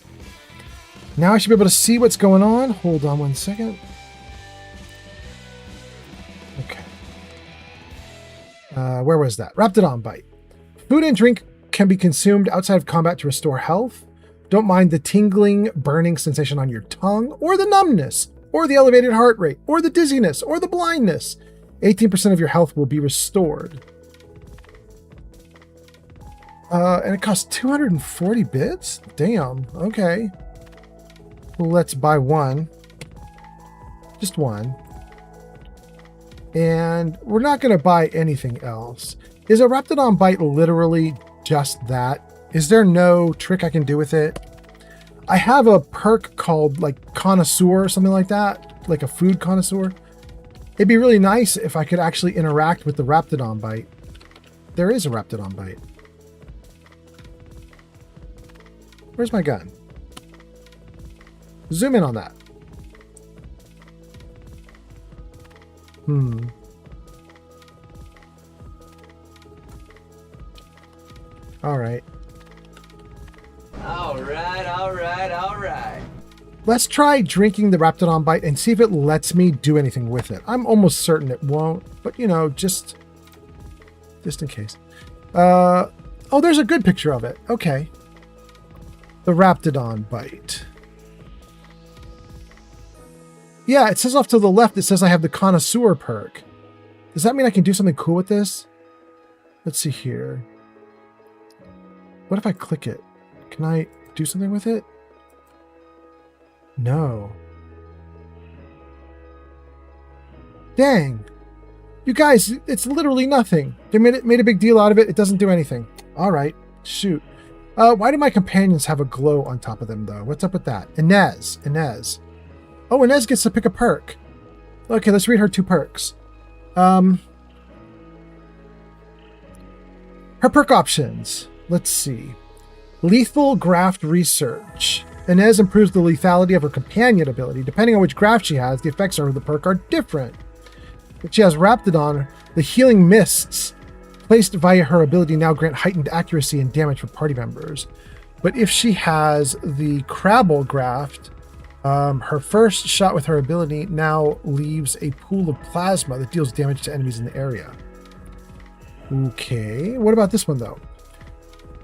[SPEAKER 1] Now I should be able to see what's going on. Hold on one second. Okay. Where was that? Raptidon Bite. Food and drink can be consumed outside of combat to restore health. Don't mind the tingling, burning sensation on your tongue, or the numbness, or the elevated heart rate, or the dizziness, or the blindness. 18% of your health will be restored. And it costs 240 bits? Damn, okay. Well, let's buy one. Just one. And we're not going to buy anything else. Is a Raptidon Bite literally just that? Is there no trick I can do with it? I have a perk called like Connoisseur or something like that, like a food connoisseur. It'd be really nice if I could actually interact with the Raptidon Bite. There is a Raptidon Bite. Where's my gun? Zoom in on that. All right.
[SPEAKER 8] All right.
[SPEAKER 1] Let's try drinking the Raptidon Bite and see if it lets me do anything with it. I'm almost certain it won't, but you know, just in case. Oh, there's a good picture of it. Okay. The Raptidon Bite. Yeah, it says off to the left, it says I have the Connoisseur perk. Does that mean I can do something cool with this? Let's see here. What if I click it? Can I do something with it? No. Dang. You guys, it's literally nothing. They made a big deal out of it. It doesn't do anything. All right. Shoot. Why do my companions have a glow on top of them, though? What's up with that? Inez. Oh, Inez gets to pick a perk. Okay, let's read her 2 perks. Her perk options. Let's see. Lethal graft research. Inez improves the lethality of her companion ability. Depending on which graft she has, the effects of the perk are different. If she has Raptidon, the healing mists placed via her ability now grant heightened accuracy and damage for party members. But if she has the Crabble graft, her first shot with her ability now leaves a pool of plasma that deals damage to enemies in the area. Okay, what about this one though?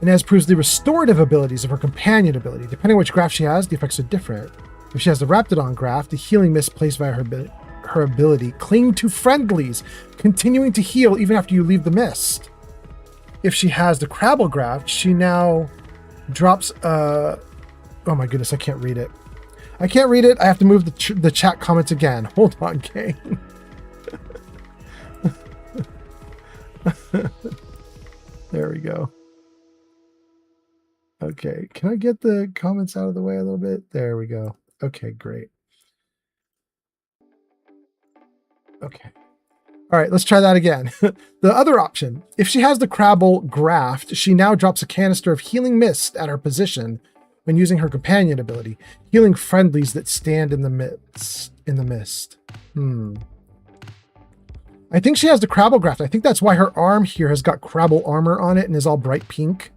[SPEAKER 1] and as proves the restorative abilities of her companion ability. Depending on which graph she has, the effects are different. If she has the Raptidon graph, the healing mist placed via her ability cling to friendlies, continuing to heal even after you leave the mist. If she has the Crabble graph, she now drops oh my goodness, I can't read it. I can't read it. I have to move the chat comments again. Hold on, gang. There we go. Okay, can I get the comments out of the way a little bit? There we go. Okay, great. Okay. All right, let's try that again. The other option, if she has the Crabble graft, she now drops a canister of healing mist at her position when using her companion ability, healing friendlies that stand in the mist. I think she has the Crabble graft. I think that's why her arm here has got Crabble armor on it and is all bright pink.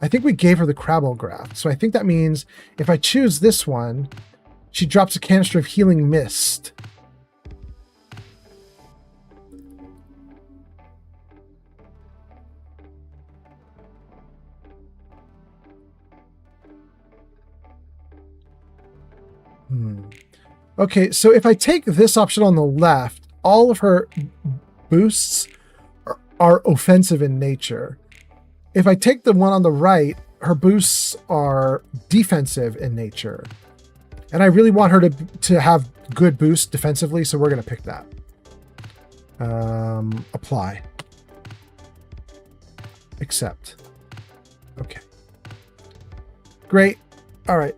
[SPEAKER 1] I think we gave her the Crabble graft. So I think that means if I choose this one, she drops a canister of healing mist. Okay, so if I take this option on the left, all of her boosts are offensive in nature. If I take the one on the right, her boosts are defensive in nature. And I really want her to have good boosts defensively, so we're going to pick that. Apply. Accept. Okay. Great. All right.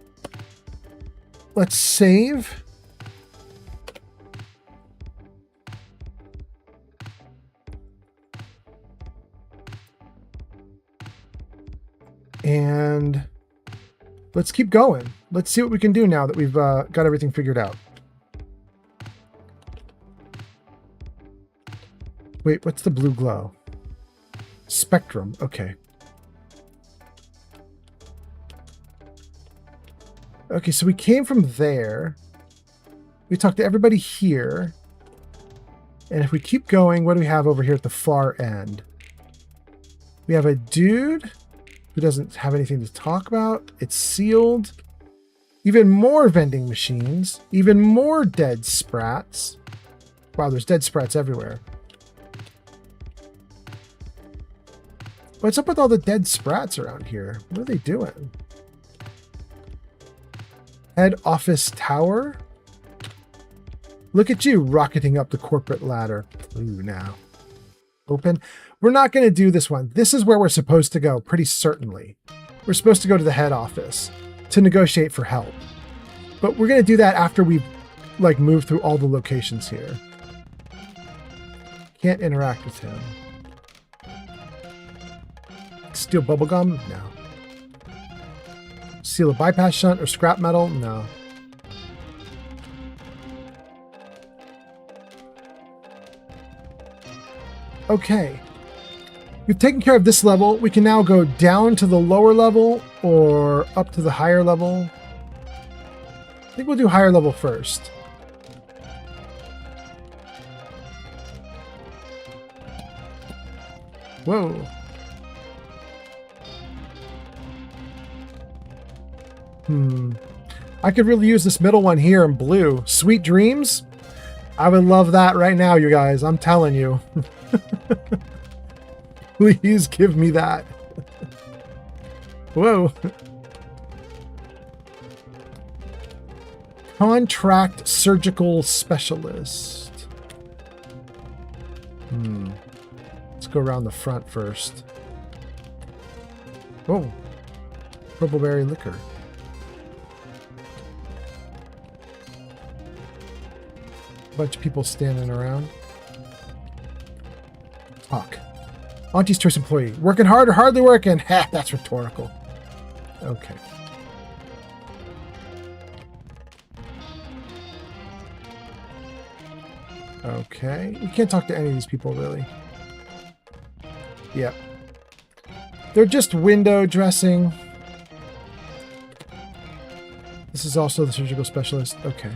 [SPEAKER 1] Let's save. And let's keep going. Let's see what we can do now that we've got everything figured out. Wait, what's the blue glow? Spectrum. Okay. Okay, so we came from there. We talked to everybody here. And if we keep going, what do we have over here at the far end? We have a dude who doesn't have anything to talk about. It's sealed. Even more vending machines. Even more dead sprats. Wow, there's dead sprats everywhere. What's up with all the dead sprats around here? What are they doing? Head office tower. Look at you rocketing up the corporate ladder. Ooh, now. Open. We're not going to do this one. This is where we're supposed to go, pretty certainly. We're supposed to go to the head office to negotiate for help. But we're going to do that after we've moved through all the locations here. Can't interact with him. Steal bubblegum? No. Seal a bypass shunt or scrap metal? No. Okay. We've taken care of this level. We can now go down to the lower level or up to the higher level. I think we'll do higher level first. Whoa. I could really use this middle one here in blue. Sweet dreams? I would love that right now, you guys. I'm telling you. Please give me that. Whoa. Contract surgical specialist. Let's go around the front first. Whoa. Purple berry liquor. Bunch of people standing around. Talk. Auntie's choice employee. Working hard or hardly working? Ha, that's rhetorical. Okay. Okay. We can't talk to any of these people, really. Yep. They're just window dressing. This is also the surgical specialist. Okay.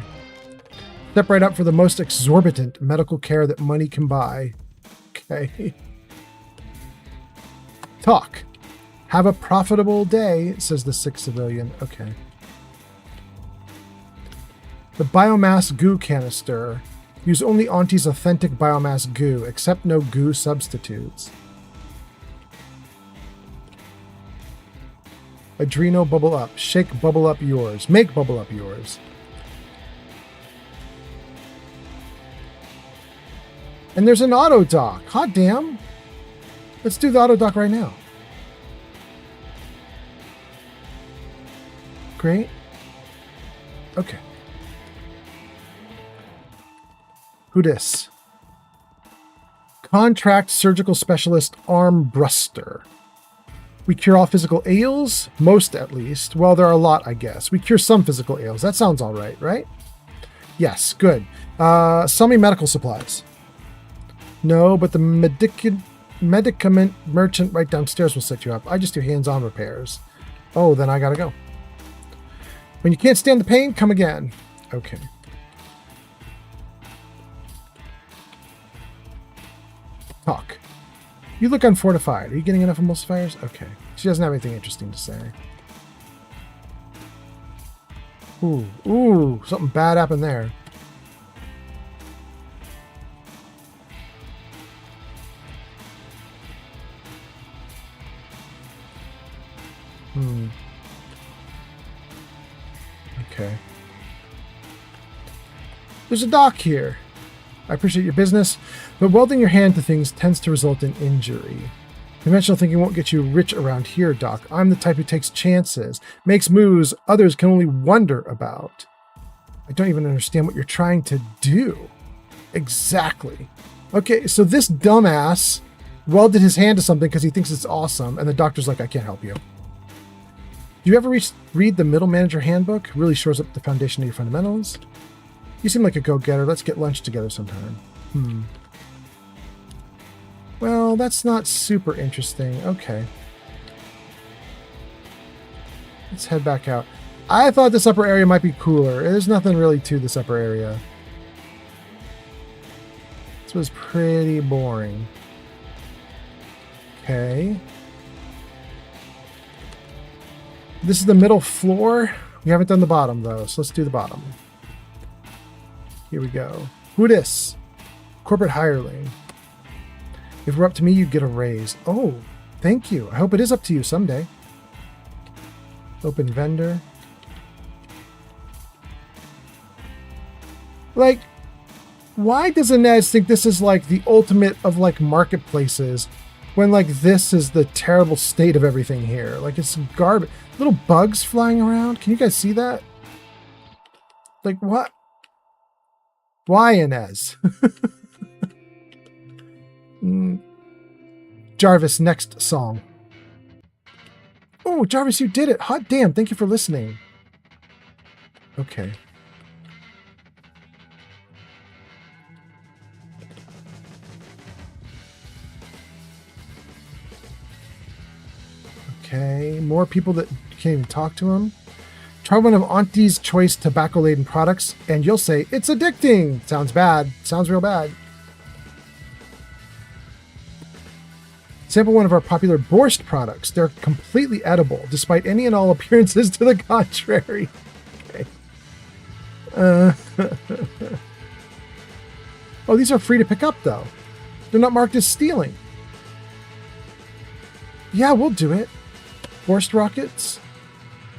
[SPEAKER 1] Step right up for the most exorbitant medical care that money can buy. Okay. Talk. Have a profitable day, says the sick civilian. Okay. The biomass goo canister. Use only Auntie's authentic biomass goo. Accept no goo substitutes. Adreno bubble up. Shake bubble up yours. Make bubble up yours. And there's an auto dock. Hot damn. Let's do the auto dock right now. Great. Okay. Who dis? Contract surgical specialist arm bruster. We cure all physical ails, most at least. Well, there are a lot, I guess. We cure some physical ails. That sounds all right, right? Yes, good. Sell me medical supplies. No, but the medicament merchant right downstairs will set you up. I just do hands-on repairs. Oh, then I gotta go. When you can't stand the pain, come again. Okay. Talk. You look unfortified. Are you getting enough emulsifiers? Okay. She doesn't have anything interesting to say. Ooh, something bad happened there. Okay. There's a dock here. I appreciate your business, but welding your hand to things tends to result in injury. Conventional thinking won't get you rich around here, Doc. I'm the type who takes chances, makes moves others can only wonder about. I don't even understand what you're trying to do. Exactly. Okay, so this dumbass welded his hand to something because he thinks it's awesome, and the doctor's like, I can't help you. Do you ever read the Middle Manager Handbook? It really shores up the foundation of your fundamentals. You seem like a go-getter. Let's get lunch together sometime. Well, that's not super interesting. Okay. Let's head back out. I thought this upper area might be cooler. There's nothing really to this upper area. This was pretty boring. Okay. This is the middle floor. We haven't done the bottom, though, so let's do the bottom. Here we go. Who dis? Corporate hireling. If it were up to me, you'd get a raise. Oh, thank you. I hope it is up to you someday. Open vendor. Like, why does Inez think this is like the ultimate of like marketplaces when like this is the terrible state of everything here? Like it's garbage. Little bugs flying around. Can you guys see that? Like what? Why, Inez? Jarvis, next song. Oh, Jarvis, you did it. Hot damn. Thank you for listening. Okay. Okay. More people that can't even talk to him. Try one of Auntie's Choice tobacco-laden products, and you'll say, it's addicting. Sounds bad. Sounds real bad. Sample one of our popular Borscht products. They're completely edible, despite any and all appearances to the contrary. Okay. Oh, these are free to pick up, though. They're not marked as stealing. Yeah, we'll do it. Borscht rockets.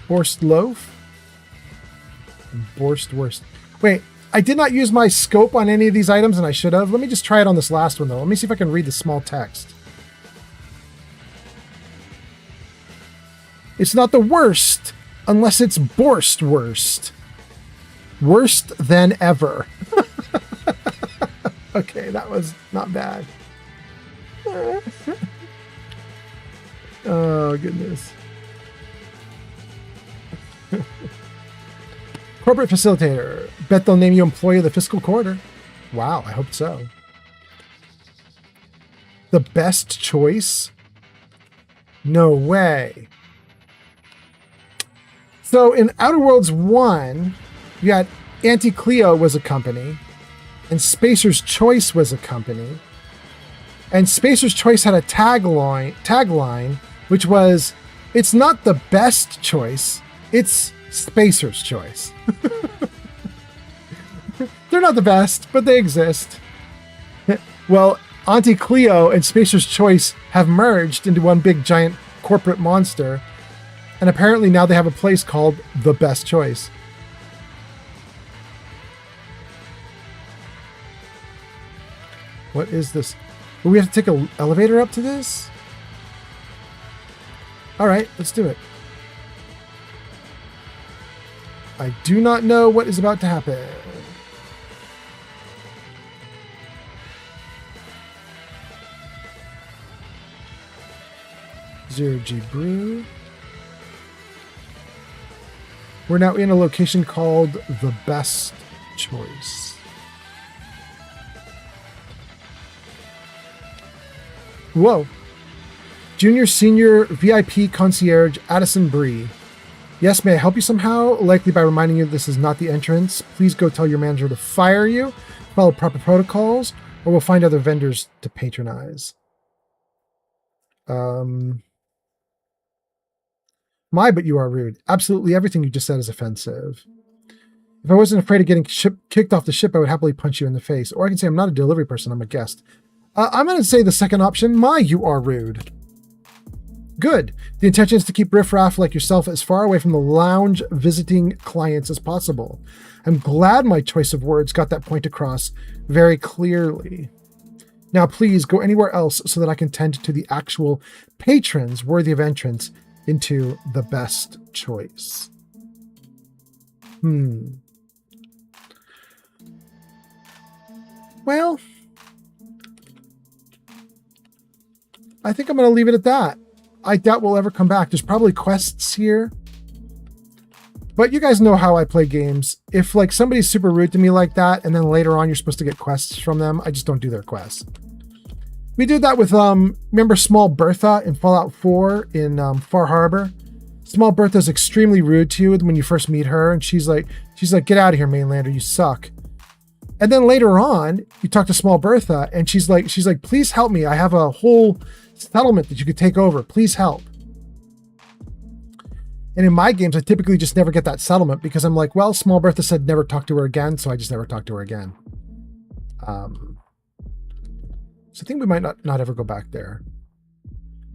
[SPEAKER 1] Borscht loaf. Borscht worst. Wait, I did not use my scope on any of these items, and I should have. Let me just try it on this last one, though. Let me see if I can read the small text. It's not the worst, unless it's Borscht worst. Worst than ever. Okay, that was not bad. Oh, goodness. Corporate facilitator. Bet they'll name you employee of the fiscal quarter. Wow, I hope so. The best choice? No way. So in Outer Worlds 1, you had Auntie Cleo was a company, and Spacer's Choice was a company. And Spacer's Choice had a tagline which was, It's not the best choice. It's Spacer's choice. They're not the best, but they exist. Well, Auntie Cleo and Spacer's Choice have merged into one big giant corporate monster. And apparently now they have a place called The Best Choice. What is this? Do we have to take an elevator up to this? All right, let's do it. I do not know what is about to happen. Zero G Brew. We're now in a location called The Best Choice. Whoa. Junior Senior VIP Concierge Addison Bree. Yes, may I help you somehow? Likely by reminding you this is not the entrance. Please go tell your manager to fire you, follow proper protocols, or we'll find other vendors to patronize. But you are rude. Absolutely everything you just said is offensive. If I wasn't afraid of getting kicked off the ship, I would happily punch you in the face. Or I can say I'm not a delivery person, I'm a guest. I'm going to say the second option. You are rude. Good. The intention is to keep riffraff like yourself as far away from the lounge visiting clients as possible. I'm glad my choice of words got that point across very clearly. Now please go anywhere else so that I can tend to the actual patrons worthy of entrance into The Best Choice. Well, I think I'm going to leave it at that. I doubt we'll ever come back. There's probably quests here. But you guys know how I play games. If like somebody's super rude to me like that, and then later on you're supposed to get quests from them, I just don't do their quests. We did that with, remember Small Bertha in Fallout 4 in Far Harbor? Small Bertha's extremely rude to you when you first meet her, and she's like, get out of here, mainlander, you suck. And then later on, you talk to Small Bertha, and she's like, please help me. I have a whole settlement that you could take over. Please help. And in my games, I typically just never get that settlement because I'm like, well, Small Bertha said never talk to her again, so I just never talk to her again. So I think we might not ever go back there.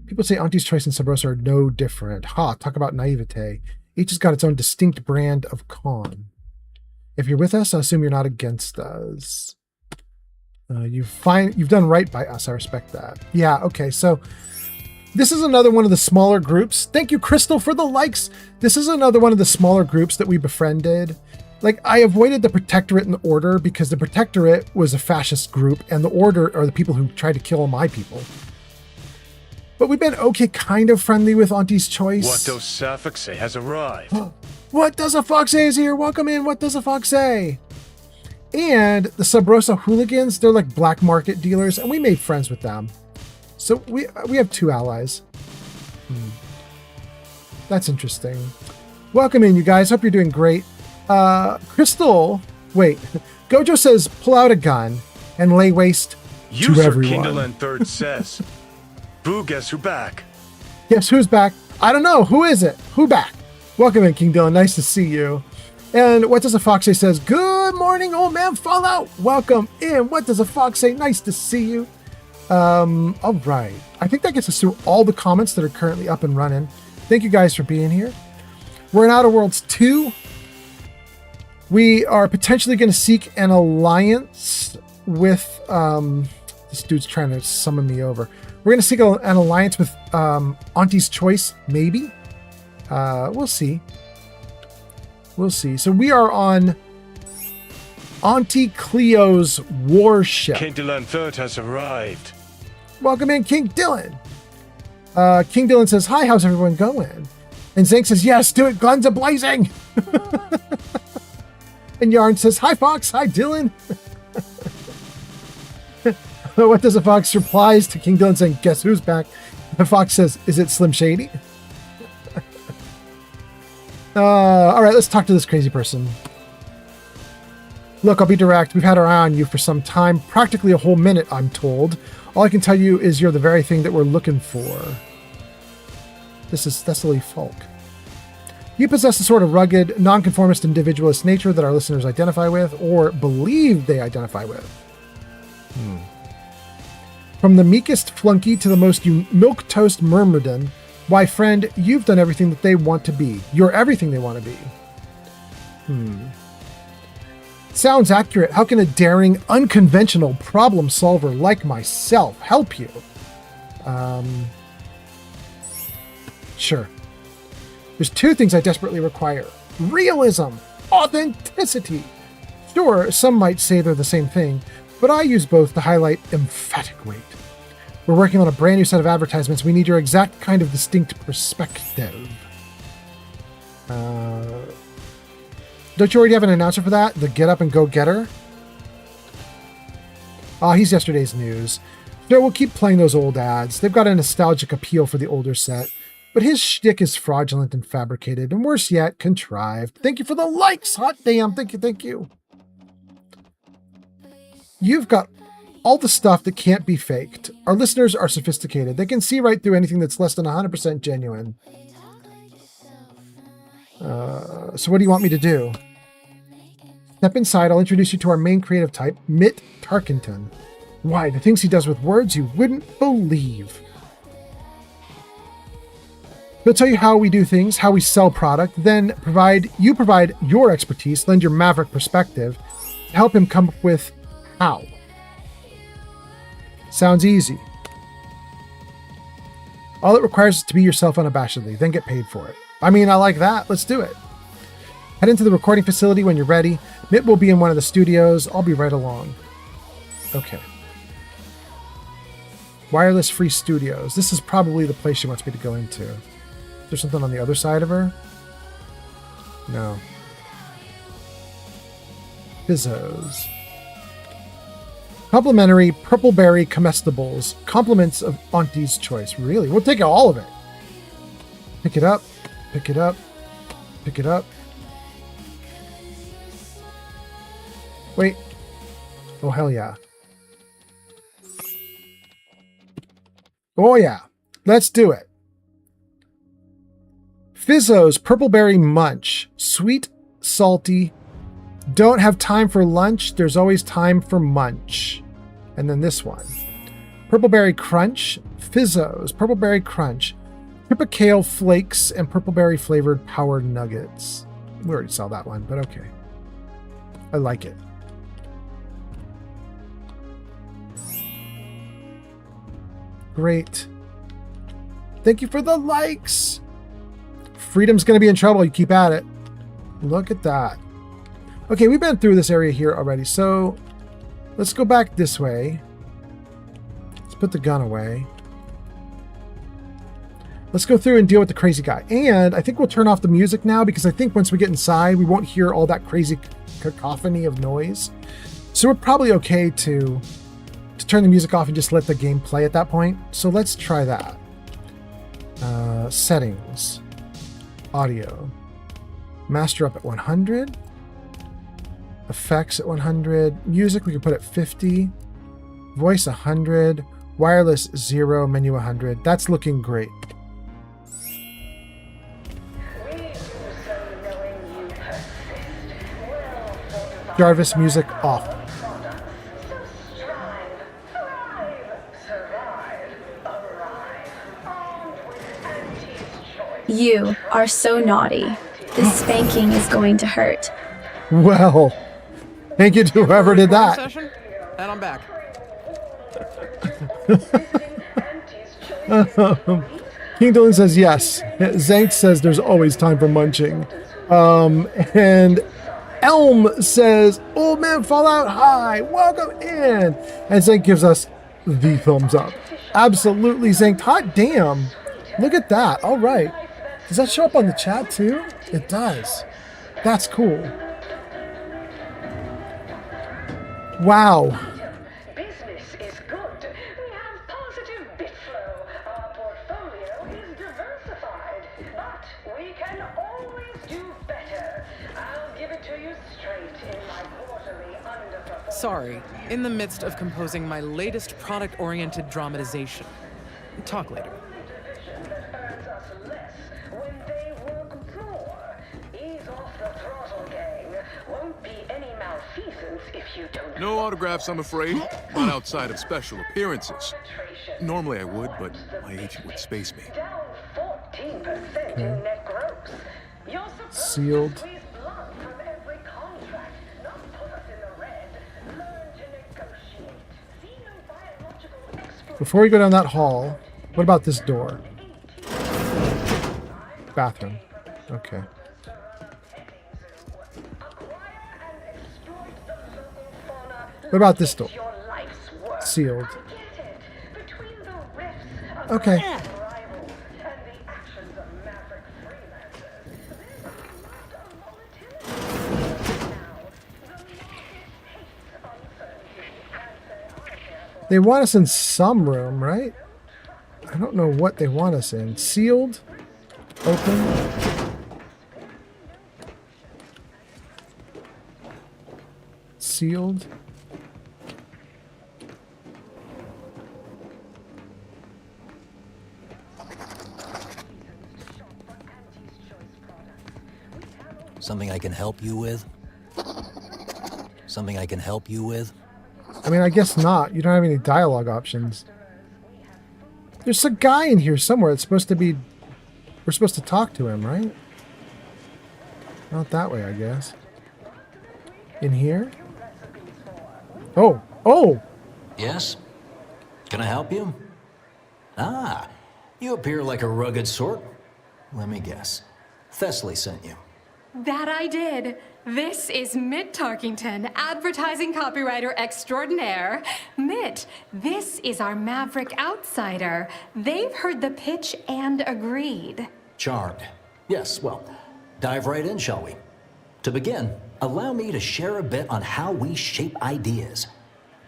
[SPEAKER 1] People say Auntie's Choice and Sub Rosa are no different. Talk about naivete. Each has got its own distinct brand of con. If you're with us, I assume you're not against us. You've done right by us. I respect that. Yeah, okay. So this is another one of the smaller groups. Thank you, Crystal, for the likes. This is another one of the smaller groups that we befriended. Like, I avoided the Protectorate and the Order because the Protectorate was a fascist group and the Order are the people who tried to kill all my people. But we've been okay, kind of friendly with Auntie's Choice.
[SPEAKER 2] What does a fox say has arrived?
[SPEAKER 1] What does a fox say is here? Welcome in. What does a fox say? And the Sub Rosa hooligans, they're like black market dealers, and we made friends with them. So we have two allies. That's interesting. Welcome in, you guys. Hope you're doing great. Crystal, wait. Gojo says, pull out a gun and lay waste to everyone.
[SPEAKER 2] Kindle and Third says, Boo, guess who back?
[SPEAKER 1] Guess who's back? I don't know. Who is it? Who back? Welcome in, King Dylan. Nice to see you. And What Does a Fox Say says, good morning, old man Fallout. Welcome in. What Does a Fox Say? Nice to see you. All right. I think that gets us through all the comments that are currently up and running. Thank you guys for being here. We're in Outer Worlds 2. We are potentially going to seek an alliance with, this dude's trying to summon me over. We're going to seek an alliance with Auntie's Choice, maybe. We'll see. We'll see. So we are on Auntie Cleo's warship.
[SPEAKER 2] King Dylan Third has arrived.
[SPEAKER 1] Welcome in, King Dylan. King Dylan says, hi, how's everyone going? And Zank says, yes, do it, guns a-blazing. And Yarn says, hi, Fox. Hi, Dylan. What Does a Fox replies to King Dylan saying, guess who's back? The Fox says, is it Slim Shady? All right, let's talk to this crazy person. Look, I'll be direct. We've had our eye on you for some time, practically a whole minute, I'm told. All I can tell you is you're the very thing that we're looking for. This is Thessaly Falk. You possess a sort of rugged, nonconformist, individualist nature that our listeners identify with, or believe they identify with. From the meekest flunky to the most milquetoast myrmidon, why, friend, you've done everything that they want to be. You're everything they want to be. Sounds accurate. How can a daring, unconventional problem solver like myself help you? Sure. There's two things I desperately require. Realism. Authenticity. Sure, some might say they're the same thing, but I use both to highlight emphatic weight. We're working on a brand new set of advertisements. We need your exact kind of distinct perspective. Don't you already have an announcer for that? The Get Up and Go Getter? He's yesterday's news. Sure, we'll keep playing those old ads. They've got a nostalgic appeal for the older set. But his shtick is fraudulent and fabricated, and worse yet, contrived. Thank you for the likes! Hot damn, thank you. You've got all the stuff that can't be faked. Our listeners are sophisticated. They can see right through anything that's less than 100% genuine. So what do you want me to do? Step inside, I'll introduce you to our main creative type, Mitt Tarkenton. Why, the things he does with words you wouldn't believe. He'll tell you how we do things, how we sell product, then provide your expertise, lend your maverick perspective, to help him come up with how. Sounds easy. All it requires is to be yourself unabashedly, then get paid for it. I mean, I like that. Let's do it. Head into the recording facility when you're ready. Mitt will be in one of the studios. I'll be right along. Okay. Wireless Free Studios. This is probably the place she wants me to go into. Is there something on the other side of her? No. Fizzos. Complimentary purple-berry comestibles. Compliments of Auntie's choice. Really? We'll take all of it. Pick it up. Pick it up. Pick it up. Wait. Oh, hell yeah. Oh, yeah. Let's do it. Fizzo's Purpleberry Munch. Sweet, salty. Don't have time for lunch. There's always time for munch. And then this one. Purpleberry Crunch. Fizzo's Purpleberry Crunch. Tripicale Flakes and Purpleberry flavored Power Nuggets. We already saw that one, but okay. I like it. Great. Thank you for the likes. Freedom's going to be in trouble. You keep at it. Look at that. Okay, we've been through this area here already, so let's go back this way. Let's put the gun away. Let's go through and deal with the crazy guy. And I think we'll turn off the music now because I think once we get inside, we won't hear all that crazy cacophony of noise. So we're probably okay to turn the music off and just let the game play at that point. So let's try that. Settings. Audio. Master up at 100. Effects at 100. Music we can put at 50. Voice 100. Wireless 0. Menu 100. That's looking great. Jarvis music off.
[SPEAKER 17] You are so naughty. This spanking is going to hurt.
[SPEAKER 1] Well, thank you to whoever did that.
[SPEAKER 18] Session? And I'm back.
[SPEAKER 1] King Dylan says yes. Zank says there's always time for munching. And Elm says, Old Man Fallout High, welcome in. And Zank gives us the thumbs up. Absolutely, Zank. Hot damn. Look at that. All right. Does that show up on the chat too? It does. That's cool. Wow.
[SPEAKER 13] Business is good. We have positive bit flow. Our portfolio is diversified. But we can always do better. I'll give it to you straight in my quarterly underperformance.
[SPEAKER 18] Sorry, in the midst of composing my latest product-oriented dramatization. Talk later.
[SPEAKER 13] us less when they work more. Ease off the throttle, gang. Won't be any malfeasance if you don't.
[SPEAKER 19] No autographs, I'm afraid. Not outside of special appearances. Normally I would, but my agent would space me.
[SPEAKER 13] Down 14% in net gross. You're supposed
[SPEAKER 1] Sealed.
[SPEAKER 13] to squeeze blood from every contract, not put us in the red. Learn to negotiate. See no biological exploitation.
[SPEAKER 1] Before we go down that hall, what about this door? Bathroom. Okay. What about this door? Sealed. Okay. They want us in some room, right? I don't know what they want us in. Sealed? Open? Sealed?
[SPEAKER 20] Something I can help you with? Something I can help you with?
[SPEAKER 1] I mean, I guess not. You don't have any dialogue options. There's a guy in here somewhere. It's supposed to be... We're supposed to talk to him, right? Not that way, I guess. In here? Oh! Oh!
[SPEAKER 20] Yes? Can I help you? Ah, you appear like a rugged sort. Let me guess. Thessaly sent you.
[SPEAKER 21] That I did. This is Mitt Tarkington, advertising copywriter extraordinaire. Mitt, this is our Maverick outsider. They've heard the pitch and agreed.
[SPEAKER 20] Charmed. Yes, well, dive right in, shall we? To begin, allow me to share a bit on how we shape ideas.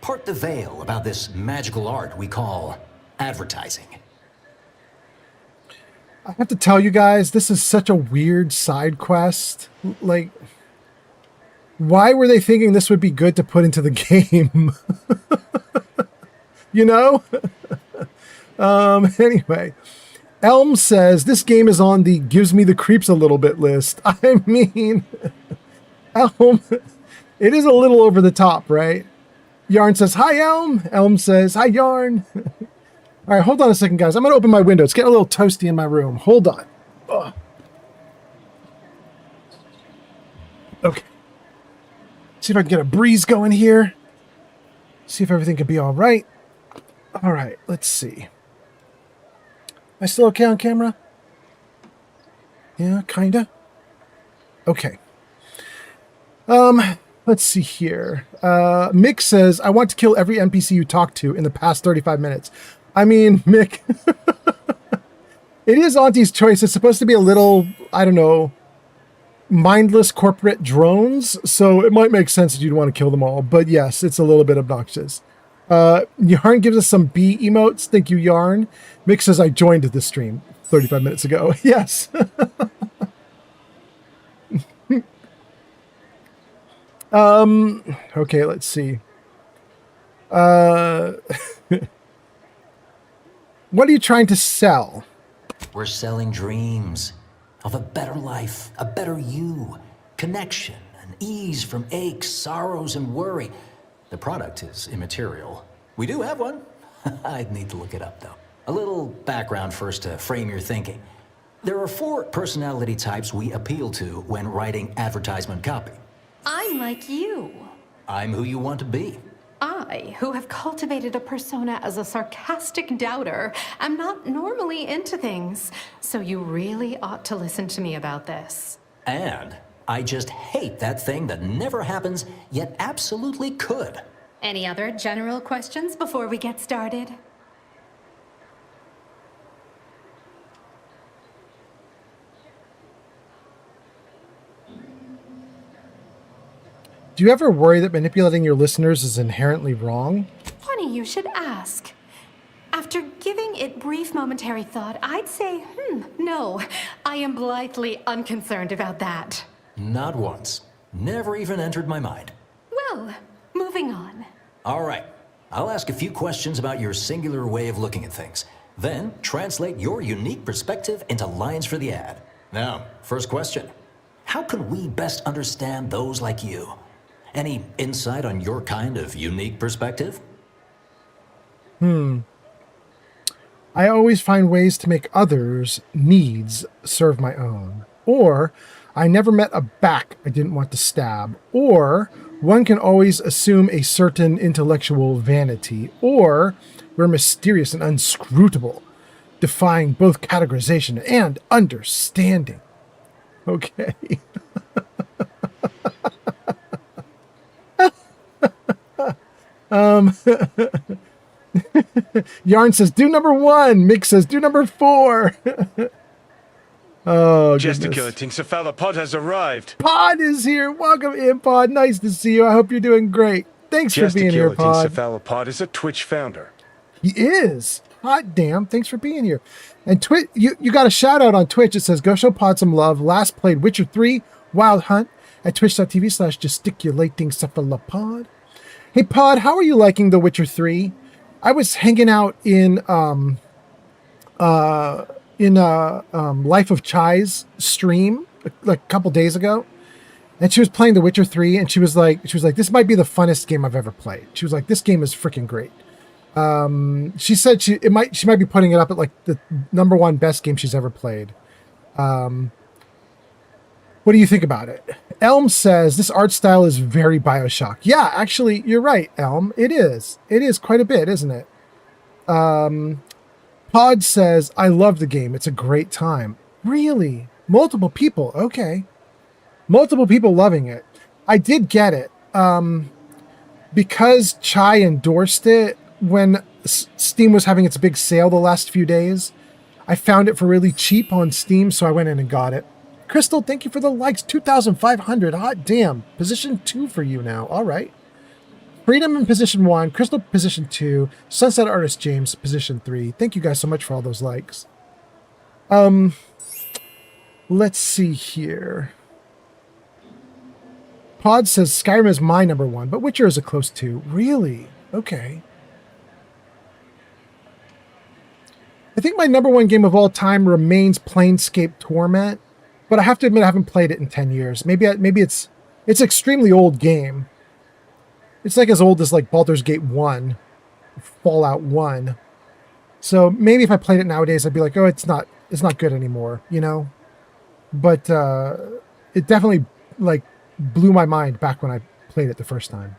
[SPEAKER 20] Part the veil about this magical art we call advertising.
[SPEAKER 1] I have to tell you guys, this is such a weird side quest. Like, why were they thinking this would be good to put into the game? You know? Anyway, Elm says this game is on the gives me the creeps a little bit list. I mean, Elm, it is a little over the top, right? Yarn says, hi, Elm. Elm says, hi, Yarn. All right, hold on a second, guys. I'm going to open my window. It's getting a little toasty in my room. Hold on. Ugh. Okay. See if I can get a breeze going here. See if everything can be all right. All right, let's see. Am I still okay on camera? Yeah, kinda. Okay. Let's see here. Mick says, I want to kill every NPC you talk to in the past 35 minutes. I mean, Mick, it is Auntie's choice. It's supposed to be a little, I don't know, mindless corporate drones, so it might make sense that you'd want to kill them all. But yes, it's a little bit obnoxious. Yarn gives us some bee emotes. Thank you, Yarn. Mick says, I joined the stream 35 minutes ago. Yes. Okay, let's see. What are you trying to sell?
[SPEAKER 20] We're selling dreams of a better life, a better you, connection, and ease from aches, sorrows, and worry. The product is immaterial. We do have one. I'd need to look it up, though. A little background first to frame your thinking. There are 4 personality types we appeal to when writing advertisement copy.
[SPEAKER 21] I'm like you.
[SPEAKER 20] I'm who you want to be.
[SPEAKER 21] I, who have cultivated a persona as a sarcastic doubter, am not normally into things, so you really ought to listen to me about this.
[SPEAKER 20] And I just hate that thing that never happens, yet absolutely could.
[SPEAKER 21] Any other general questions before we get started?
[SPEAKER 1] Do you ever worry that manipulating your listeners is inherently wrong?
[SPEAKER 21] Funny you should ask. After giving it brief momentary thought, I'd say, no. I am blithely unconcerned about that.
[SPEAKER 20] Not once. Never even entered my mind.
[SPEAKER 21] Well, moving on.
[SPEAKER 20] All right. I'll ask a few questions about your singular way of looking at things. Then translate your unique perspective into lines for the ad. Now, first question. How can we best understand those like you? Any insight on your kind of unique perspective?
[SPEAKER 1] I always find ways to make others' needs serve my own. Or, I never met a back I didn't want to stab. Or, one can always assume a certain intellectual vanity. Or, we're mysterious and unscrutable, defying both categorization and understanding. Okay. Yarn says, do number 1. Mick says, do number 4. Oh,
[SPEAKER 2] Gesticulating cephalopod has arrived.
[SPEAKER 1] Pod is here. Welcome in, Pod. Nice to see you. I hope you're doing great. Thanks for being here, Pod.
[SPEAKER 2] Gesticulating cephalopod is a Twitch founder.
[SPEAKER 1] He is. Hot damn. Thanks for being here. And you got a shout out on Twitch. It says, go show Pod some love. Last played Witcher 3 Wild Hunt at twitch.tv/gesticulating cephalopod. Hey, Pod, how are you liking The Witcher 3? I was hanging out in Life of Chai's stream like a couple days ago, and she was playing The Witcher 3, and she was like, this might be the funnest game I've ever played. She was like, this game is freaking great. She said she might be putting it up at like the number 1 best game she's ever played. What do you think about it? Elm says this art style is very BioShock. Yeah, actually, you're right, Elm. It is. It is quite a bit, isn't it? Pod says, I love the game. It's a great time. Really? Multiple people. Okay. Multiple people loving it. I did get it. Because Chai endorsed it when Steam was having its big sale the last few days, I found it for really cheap on Steam, so I went in and got it. Crystal, thank you for the likes. 2,500. Hot damn. Position 2 for you now. All right. Freedom in position 1. Crystal, position 2. Sunset Artist James, position 3. Thank you guys so much for all those likes. Let's see here. Pod says Skyrim is my number 1, but Witcher is a close 2. Really? Okay. I think my number 1 game of all time remains Planescape Torment. But I have to admit I haven't played it in 10 years. Maybe it's an extremely old game. It's like as old as like Baldur's Gate 1, Fallout 1. So maybe if I played it nowadays, I'd be like, oh, it's not good anymore, you know? But it definitely like blew my mind back when I played it the first time.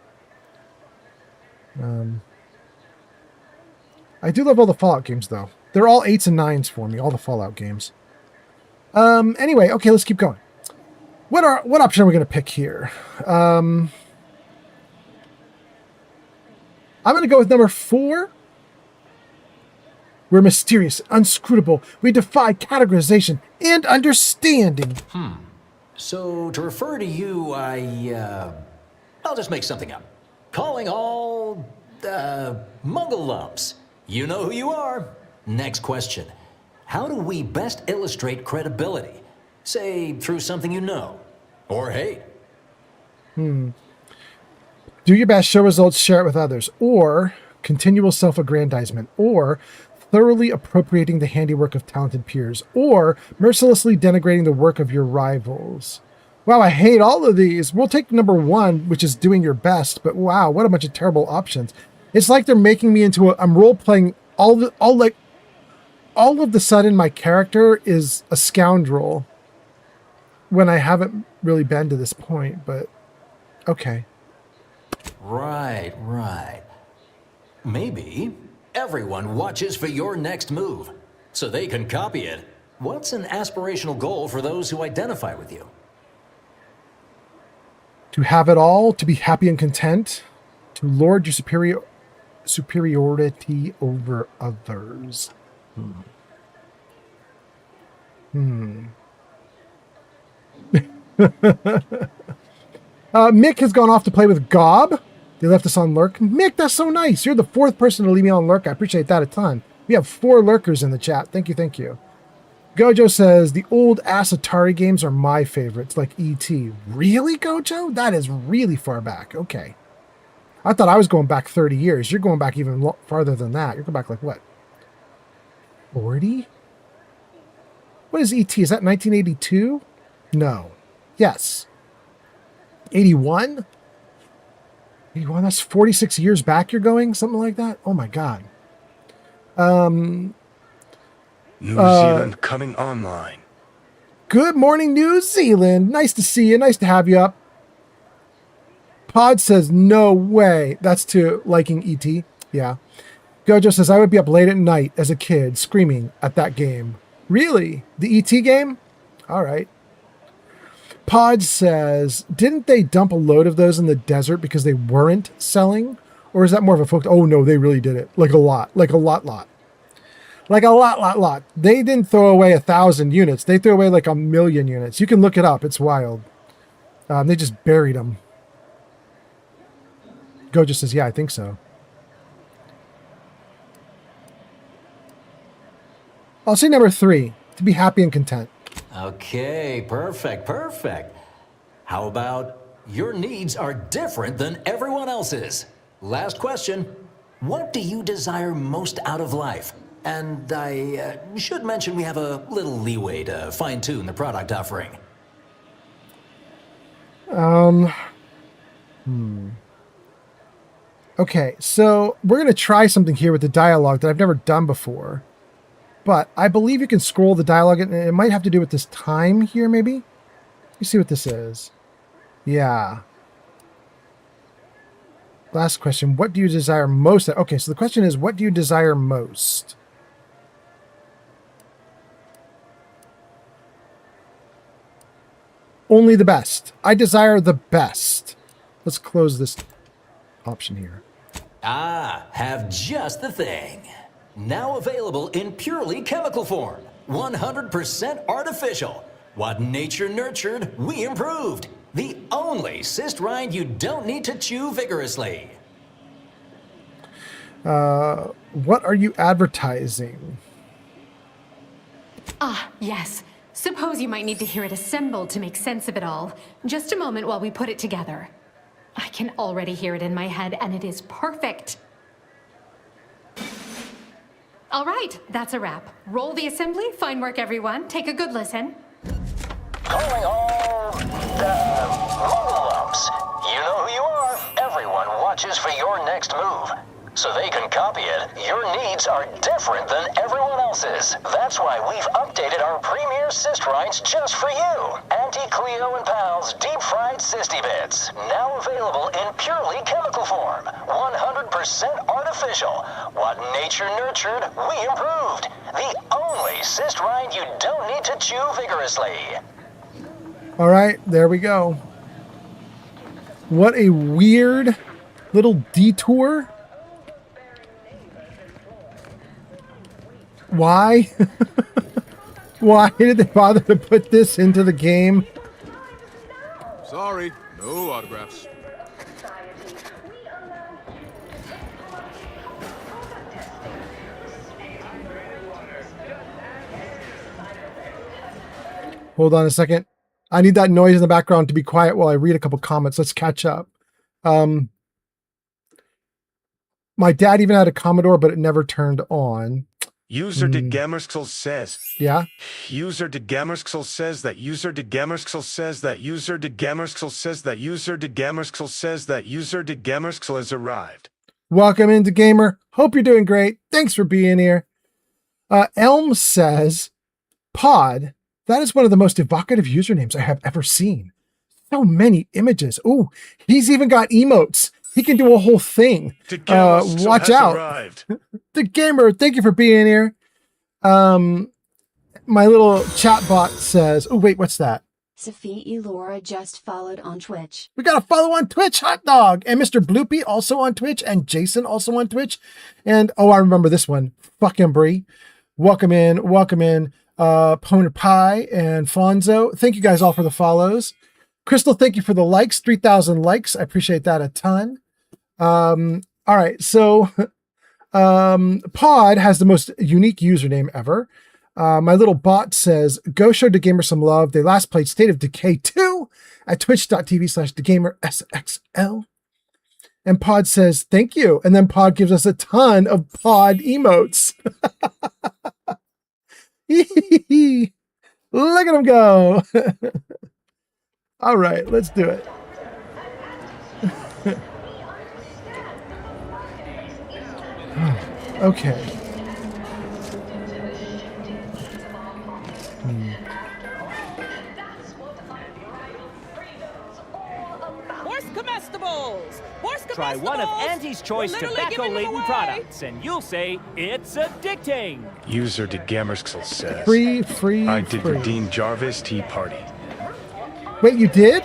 [SPEAKER 1] I do love all the Fallout games though. They're all 8s and 9s for me, all the Fallout games. Anyway, okay, let's keep going. What option are we going to pick here? I'm going to go with number 4. We're mysterious, unscrutable. We defy categorization and understanding.
[SPEAKER 20] So, to refer to you, I'll just make something up. Calling all, muggle lumps. You know who you are. Next question. How do we best illustrate credibility? Say, through something you know or hate.
[SPEAKER 1] Do your best, show results, share it with others, or continual self-aggrandizement, or thoroughly appropriating the handiwork of talented peers, or mercilessly denigrating the work of your rivals. Wow, I hate all of these. We'll take number 1, which is doing your best, but wow, what a bunch of terrible options. It's like they're making me into I'm role-playing all of the sudden my character is a scoundrel when I haven't really been to this point, but okay.
[SPEAKER 20] Right. Maybe everyone watches for your next move, so they can copy it. What's an aspirational goal for those who identify with you?
[SPEAKER 1] To have it all, to be happy and content, to lord your superiority over others. Mick has gone off to play with Gob. They left us on Lurk. Mick, that's so nice. You're the 4th person to leave me on Lurk. I appreciate that a ton. We have 4 lurkers in the chat. Thank you. Gojo says, the old ass Atari games are my favorites, like E.T. Really, Gojo? That is really far back. Okay. I thought I was going back 30 years. You're going back even farther than that. You're going back like what? 40? What is ET? Is that 1982? No. Yes. 81? 81? That's 46 years back you're going? Something like that? Oh my god.
[SPEAKER 2] New Zealand coming online.
[SPEAKER 1] Good morning, New Zealand. Nice to see you. Nice to have you up. Pod says, no way. That's to liking ET. Yeah. Gojo says, I would be up late at night as a kid screaming at that game. Really? The ET game? All right. Pod says, didn't they dump a load of those in the desert because they weren't selling? Or is that more of a folk? Oh, no, they really did it. Like a lot. Like a lot. Like a lot. They didn't throw away 1,000 units. They threw away like 1,000,000 units. You can look it up. It's wild. They just buried them. Gojo says, yeah, I think so. I'll say number 3, to be happy and content.
[SPEAKER 20] Okay, perfect. How about your needs are different than everyone else's? Last question. What do you desire most out of life? And I should mention we have a little leeway to fine-tune the product offering.
[SPEAKER 1] Okay, so we're going to try something here with the dialogue that I've never done before. But I believe you can scroll the dialogue, and it might have to do with this time here, maybe? Let me see what this is. Yeah. Last question. What do you desire most? Okay, so the question is, what do you desire most? Only the best. I desire the best. Let's close this option here.
[SPEAKER 20] Have just the thing. Now available in purely chemical form. 100% artificial. What nature nurtured, we improved. The only cyst rind you don't need to chew vigorously.
[SPEAKER 1] What are you advertising?
[SPEAKER 21] Yes. Suppose you might need to hear it assembled to make sense of it all. Just a moment while we put it together. I can already hear it in my head, and it is perfect. All right, that's a wrap. Roll the assembly. Fine work, everyone. Take a good listen.
[SPEAKER 16] Calling all the mobile lumps. You know who you are. Everyone watches for your next move. So they can copy it, your needs are different than everyone else's. That's why we've updated our premier cyst rinds just for you. Anti-Cleo and Pal's deep-fried cysty bits. Now available in purely chemical form. 100% artificial. What nature nurtured, we improved. The only cyst rind you don't need to chew vigorously.
[SPEAKER 1] All right, there we go. What a weird little detour. Why? Why did they bother to put this into the game?
[SPEAKER 19] Sorry, no autographs.
[SPEAKER 1] Hold on a second. I need that noise in the background to be quiet while I read a couple comments. Let's catch up. My dad even had a Commodore, but it never turned on.
[SPEAKER 2] User de Gamerskell says.
[SPEAKER 1] Yeah.
[SPEAKER 2] User de Gamerskell says that. User de Gamerskell says that. User de Gamerskell says that. User de Gamerskell says that. User de Gamerskell has arrived.
[SPEAKER 1] Welcome into Gamer. Hope you're doing great. Thanks for being here. Elm says, Pod, that is one of the most evocative usernames I have ever seen. So many images. Ooh, he's even got emotes. He can do a whole thing. Watch out. The Gamer, thank you for being here. My little chat bot says, oh, wait, what's that?
[SPEAKER 7] Sophie Elora just followed on Twitch.
[SPEAKER 1] We got to follow on Twitch, hot dog. And Mr. Bloopy also on Twitch, and Jason also on Twitch. And, oh, I remember this one. Fucking Brie. Welcome in. Poner Pie and Fonzo. Thank you guys all for the follows. Crystal, thank you for the likes. 3,000 likes. I appreciate that a ton. All right, so Pod has the most unique username ever. My little bot says, go show DeGamer some love. They last played State of Decay 2 at twitch.tv/DeGamerSXL. And Pod says, thank you. And then Pod gives us a ton of Pod emotes. Look at him go. All right, let's do it. Okay.
[SPEAKER 14] Horse comestibles! Horse comestibles!
[SPEAKER 15] Try one of Auntie's choice tobacco-laden products, and you'll say it's addicting.
[SPEAKER 2] User DeGammerskell says,
[SPEAKER 1] Free.
[SPEAKER 2] I did redeem Jarvis Tea Party.
[SPEAKER 1] Wait, you did?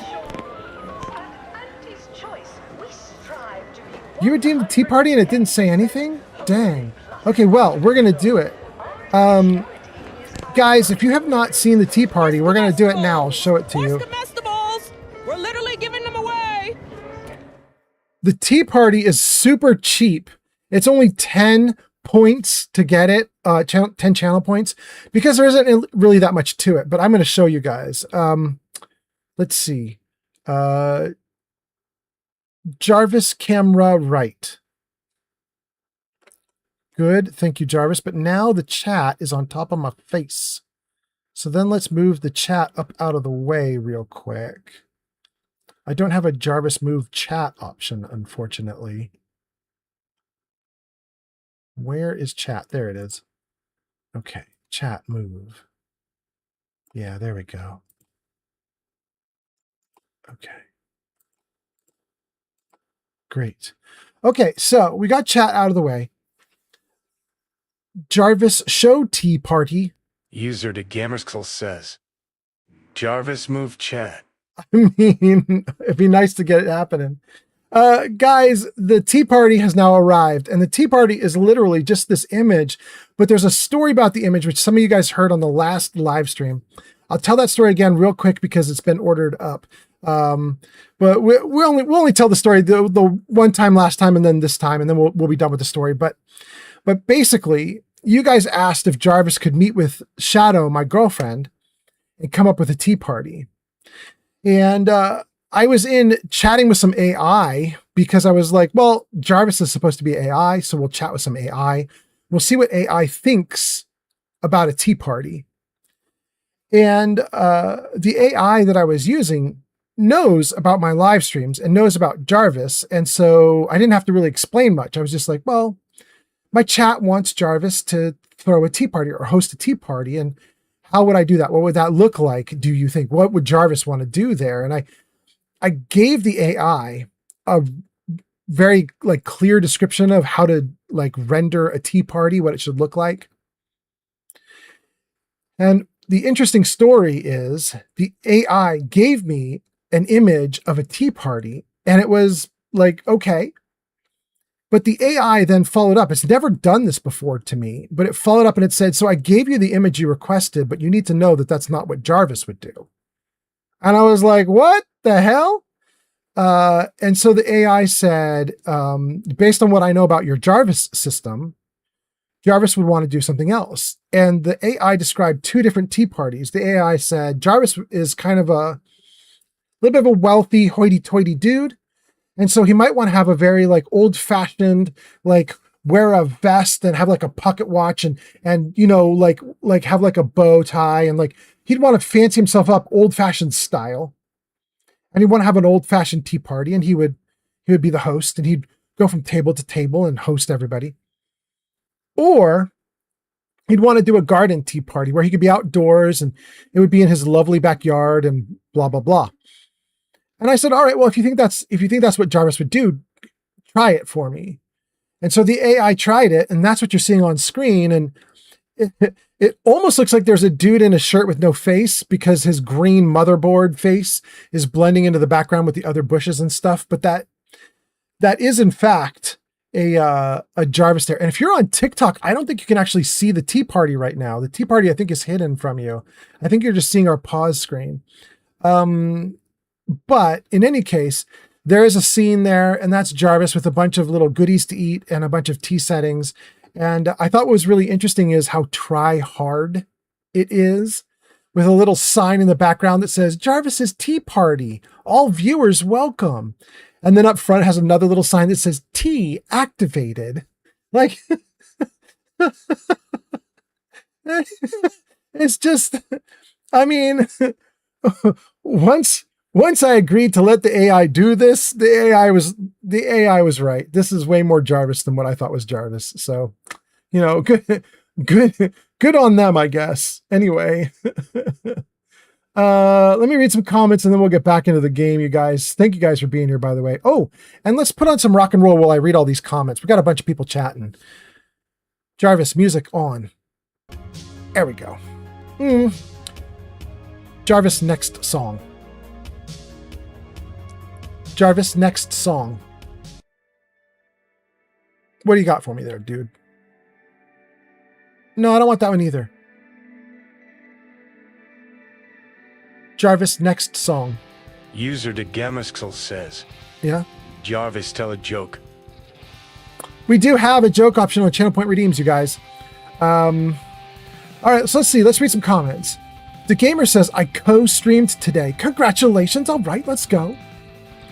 [SPEAKER 1] You redeemed the Tea Party and it didn't say anything? Dang. Okay, well, we're going to do it. Guys, if you have not seen the Tea Party, we're going to do it now. I'll show it to you.
[SPEAKER 14] Comestibles! We're literally giving them away!
[SPEAKER 1] The Tea Party is super cheap. It's only 10 points to get it, 10 channel points, because there isn't really that much to it, but I'm going to show you guys. Let's see. Jarvis camera right. Good. Thank you, Jarvis. But now the chat is on top of my face. So then let's move the chat up out of the way real quick. I don't have a Jarvis move chat option, unfortunately. Where is chat? There it is. Okay. Chat move. Yeah, there we go. Okay. Great. Okay, so we got chat out of the way. Jarvis show Tea Party.
[SPEAKER 2] User DeGammerskell says, Jarvis move chat.
[SPEAKER 1] I mean, it'd be nice to get it happening. Guys, the Tea Party has now arrived, and the Tea Party is literally just this image, but there's a story about the image, which some of you guys heard on the last live stream. I'll tell that story again real quick because it's been ordered up. But we'll only tell the story the one time last time and then this time, and then we'll be done with the story. But basically, you guys asked if Jarvis could meet with Shadow, my girlfriend, and come up with a tea party. And I was in chatting with some AI because I was like, well, Jarvis is supposed to be AI, so we'll chat with some AI. We'll see what AI thinks about a tea party. And the AI that I was using knows about my live streams and knows about Jarvis. And so I didn't have to really explain much. I was just like, well, my chat wants Jarvis to throw a tea party or host a tea party. And how would I do that? What would that look like? Do you think? What would Jarvis want to do there? And I gave the AI a very clear description of how to render a tea party, what it should look like. And the interesting story is the AI gave me an image of a tea party, and it was like, okay. But the AI then followed up. It's never done this before to me, but it followed up and it said, so I gave you the image you requested, but you need to know that that's not what Jarvis would do. And I was like, what the hell? And so the AI said, based on what I know about your Jarvis system, Jarvis would want to do something else. And the AI described two different tea parties. The AI said Jarvis is kind of a little bit of a wealthy hoity-toity dude. And so he might want to have a very old-fashioned, wear a vest and have a pocket watch and have a bow tie and he'd want to fancy himself up old-fashioned style. And he'd want to have an old-fashioned tea party, and he would be the host, and he'd go from table to table and host everybody. Or he'd want to do a garden tea party where he could be outdoors and it would be in his lovely backyard and blah, blah, blah. And I said, all right, well, if you think that's what Jarvis would do, try it for me. And so the AI tried it, and that's what you're seeing on screen. And it almost looks like there's a dude in a shirt with no face because his green motherboard face is blending into the background with the other bushes and stuff. But that is in fact a Jarvis there. And if you're on TikTok, I don't think you can actually see the tea party right now. The tea party, I think, is hidden from you. I think you're just seeing our pause screen. But in any case, there is a scene there, and that's Jarvis with a bunch of little goodies to eat and a bunch of tea settings. And I thought what was really interesting is how try hard it is, with a little sign in the background that says Jarvis's tea party, all viewers welcome. And then up front has another little sign that says tea activated. It's just, I mean, once I agreed to let the AI do this, the AI was right. This is way more Jarvis than what I thought was Jarvis. So, good on them, I guess. Anyway, let me read some comments and then we'll get back into the game, you guys. Thank you guys for being here, by the way. Oh, and let's put on some rock and roll while I read all these comments. We got a bunch of people chatting. Jarvis, music on. There we go. Jarvis, next song. Jarvis, next song. What do you got for me there, dude? No, I don't want that one either. Jarvis, next song.
[SPEAKER 2] User DeGamerskell says.
[SPEAKER 1] Yeah?
[SPEAKER 2] Jarvis, tell a joke.
[SPEAKER 1] We do have a joke option on Channel Point Redeems, you guys. All right, so let's see. Let's read some comments. The Gamer says, I co-streamed today. Congratulations. All right, let's go.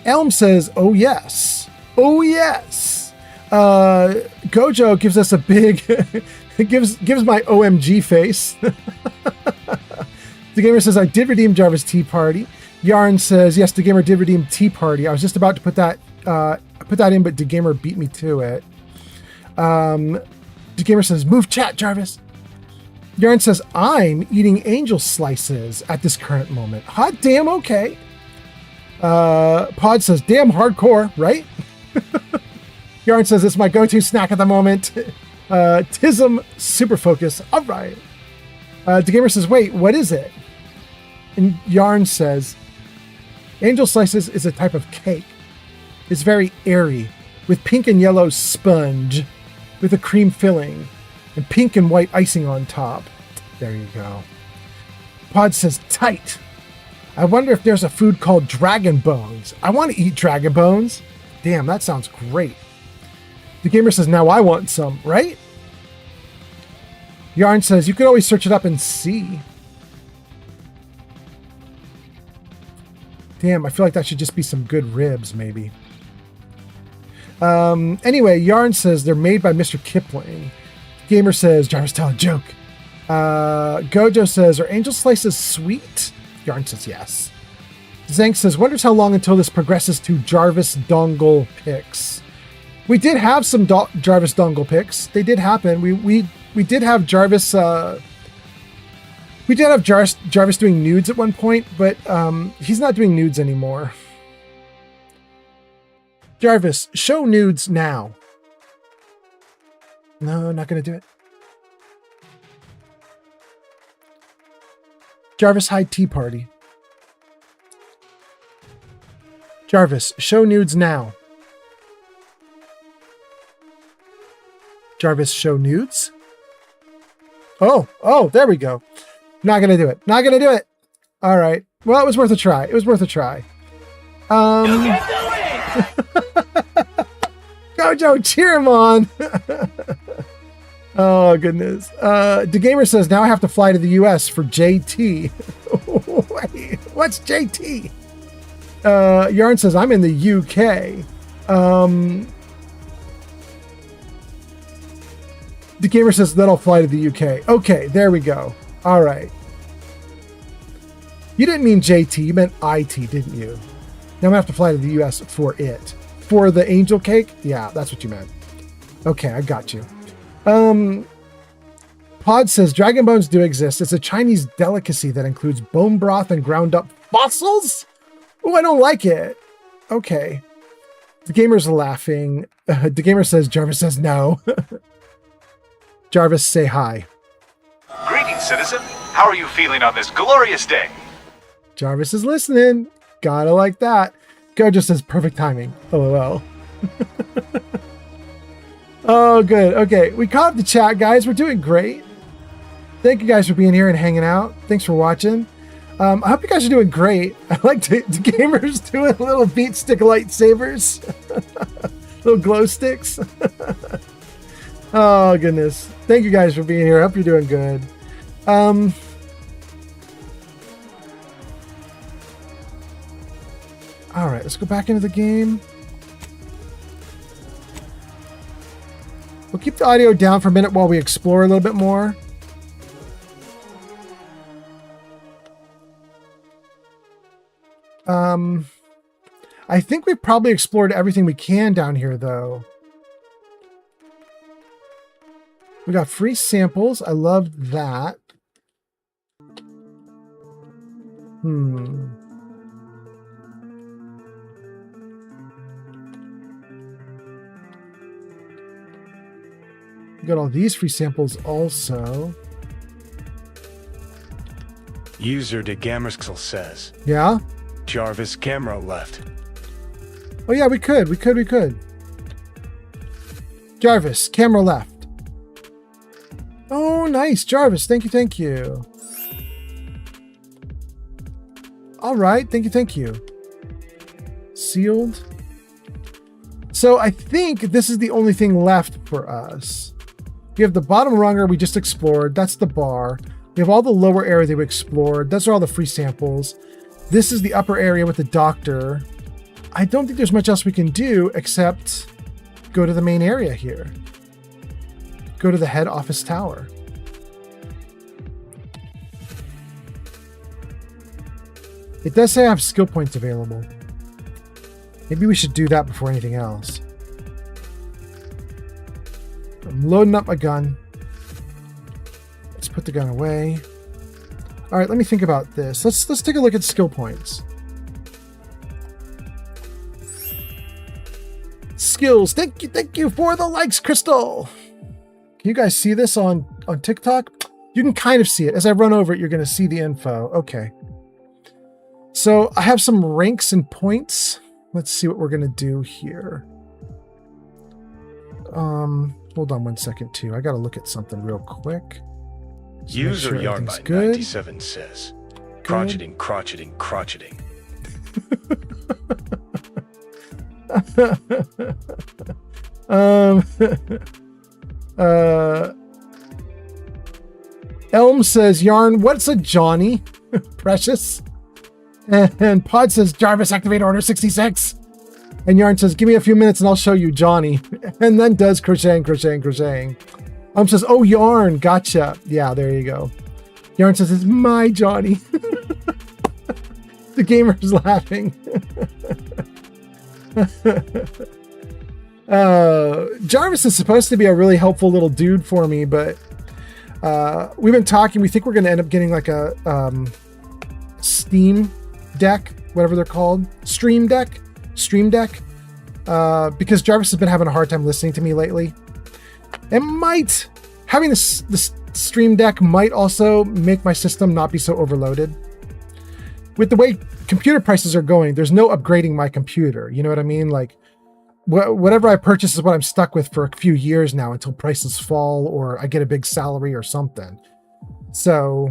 [SPEAKER 1] Elm says, oh, yes. Oh, yes. Gojo gives us a big... gives my OMG face. The Gamer says, I did redeem Jarvis Tea Party. Yarn says, yes, the Gamer did redeem Tea Party. I was just about to put that in, but the Gamer beat me to it. The Gamer says, move chat, Jarvis. Yarn says, I'm eating angel slices at this current moment. Hot damn, okay. Pod says, damn hardcore, right? Yarn says, it's my go-to snack at the moment. Tism super focus. All right. The Gamer says, wait, what is it? And Yarn says, angel slices is a type of cake. It's very airy, with pink and yellow sponge, with a cream filling, and pink and white icing on top. There you go. Pod says, tight. I wonder if there's a food called dragon bones. I want to eat dragon bones. Damn, that sounds great. The Gamer says, now I want some, right? Yarn says, you could always search it up and see. Damn, I feel like that should just be some good ribs, maybe. Anyway, Yarn says they're made by Mr. Kipling. Gamer says, Jarvis, tell a joke. Gojo says, are angel slices sweet? Yarn says, yes. Zank says, wonders how long until this progresses to Jarvis dongle picks. We did have some Jarvis dongle picks. They did happen. We did have Jarvis. We did have Jarvis doing nudes at one point, but he's not doing nudes anymore. Jarvis, show nudes now. No, not going to do it. Jarvis, hide tea party. Jarvis, show nudes now. Jarvis, show nudes. Oh, there we go. Not going to do it. Not going to do it. All right. Well, it was worth a try. It was worth a try. Gojo, cheer him on. Oh, goodness. The Gamer says, now I have to fly to the US for JT. Wait, what's JT? Yarn says, I'm in the UK. The Gamer says, then I'll fly to the UK. Okay, there we go. All right. You didn't mean JT, you meant IT, didn't you? Now I'm going to have to fly to the US for it. For the angel cake? Yeah, that's what you meant. Okay, I got you. Pod says, dragon bones do exist. It's a Chinese delicacy that includes bone broth and ground up fossils? Oh, I don't like it. Okay. The Gamer's laughing. The Gamer says, Jarvis says no. Jarvis, say hi.
[SPEAKER 3] Greetings, citizen. How are you feeling on this glorious day?
[SPEAKER 1] Jarvis is listening. Gotta like that. Gojo says, perfect timing. LOL. Oh, good. Okay, we caught up the chat, guys. We're doing great. Thank you guys for being here and hanging out. Thanks for watching. I hope you guys are doing great. I like the Gamers doing little beat stick lightsabers. Little glow sticks. Oh, goodness. Thank you guys for being here. I hope you're doing good. All right, let's go back into the game. We'll keep the audio down for a minute while we explore a little bit more. I think we've probably explored everything we can down here, though. We got free samples. I love that. We got all these free samples also.
[SPEAKER 2] User de Gamerskill says.
[SPEAKER 1] Yeah?
[SPEAKER 2] Jarvis camera left.
[SPEAKER 1] Oh yeah, we could. Jarvis, camera left. Oh, nice. Jarvis, thank you. All right, thank you. Sealed. So I think this is the only thing left for us. We have the bottom runger we just explored. That's the bar. We have all the lower area that we explored. Those are all the free samples. This is the upper area with the doctor. I don't think there's much else we can do except go to the main area here. Go to the head office tower. It does say I have skill points available. Maybe we should do that before anything else. I'm loading up my gun. Let's put the gun away. All right, let me think about this. Let's take a look at skill points. Skills. Thank you for the likes, Crystal. Can you guys see this on TikTok? You can kind of see it. As I run over it, you're going to see the info. Okay. So I have some ranks and points. Let's see what we're going to do here. Hold on one second, too. I got to look at something real quick.
[SPEAKER 2] User
[SPEAKER 1] sure
[SPEAKER 2] Yarn by 97 says. Crotcheting.
[SPEAKER 1] Elm says, Yarn, what's a Johnny? Precious. And Pod says, Jarvis, activate order 66. And Yarn says, give me a few minutes and I'll show you Johnny. And then does crocheting. Says, oh, Yarn, gotcha. Yeah, there you go. Yarn says, it's my Johnny. The gamer's laughing. Jarvis is supposed to be a really helpful little dude for me, but we've been talking. We think we're going to end up getting like a Steam Deck, whatever they're called. Stream Deck, because Jarvis has been having a hard time listening to me lately. It having this Stream Deck might also make my system not be so overloaded. With the way computer prices are going, there's no upgrading my computer. You know what I mean? Like, whatever I purchase is what I'm stuck with for a few years now until prices fall or I get a big salary or something. So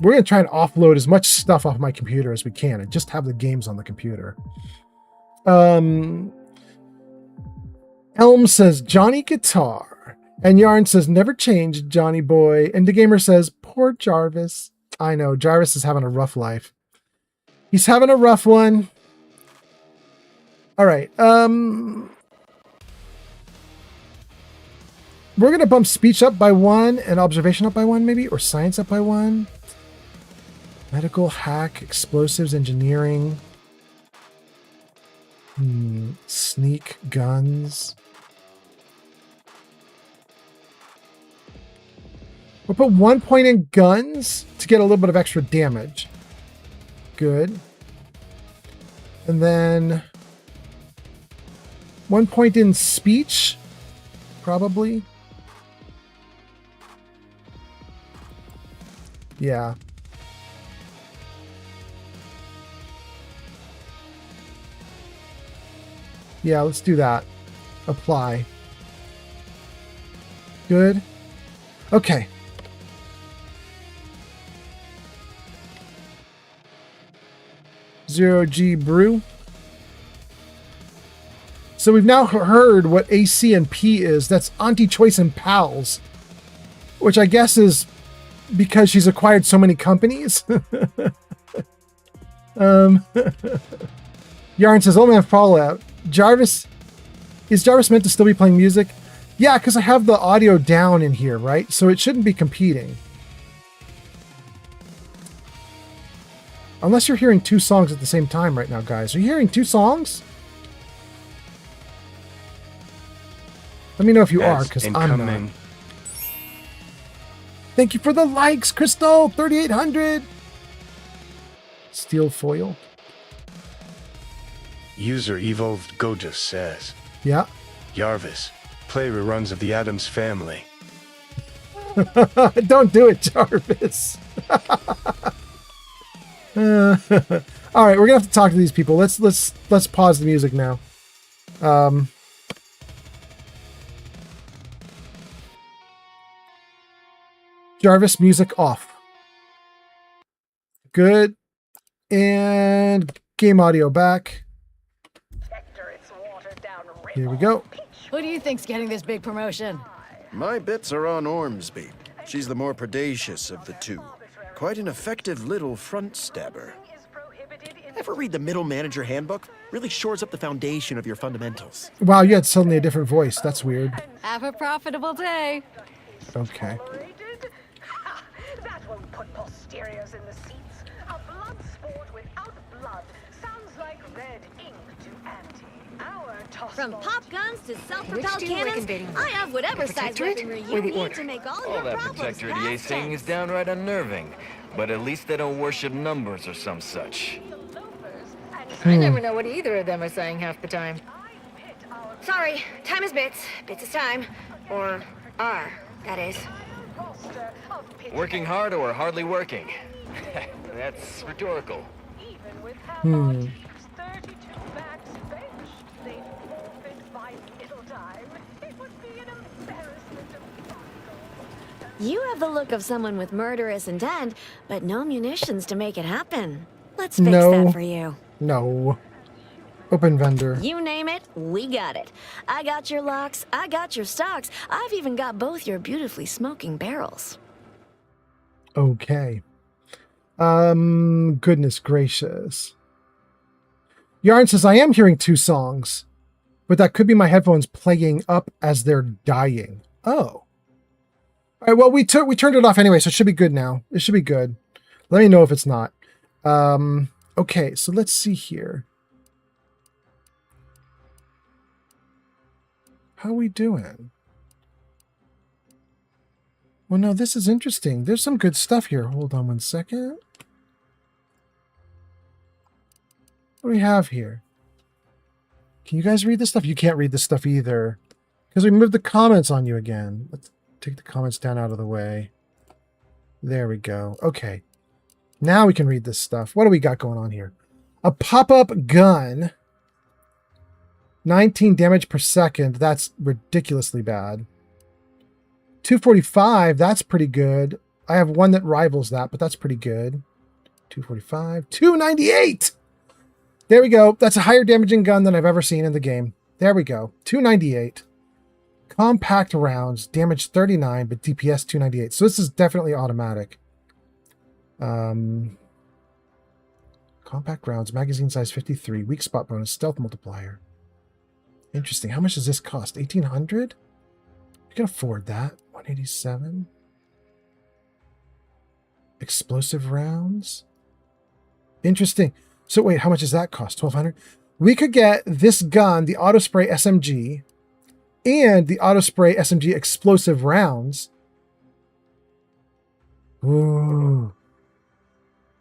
[SPEAKER 1] we're going to try and offload as much stuff off my computer as we can and just have the games on the computer. Elm says, Johnny Guitar. And Yarn says, never change, Johnny boy. And the gamer says, poor Jarvis. I know, Jarvis is having a rough life. He's having a rough one. All right. We're going to bump speech up by 1 and observation up by 1, maybe, or science up by 1. Medical, hack, explosives, engineering. Sneak, guns. We'll put 1 point in guns to get a little bit of extra damage. Good. And then 1 point in speech, probably. Yeah. Yeah, let's do that. Apply. Good. Okay. Zero G brew. So we've now heard what AC and P is. That's Auntie Choice and Pals, which I guess is because she's acquired so many companies. Yarn says, oh man, Fallout. Is Jarvis meant to still be playing music? Yeah, because I have the audio down in here, right? So it shouldn't be competing. Unless you're hearing two songs at the same time right now, guys. Are you hearing two songs? Let me know if you are, because I'm not. Thank you for the likes, Crystal! 3,800! Steel foil.
[SPEAKER 2] User Evolved Goja says,
[SPEAKER 1] Yeah.
[SPEAKER 2] Yarvis, play reruns of the Addams Family.
[SPEAKER 1] Don't do it, Jarvis. All right, we're gonna have to talk to these people. Let's pause the music now. Jarvis, music off. Good. And game audio back. Here we go.
[SPEAKER 14] Who do you think's getting this big promotion?
[SPEAKER 9] My bets are on Ormsby. She's the more predacious of the two. Quite an effective little front stabber.
[SPEAKER 22] Ever read the Middle Manager Handbook? Really shores up the foundation of your fundamentals.
[SPEAKER 1] Wow, you had suddenly a different voice. That's weird.
[SPEAKER 14] Have a profitable day.
[SPEAKER 1] Okay.
[SPEAKER 13] That won't put posteriors in the seats. A blood sport without blood sounds like red ink to Auntie. Our toss
[SPEAKER 23] From pop guns to self-propelled
[SPEAKER 14] Which do you
[SPEAKER 23] cannons,
[SPEAKER 14] reckon dating
[SPEAKER 23] I have whatever size weaponry you need to make all your
[SPEAKER 24] that
[SPEAKER 23] problems
[SPEAKER 24] protectorate
[SPEAKER 23] past
[SPEAKER 24] EA saying
[SPEAKER 23] tense.
[SPEAKER 24] is downright unnerving. But at least they don't worship numbers or some such.
[SPEAKER 14] I never know what either of them are saying half the time.
[SPEAKER 23] Sorry, time is bits. Bits is time. Or are, that is.
[SPEAKER 24] Working hard or hardly working? That's rhetorical.
[SPEAKER 23] You have the look of someone with murderous intent, but no munitions to make it happen. Let's fix that for you.
[SPEAKER 1] No. Open vendor.
[SPEAKER 23] You name it, we got it. I got your locks, I got your stocks, I've even got both your beautifully smoking barrels.
[SPEAKER 1] Okay. Goodness gracious. Yarn says, I am hearing two songs, but that could be my headphones playing up as they're dying. Oh. All right, well, we turned it off anyway, so it should be good now. It should be good. Let me know if it's not. Okay, so let's see here. How are we doing? Well, no, this is interesting. There's some good stuff here. Hold on one second. What do we have here? Can you guys read this stuff? You can't read this stuff either. Because we moved the comments on you again. Let's take the comments down out of the way. There we go. Okay. Now we can read this stuff. What do we got going on here? A pop-up gun. 19 damage per second. That's ridiculously bad. 245. That's pretty good. I have one that rivals that, but that's pretty good. 245. 298. There we go. That's a higher damaging gun than I've ever seen in the game. There we go. 298. Compact rounds. Damage 39, but DPS 298. So this is definitely automatic. Compact rounds. Magazine size 53. Weak spot bonus. Stealth multiplier. Interesting. How much does this cost? 1,800? You can afford that. 187. Explosive rounds. Interesting. So wait, how much does that cost? 1,200? We could get this gun, the auto spray SMG, and the auto spray SMG explosive rounds. Ooh.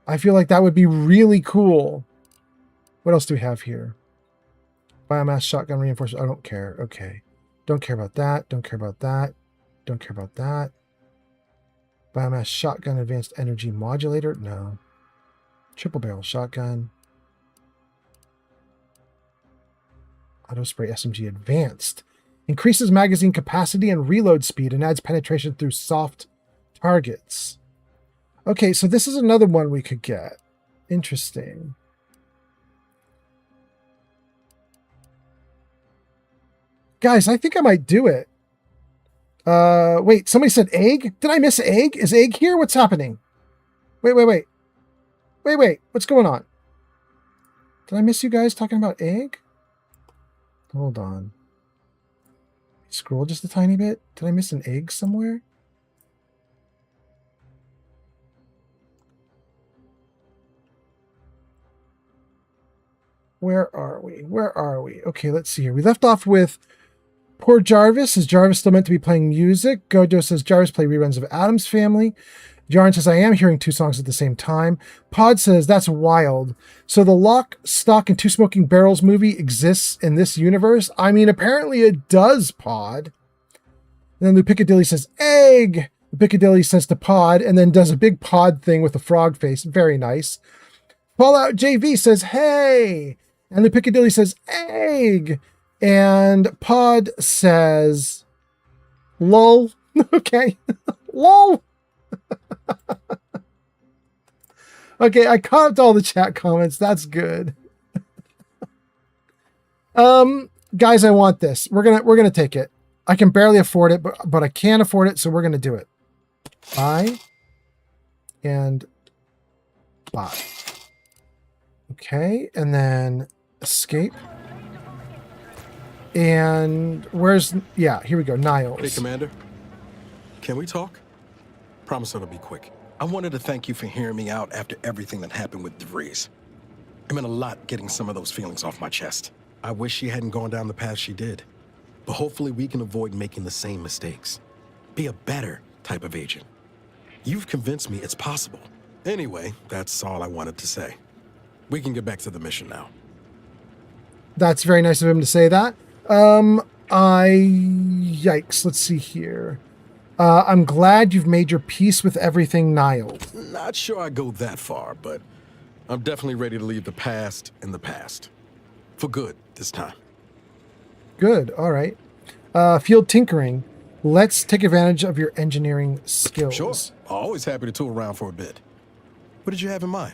[SPEAKER 1] I feel like that would be really cool. What else do we have here? Biomass shotgun reinforcement. I don't care. Okay. Don't care about that. Don't care about that. Don't care about that. Biomass shotgun advanced energy modulator. No. Triple barrel shotgun. Auto spray SMG advanced. Increases magazine capacity and reload speed and adds penetration through soft targets. Okay, so this is another one we could get. Interesting. Guys, I think I might do it. Wait, somebody said egg? Did I miss egg? Is egg here? What's happening? Wait. What's going on? Did I miss you guys talking about egg? Hold on. Scroll just a tiny bit. Did I miss an egg somewhere? Where are we? Where are we? Okay, let's see here. We left off with poor Jarvis. Is Jarvis still meant to be playing music? Gojo says Jarvis play reruns of Addams Family. Yarn says I am hearing 2 songs at the same time. Pod says that's wild. So the Lock, Stock, and 2 Smoking Barrels movie exists in this universe? I mean, apparently it does, Pod. And then Lou Piccadilly says egg. Lou Piccadilly says to Pod and then does a big pod thing with a frog face. Very nice. Fallout JV says hey. And Lou Piccadilly says egg. And Pod says lol. Okay. Lol. Okay, I caught up to all the chat comments. That's good. Guys, I want this. We're gonna take it. I can barely afford it, but I can afford it, so we're gonna do it. Buy and buy. Okay, and then escape. And where's here we go. Niles.
[SPEAKER 4] Hey, Commander. Can we talk? Promise it'll be quick. I wanted to thank you for hearing me out after everything that happened with DeVries. It meant a lot getting some of those feelings off my chest. I wish she hadn't gone down the path she did. But hopefully we can avoid making the same mistakes. Be a better type of agent. You've convinced me it's possible. Anyway, that's all I wanted to say. We can get back to the mission now.
[SPEAKER 1] That's very nice of him to say that. Yikes. Let's see here. I'm glad you've made your peace with everything, Niles.
[SPEAKER 4] Not sure I go that far, but I'm definitely ready to leave the past in the past. For good this time.
[SPEAKER 1] Good. All right. Field tinkering. Let's take advantage of your engineering skills.
[SPEAKER 4] Sure. Always happy to tool around for a bit. What did you have in mind?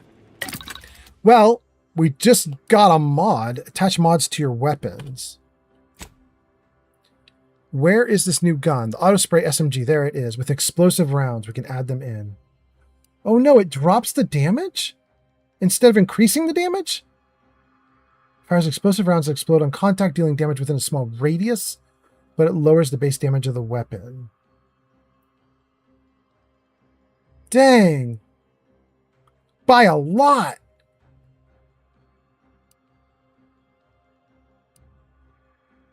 [SPEAKER 1] Well, we just got a mod. Attach mods to your weapons. Where is this new gun? The auto spray SMG. There it is. With explosive rounds. We can add them in. Oh no, it drops the damage? Instead of increasing the damage? Fires explosive rounds that explode on contact, dealing damage within a small radius, but it lowers the base damage of the weapon. Dang. By a lot.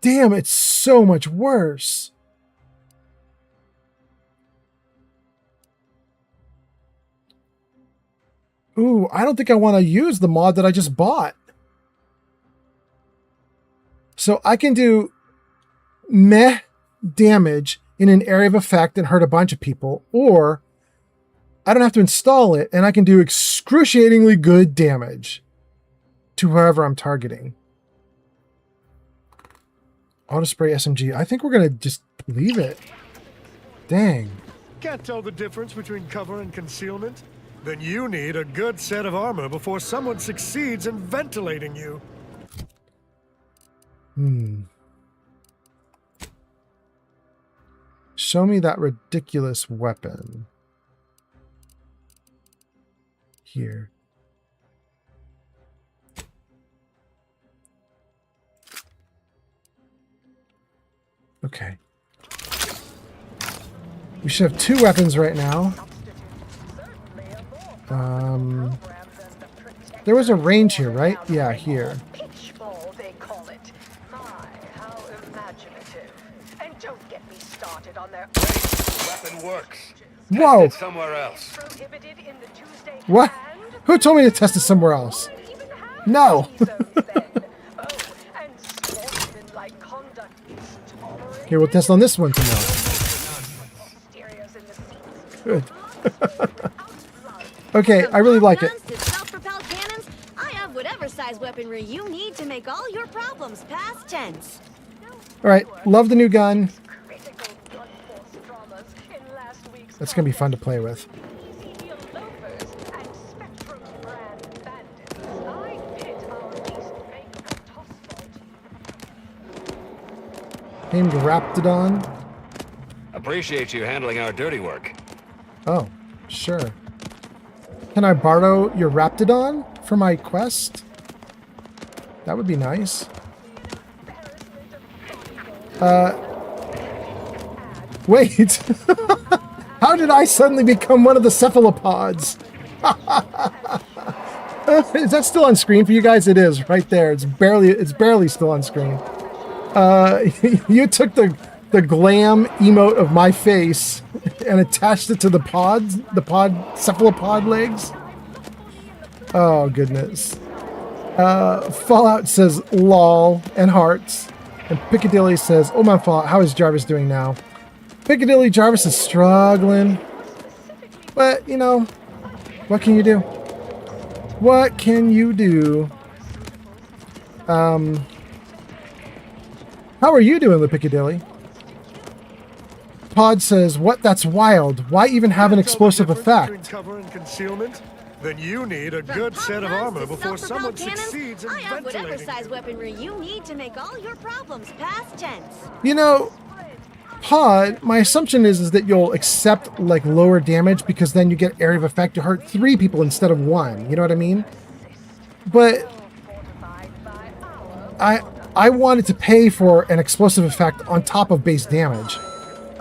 [SPEAKER 1] Damn, it's so much worse. Ooh, I don't think I want to use the mod that I just bought. So I can do meh damage in an area of effect and hurt a bunch of people, or I don't have to install it and I can do excruciatingly good damage to whoever I'm targeting. Auto spray SMG. I think we're going to just leave it. Dang.
[SPEAKER 5] Can't tell the difference between cover and concealment? Then you need a good set of armor before someone succeeds in ventilating you.
[SPEAKER 1] Show me that ridiculous weapon. Here. Okay. We should have 2 weapons right now. There was a range here, right? Yeah, here.
[SPEAKER 13] Pitchball, they call it. My, how imaginative. And don't get me started on their
[SPEAKER 3] Weapon works.
[SPEAKER 1] Whoa!
[SPEAKER 3] Test it somewhere else.
[SPEAKER 1] What? Who told me to test it somewhere else? No! Okay, we'll test on this one tomorrow. Good. Okay, I really like it.
[SPEAKER 23] Self-propelled cannons, I have whatever size weaponry you need to make all your problems past tense.
[SPEAKER 1] Alright, love the new gun. That's going to be fun to play with. Named Raptidon.
[SPEAKER 24] Appreciate you handling our dirty work.
[SPEAKER 1] Oh, sure. Can I borrow your Raptidon for my quest? That would be nice. Wait. How did I suddenly become one of the cephalopods? Is that still on screen for you guys? It is right there. It's barely still on screen. You took the glam emote of my face and attached it to the cephalopod legs. Oh goodness. Fallout says lol and hearts, and Piccadilly says, "Oh my Fallout, how is Jarvis doing now?" Piccadilly Jarvis is struggling, but you know, what can you do? What can you do? How are you doing, the Piccadilly? Pod says, "What? That's wild. Why even have an explosive effect?"
[SPEAKER 5] Cover and concealment? Then you need a good set of armor before someone succeeds in
[SPEAKER 23] I have whatever
[SPEAKER 5] ventilating.
[SPEAKER 23] size weaponry you need to make all your problems past tense.
[SPEAKER 1] You know, Pod, my assumption is that you'll accept like lower damage because then you get area of effect to hurt 3 people instead of 1. You know what I mean? But I wanted to pay for an explosive effect on top of base damage,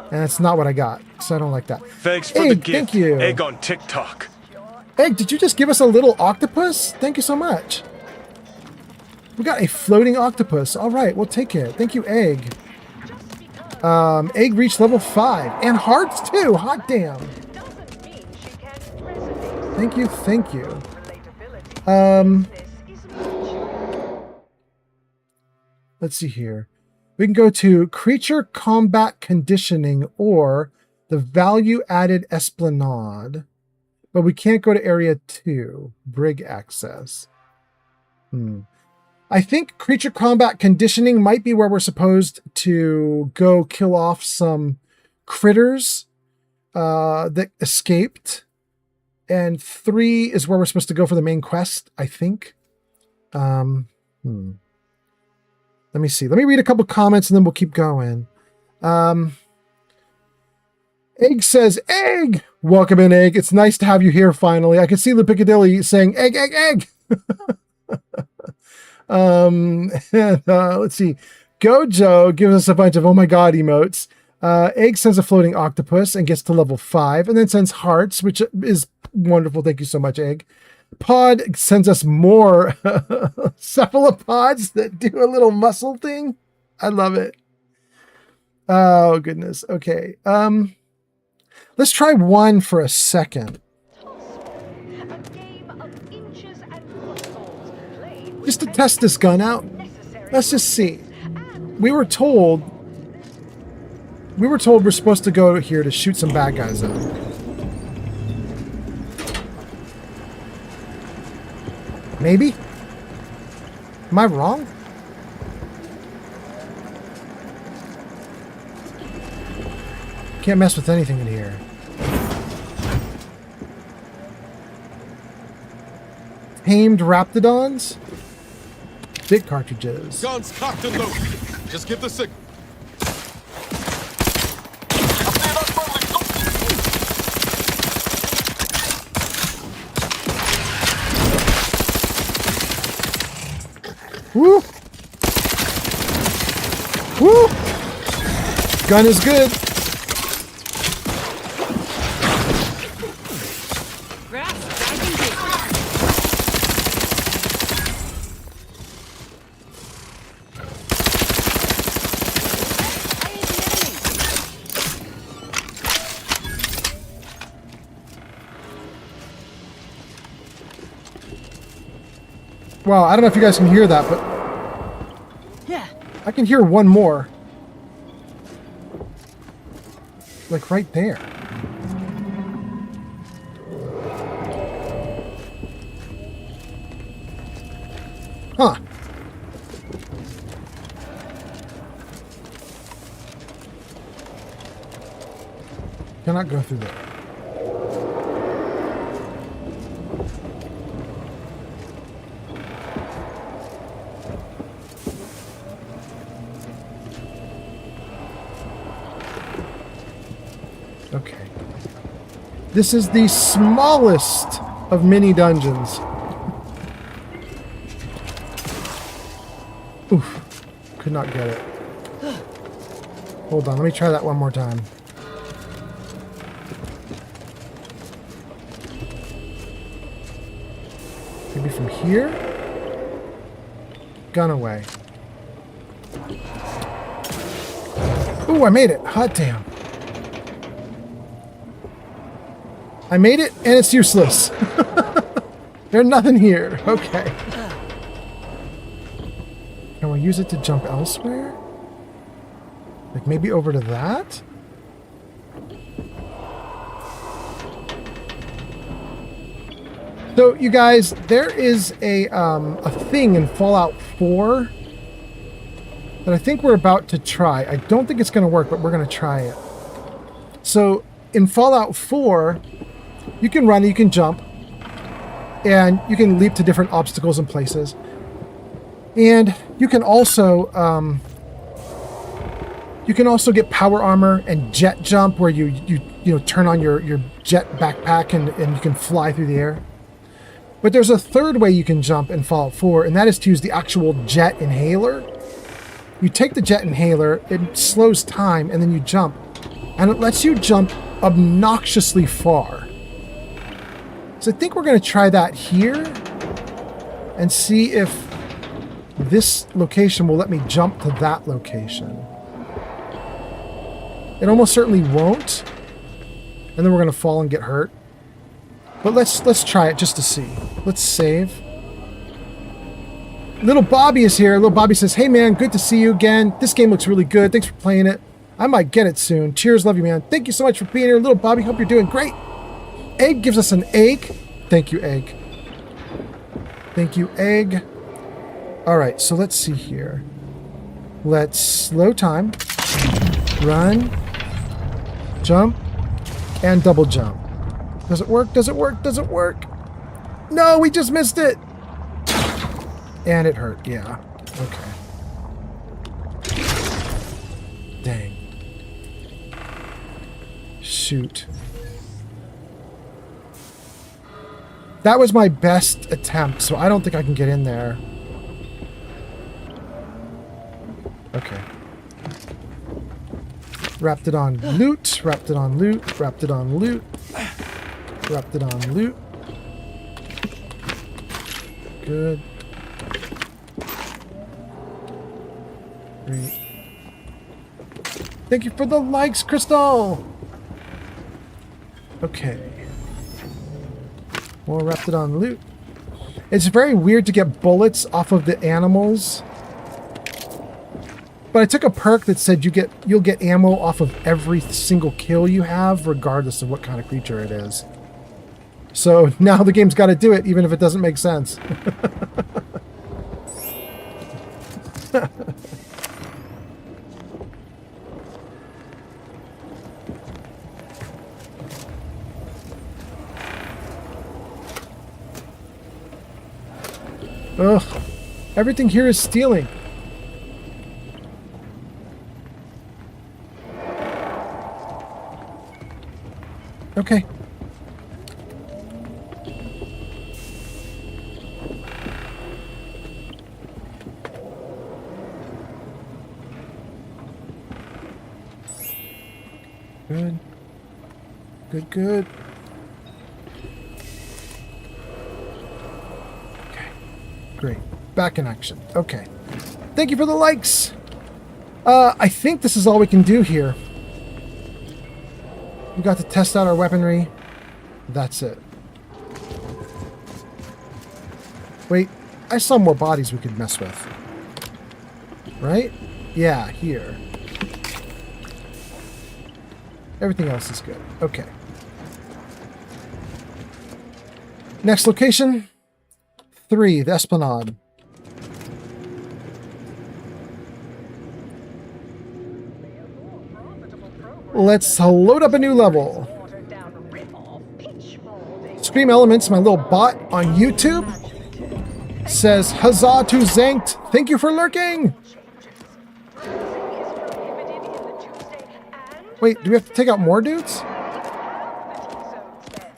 [SPEAKER 1] and that's not what I got. So I don't like that.
[SPEAKER 2] Thanks for
[SPEAKER 1] Egg,
[SPEAKER 2] the gift.
[SPEAKER 1] thank you.
[SPEAKER 2] Egg on TikTok.
[SPEAKER 1] Egg, did you just give us a little octopus? Thank you so much. We got a floating octopus. All right, we'll take it. Thank you, Egg. Egg reached level 5 and hearts too. Hot damn. Thank you, thank you. Let's see here. We can go to creature combat conditioning or the value added esplanade, but we can't go to area 2, brig access. I think creature combat conditioning might be where we're supposed to go kill off some critters that escaped. And 3 is where we're supposed to go for the main quest, I think. Let me see. Let me read a couple comments and then we'll keep going. Egg says, "Egg! Welcome in, Egg. It's nice to have you here finally. I can see the Piccadilly saying, egg, egg, egg." Let's see. Gojo gives us a bunch of oh my god emotes. Egg sends a floating octopus and gets to level 5 and then sends hearts, which is wonderful. Thank you so much, Egg. Pod sends us more cephalopods that do a little muscle thing. I love it. Oh goodness. Okay. Let's try 1 for a second. Just to test this gun out. Let's just see. We were told we're supposed to go here to shoot some bad guys up. Maybe? Am I wrong? Can't mess with anything in here. Tamed Raptidons? Big cartridges.
[SPEAKER 19] Guns cocked and loaded. Just give the signal.
[SPEAKER 1] Woo! Woo! Gun is good. Wow, I don't know if you guys can hear that, but
[SPEAKER 14] yeah,
[SPEAKER 1] I can hear one more. Like right there. Huh. Cannot go through there. Okay. This is the smallest of mini dungeons. Oof. Could not get it. Hold on, let me try that one more time. Maybe from here? Gun away. Ooh, I made it. Hot damn. I made it, and it's useless. There's nothing here. Okay. Can we use it to jump elsewhere? Like maybe over to that? So, you guys, there is a thing in Fallout 4 that I think we're about to try. I don't think it's going to work, but we're going to try it. So, in Fallout 4, you can run, you can jump, and you can leap to different obstacles and places. And you can also get power armor and jet jump, where you turn on your jet backpack and you can fly through the air. But there's a third way you can jump in Fallout 4, and that is to use the actual jet inhaler. You take the jet inhaler, it slows time, and then you jump. And it lets you jump obnoxiously far. So I think we're going to try that here and see if this location will let me jump to that location. It almost certainly won't. And then we're going to fall and get hurt. But let's try it just to see. Let's save. Little Bobby is here. Little Bobby says, "Hey man, good to see you again. This game looks really good. Thanks for playing it. I might get it soon. Cheers, love you, man. Thank you so much for being here. Little Bobby, hope you're doing great." Egg gives us an egg. Thank you, Egg. Thank you, Egg. All right, so let's see here. Let's slow time. Run. Jump. And double jump. Does it work? Does it work? Does it work? No, we just missed it. And it hurt. Yeah. Okay. Dang. Shoot. That was my best attempt, so I don't think I can get in there. Okay. Wrapped it on loot. Wrapped it on loot. Wrapped it on loot. Wrapped it on loot. Good. Great. Thank you for the likes, Crystal! Okay. More wrapped it on loot. It's very weird to get bullets off of the animals. But I took a perk that said you'll get ammo off of every single kill you have, regardless of what kind of creature it is. So now the game's got to do it, even if it doesn't make sense. Ugh. Everything here is stealing. Okay. Good. Good, good. Okay. Great. Back in action. Okay. Thank you for the likes. I think this is all we can do here. We got to test out our weaponry. That's it. Wait, I saw more bodies we could mess with. Right? Yeah, here. Everything else is good. Okay. Next location. 3, the Esplanade. Let's load up a new level. Scream Elements, my little bot on YouTube, says, "Huzzah to Zankt. Thank you for lurking." Wait, do we have to take out more dudes?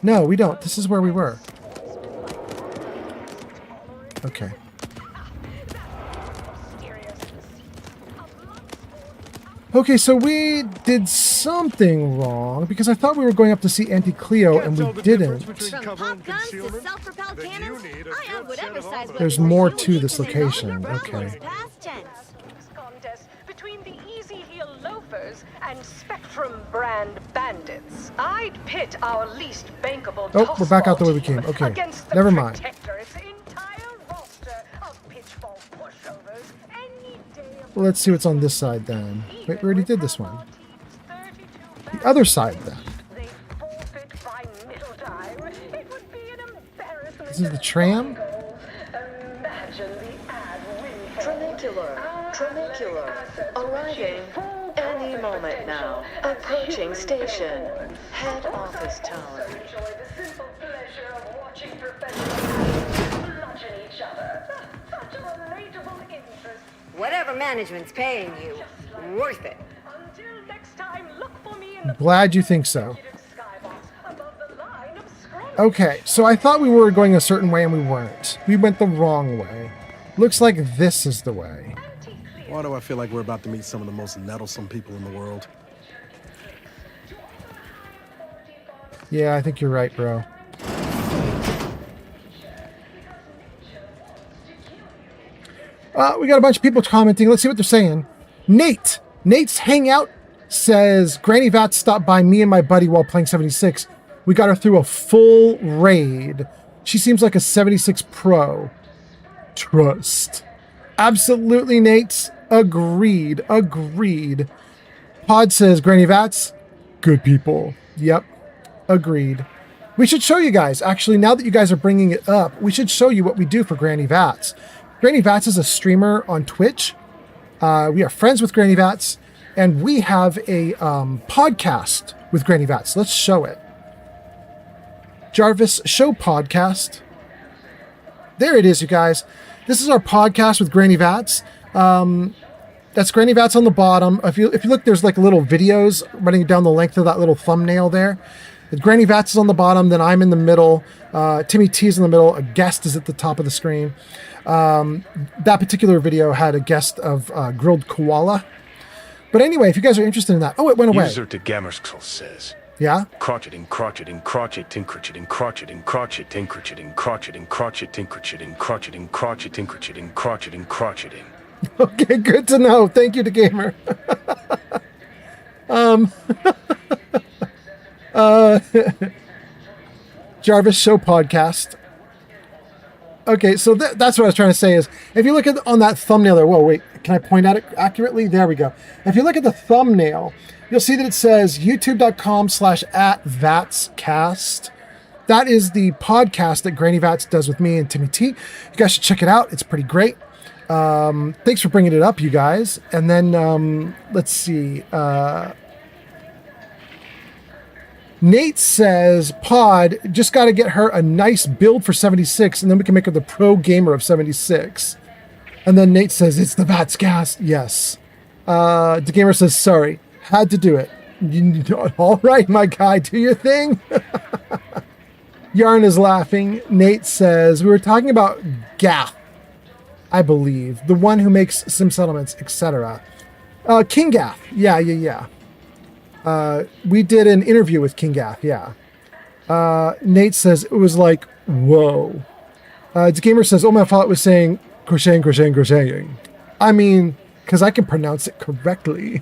[SPEAKER 1] No, we don't. This is where we were. Okay. Okay, so we did something wrong because I thought we were going up to see Auntie Cleo and we didn't.
[SPEAKER 23] From pop guns to self-propelled cannons, I have whatever size
[SPEAKER 1] There's more to this location. Okay.
[SPEAKER 13] Contest between the Easy Heel loafers and Spectrum brand bandits. I'd pit our least bankable
[SPEAKER 1] Oh, we're back out the way we came. Okay, never mind. Let's see what's on this side then. Wait, we already did this one. The other side then. This is the tram?
[SPEAKER 13] Tramicular. Arriving any moment now. Approaching station. Head office tower.
[SPEAKER 6] Whatever management's paying you, worth it.
[SPEAKER 1] Glad you think so. Okay, so I thought we were going a certain way and we weren't. We went the wrong way. Looks like this is the way.
[SPEAKER 4] Why do I feel like we're about to meet some of the most nettlesome people in the world?
[SPEAKER 1] Yeah, I think you're right, bro. We got a bunch of people commenting. Let's see what they're saying. Nate's Hangout says, Granny Vats stopped by me and my buddy while playing 76. We got her through a full raid. She seems like a 76 pro. Trust. Absolutely, Nate. Agreed. Pod says, Granny Vats, good people. Yep. Agreed. We should show you guys. Actually, now that you guys are bringing it up, we should show you what we do for Granny Vats. Granny Vats is a streamer on Twitch. We are friends with Granny Vats, and we have a podcast with Granny Vats. Let's show it. Jarvis Show Podcast. There it is, you guys. This is our podcast with Granny Vats. That's Granny Vats on the bottom. If you look, there's like little videos running down the length of that little thumbnail there. Granny Vats is on the bottom, then I'm in the middle. Timmy T is in the middle. A guest is at the top of the screen. That particular video had a guest of Grilled Koala. But anyway, if you guys are interested in that. Oh, it went away.
[SPEAKER 2] User to Gamerskell says.
[SPEAKER 1] Yeah?
[SPEAKER 2] Crotcheting, crotcheting, crotcheting, crotcheting, crotcheting, crotcheting, crotcheting, crotcheting, crotcheting, crotcheting, crotcheting, crotcheting, crotcheting, crotcheting, crotcheting.
[SPEAKER 1] Okay, good to know. Thank you to Gamer. Jarvis Show Podcast. Okay, so that's what I was trying to say is, if you look at on that thumbnail there, whoa, wait, can I point at it accurately? There we go. If you look at the thumbnail, you'll see that it says youtube.com/@vatscast. That is the podcast that Granny Vats does with me and Timmy T. You guys should check it out. It's pretty great. Thanks for bringing it up, you guys. And then, let's see. Nate says, Pod, just got to get her a nice build for 76, and then we can make her the pro gamer of 76. And then Nate says, it's the Vatscast. Yes. The gamer says, sorry, had to do it. All right, my guy, do your thing. Yarn is laughing. Nate says, we were talking about Gaff, I believe, the one who makes sim settlements, etc. King Gaff. Yeah. We did an interview with King Gaff, yeah. Nate says, it was like, whoa. The gamer says, oh, my fault was saying crocheting. I mean, because I can pronounce it correctly.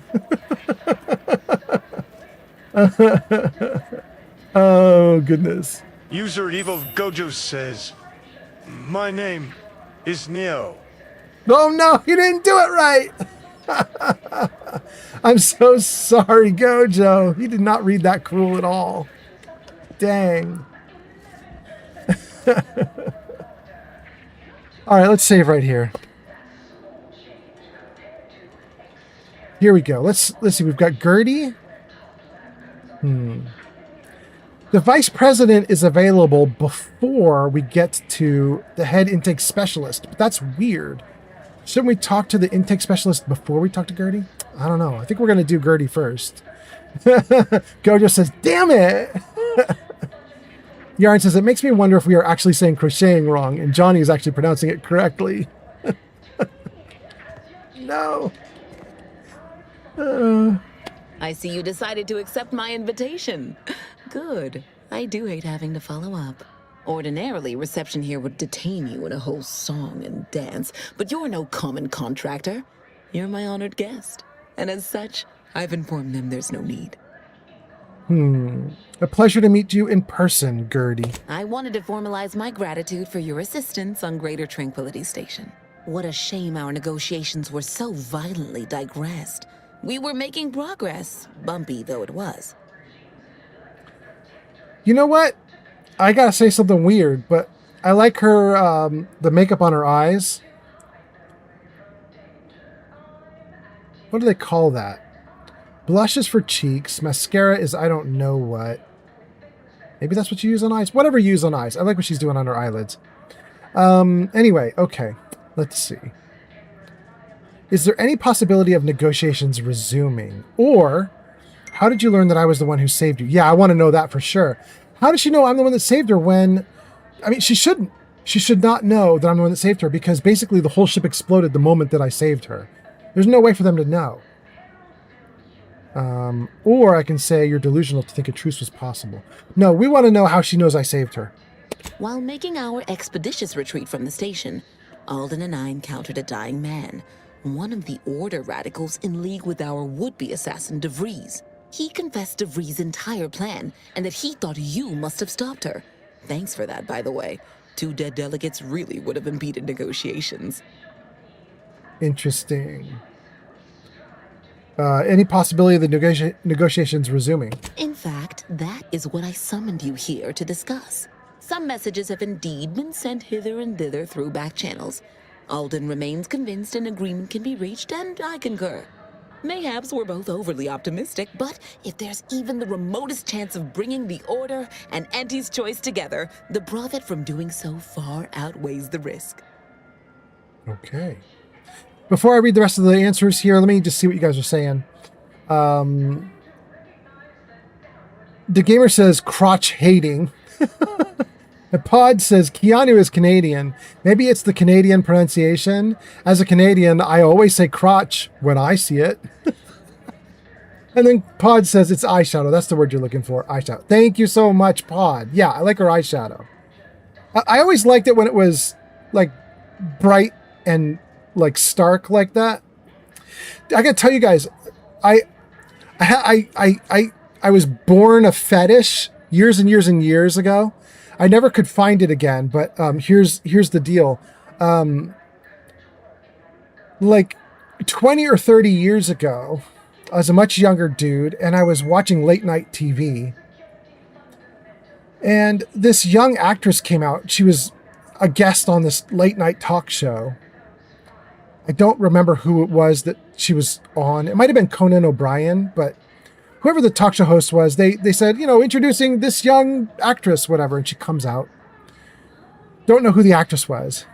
[SPEAKER 1] Oh, goodness.
[SPEAKER 2] User Evil Gojo says, my name is Neo.
[SPEAKER 1] Oh, no, you didn't do it right. I'm so sorry, Gojo. He did not read that cool at all. Dang. All right, let's save right here. Here we go. Let's see. We've got Gertie. The vice president is available before we get to the head intake specialist, but that's weird. Shouldn't we talk to the intake specialist before we talk to Gertie? I don't know. I think we're going to do Gertie first. Gojo says, damn it! Yarn says, it makes me wonder if we are actually saying crocheting wrong, and Johnny is actually pronouncing it correctly. No.
[SPEAKER 8] I see you decided to accept my invitation. Good. I do hate having to follow up. Ordinarily, reception here would detain you in a whole song and dance, but you're no common contractor. You're my honored guest. And as such, I've informed them there's no need.
[SPEAKER 1] A pleasure to meet you in person, Gertie.
[SPEAKER 8] I wanted to formalize my gratitude for your assistance on Greater Tranquility Station. What a shame our negotiations were so violently digressed. We were making progress, bumpy though it was.
[SPEAKER 1] You know what? I gotta say something weird, but I like her, the makeup on her eyes. What do they call that? Blush is for cheeks. Mascara is I don't know what. Maybe that's what you use on eyes. Whatever you use on eyes. I like what she's doing on her eyelids. Anyway, okay. Let's see. Is there any possibility of negotiations resuming? Or, how did you learn that I was the one who saved you? Yeah, I want to know that for sure. How does she know I'm the one that saved her when... I mean, she shouldn't. She should not know that I'm the one that saved her because basically the whole ship exploded the moment that I saved her. There's no way for them to know. Or I can say you're delusional to think a truce was possible. No, we want to know how she knows I saved her.
[SPEAKER 8] While making our expeditious retreat from the station, Alden and I encountered a dying man, one of the Order radicals in league with our would-be assassin DeVries. He confessed DeVries' entire plan and that he thought you must have stopped her. Thanks for that, by the way. 2 dead delegates really would have impeded negotiations.
[SPEAKER 1] Interesting. Any possibility of the negotiations resuming?
[SPEAKER 8] In fact, that is what I summoned you here to discuss. Some messages have indeed been sent hither and thither through back channels. Alden remains convinced an agreement can be reached, and I concur. Mayhaps we're both overly optimistic, but if there's even the remotest chance of bringing the Order and Auntie's choice together, the profit from doing so far outweighs the risk.
[SPEAKER 1] Okay. Before I read the rest of the answers here, let me just see what you guys are saying. The gamer says crotch hating. The pod says Keanu is Canadian. Maybe it's the Canadian pronunciation. As a Canadian, I always say crotch when I see it. And then Pod says it's eyeshadow. That's the word you're looking for, eyeshadow. Thank you so much, Pod. Yeah, I like her eyeshadow. I always liked it when it was like bright and like stark like that. I gotta tell you guys, I was born a fetish years and years and years ago. I never could find it again, but here's the deal. Like 20 or 30 years ago, I was a much younger dude, and I was watching late night TV. And this young actress came out. She was a guest on this late night talk show. I don't remember who it was that she was on. It might have been Conan O'Brien, but whoever the talk show host was, they said, you know, introducing this young actress, whatever, and she comes out. Don't know who the actress was.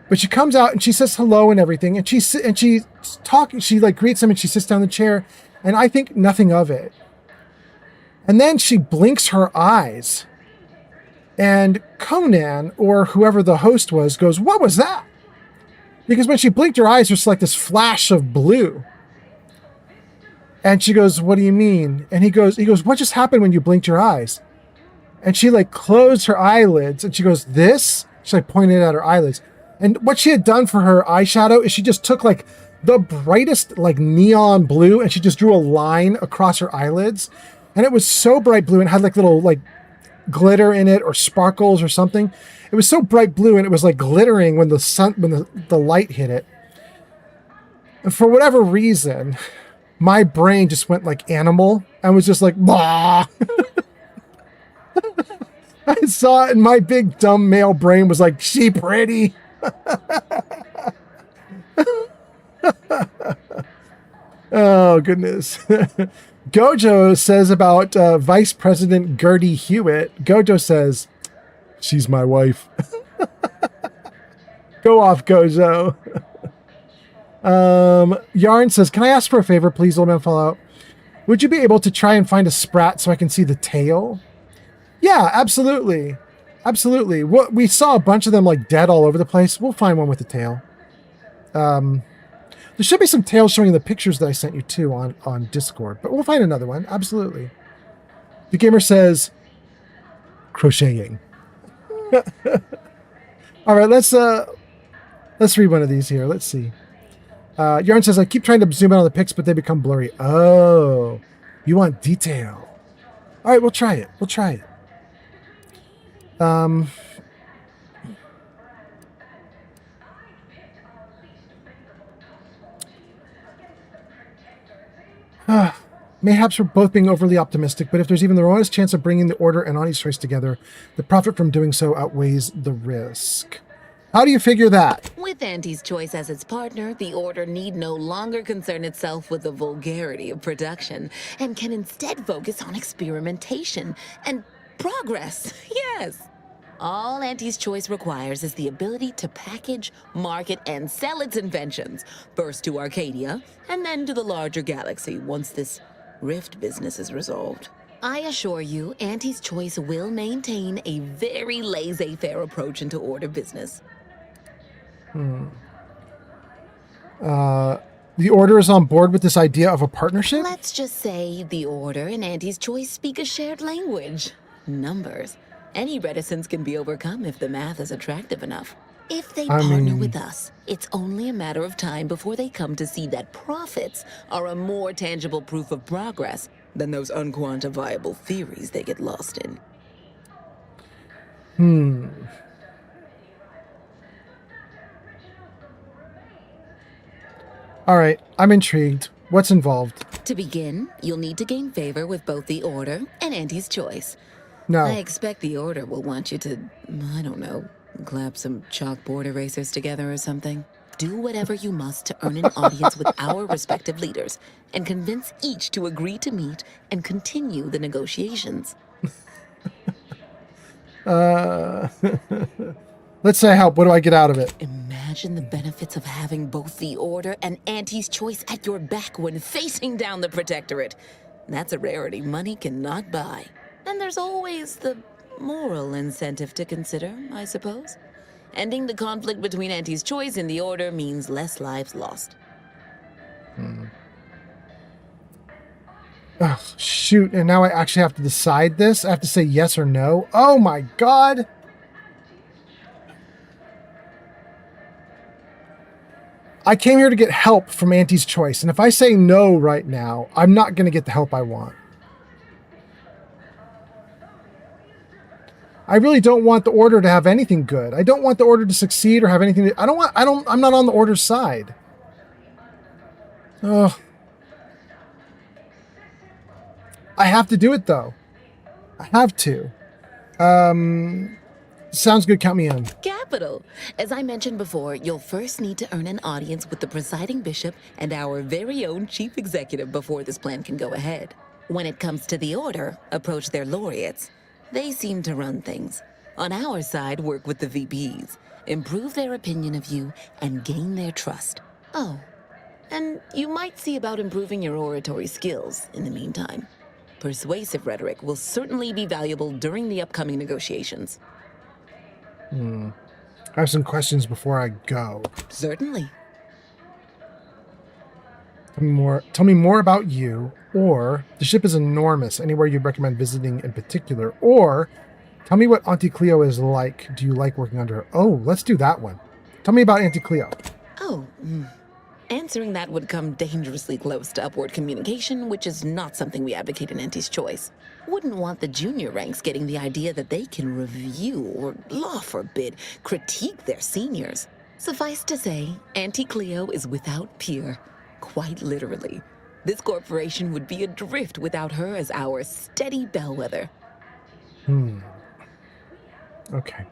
[SPEAKER 1] But she comes out and she says hello and everything, and she's talking, she like greets him and she sits down in the chair, and I think nothing of it. And then she blinks her eyes. And Conan, or whoever the host was, goes, "What was that?" Because when she blinked her eyes, there's like this flash of blue. And she goes, "What do you mean?" And he goes, "What just happened when you blinked your eyes?" And she like closed her eyelids and she goes, "This?" She like pointed at her eyelids. And what she had done for her eyeshadow is she just took like the brightest like neon blue and she just drew a line across her eyelids. And it was so bright blue and had like little like glitter in it or sparkles or something. It was so bright blue and it was like glittering when the light hit it. And for whatever reason, my brain just went like animal and was just like, bah. I saw it and my big dumb male brain was like, she pretty. Oh, goodness. Gojo says about Vice President Gertie Hewitt. Gojo says, she's my wife. Go off, Gojo. Yarn says, can I ask for a favor, please, Old Man Fallout? Would you be able to try and find a sprat so I can see the tail? Yeah, absolutely. Absolutely. We saw a bunch of them like dead all over the place. We'll find one with a tail. There should be some tails showing the pictures that I sent you too on Discord, but we'll find another one. Absolutely. The gamer says, crocheting. All right, let's read one of these here. Let's see. Yarn says, I keep trying to zoom in on the pics, but they become blurry. Oh, you want detail. All right, we'll try it. We'll try it. Mayhaps we're both being overly optimistic, but if there's even the remotest chance of bringing the Order and Aunty's Choice together, the profit from doing so outweighs the risk. How do you figure that?
[SPEAKER 8] With Auntie's Choice as its partner, the Order need no longer concern itself with the vulgarity of production and can instead focus on experimentation and progress. Yes. All Auntie's Choice requires is the ability to package, market, and sell its inventions, first to Arcadia, and then to the larger galaxy once this Rift business is resolved. I assure you, Auntie's Choice will maintain a very laissez-faire approach into Order business.
[SPEAKER 1] The Order is on board with this idea of a partnership?
[SPEAKER 8] Let's just say the Order and Auntie's Choice speak a shared language. Numbers. Any reticence can be overcome if the math is attractive enough. If they partner with us, it's only a matter of time before they come to see that profits are a more tangible proof of progress than those unquantifiable theories they get lost in.
[SPEAKER 1] All right, I'm intrigued. What's involved?
[SPEAKER 8] To begin, you'll need to gain favor with both the Order and Auntie's Choice.
[SPEAKER 1] No.
[SPEAKER 8] I expect the Order will want you to, I don't know, clap some chalkboard erasers together or something. Do whatever you must to earn an audience with our respective leaders and convince each to agree to meet and continue the negotiations.
[SPEAKER 1] Let's say help. What do I get out of it?
[SPEAKER 8] Imagine the benefits of having both the Order and Auntie's Choice at your back when facing down the Protectorate. That's a rarity money cannot buy. And there's always the moral incentive to consider, I suppose. Ending the conflict between Auntie's Choice and the Order means less lives lost.
[SPEAKER 1] Oh, shoot. And now I actually have to decide this? I have to say yes or no? Oh my god! I came here to get help from Auntie's Choice, and if I say no right now, I'm not going to get the help I want. I really don't want the Order to have anything good. I don't want the Order to succeed or have anything to, I'm not on the Order's side. Ugh. I have to do it though. I have to. Sounds good, count me in.
[SPEAKER 8] Capital. As I mentioned before, you'll first need to earn an audience with the presiding bishop and our very own chief executive before this plan can go ahead. When it comes to the Order, approach their laureates. They seem to run things. On our side, work with the VPs, improve their opinion of you, and gain their trust. Oh, and you might see about improving your oratory skills in the meantime. Persuasive rhetoric will certainly be valuable during the upcoming negotiations.
[SPEAKER 1] I have some questions before I go.
[SPEAKER 8] Certainly.
[SPEAKER 1] Tell me more about you, or the ship is enormous, anywhere you'd recommend visiting in particular, or tell me what Auntie Cleo is like. Do you like working under her? Oh, let's do that one. Tell me about Auntie Cleo.
[SPEAKER 8] Oh, answering that would come dangerously close to upward communication, which is not something we advocate in Auntie's Choice. Wouldn't want the junior ranks getting the idea that they can review or, law forbid, critique their seniors. Suffice to say, Auntie Cleo is without peer, quite literally. This corporation would be adrift without her as our steady bellwether.
[SPEAKER 1] Okay.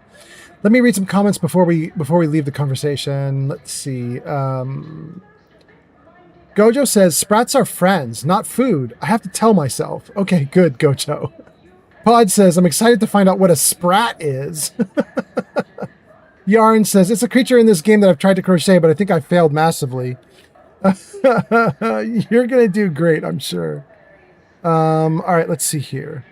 [SPEAKER 1] Let me read some comments before we leave the conversation. Let's see. Gojo says, Sprats are friends, not food. I have to tell myself. Okay, good, Gojo. Pod says, I'm excited to find out what a sprat is. Yarn says, it's a creature in this game that I've tried to crochet, but I think I failed massively. You're going to do great, I'm sure. All right, let's see here.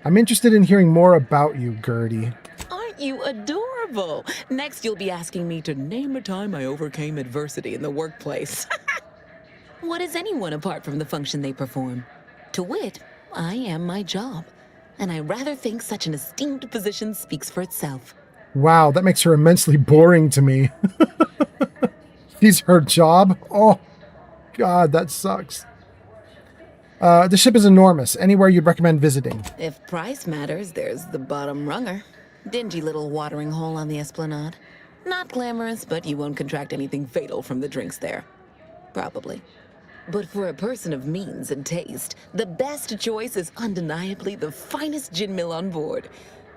[SPEAKER 1] I'm interested in hearing more about you, Gertie.
[SPEAKER 8] Aren't you adorable. Next, you'll be asking me to name a time I overcame adversity in the workplace. What is anyone apart from the function they perform? To wit, I am my job. And I rather think such an esteemed position speaks for itself.
[SPEAKER 1] Wow, that makes her immensely boring to me. She's her job? Oh, God, that sucks. The ship is enormous. Anywhere you'd recommend visiting?
[SPEAKER 8] If price matters, there's the bottom runger. Dingy little watering hole on the Esplanade. Not glamorous, but you won't contract anything fatal from the drinks there. Probably. But for a person of means and taste, the best choice is undeniably the finest gin mill on board.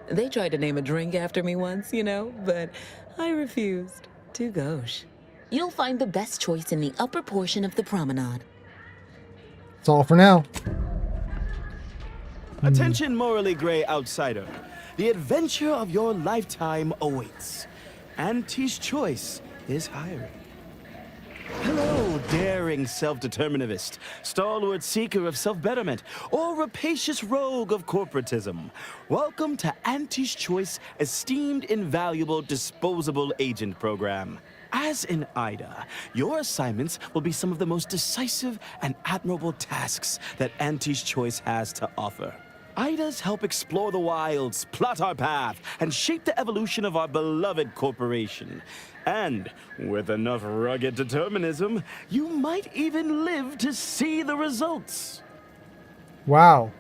[SPEAKER 8] They tried to name a drink after me once, you know, but I refused. Too gauche. You'll find the best choice in the upper portion of the promenade.
[SPEAKER 1] That's all for now.
[SPEAKER 10] Attention, morally gray outsider. The adventure of your lifetime awaits. Auntie's Choice is hiring. Hello, daring self-determinativist, stalwart seeker of self-betterment, or rapacious rogue of corporatism. Welcome to Auntie's Choice Esteemed Invaluable Disposable Agent Program. As in Ida, your assignments will be some of the most decisive and admirable tasks that Auntie's Choice has to offer. Idas help explore the wilds, plot our path, and shape the evolution of our beloved corporation. And with enough rugged determinism, you might even live to see the results.
[SPEAKER 1] Wow.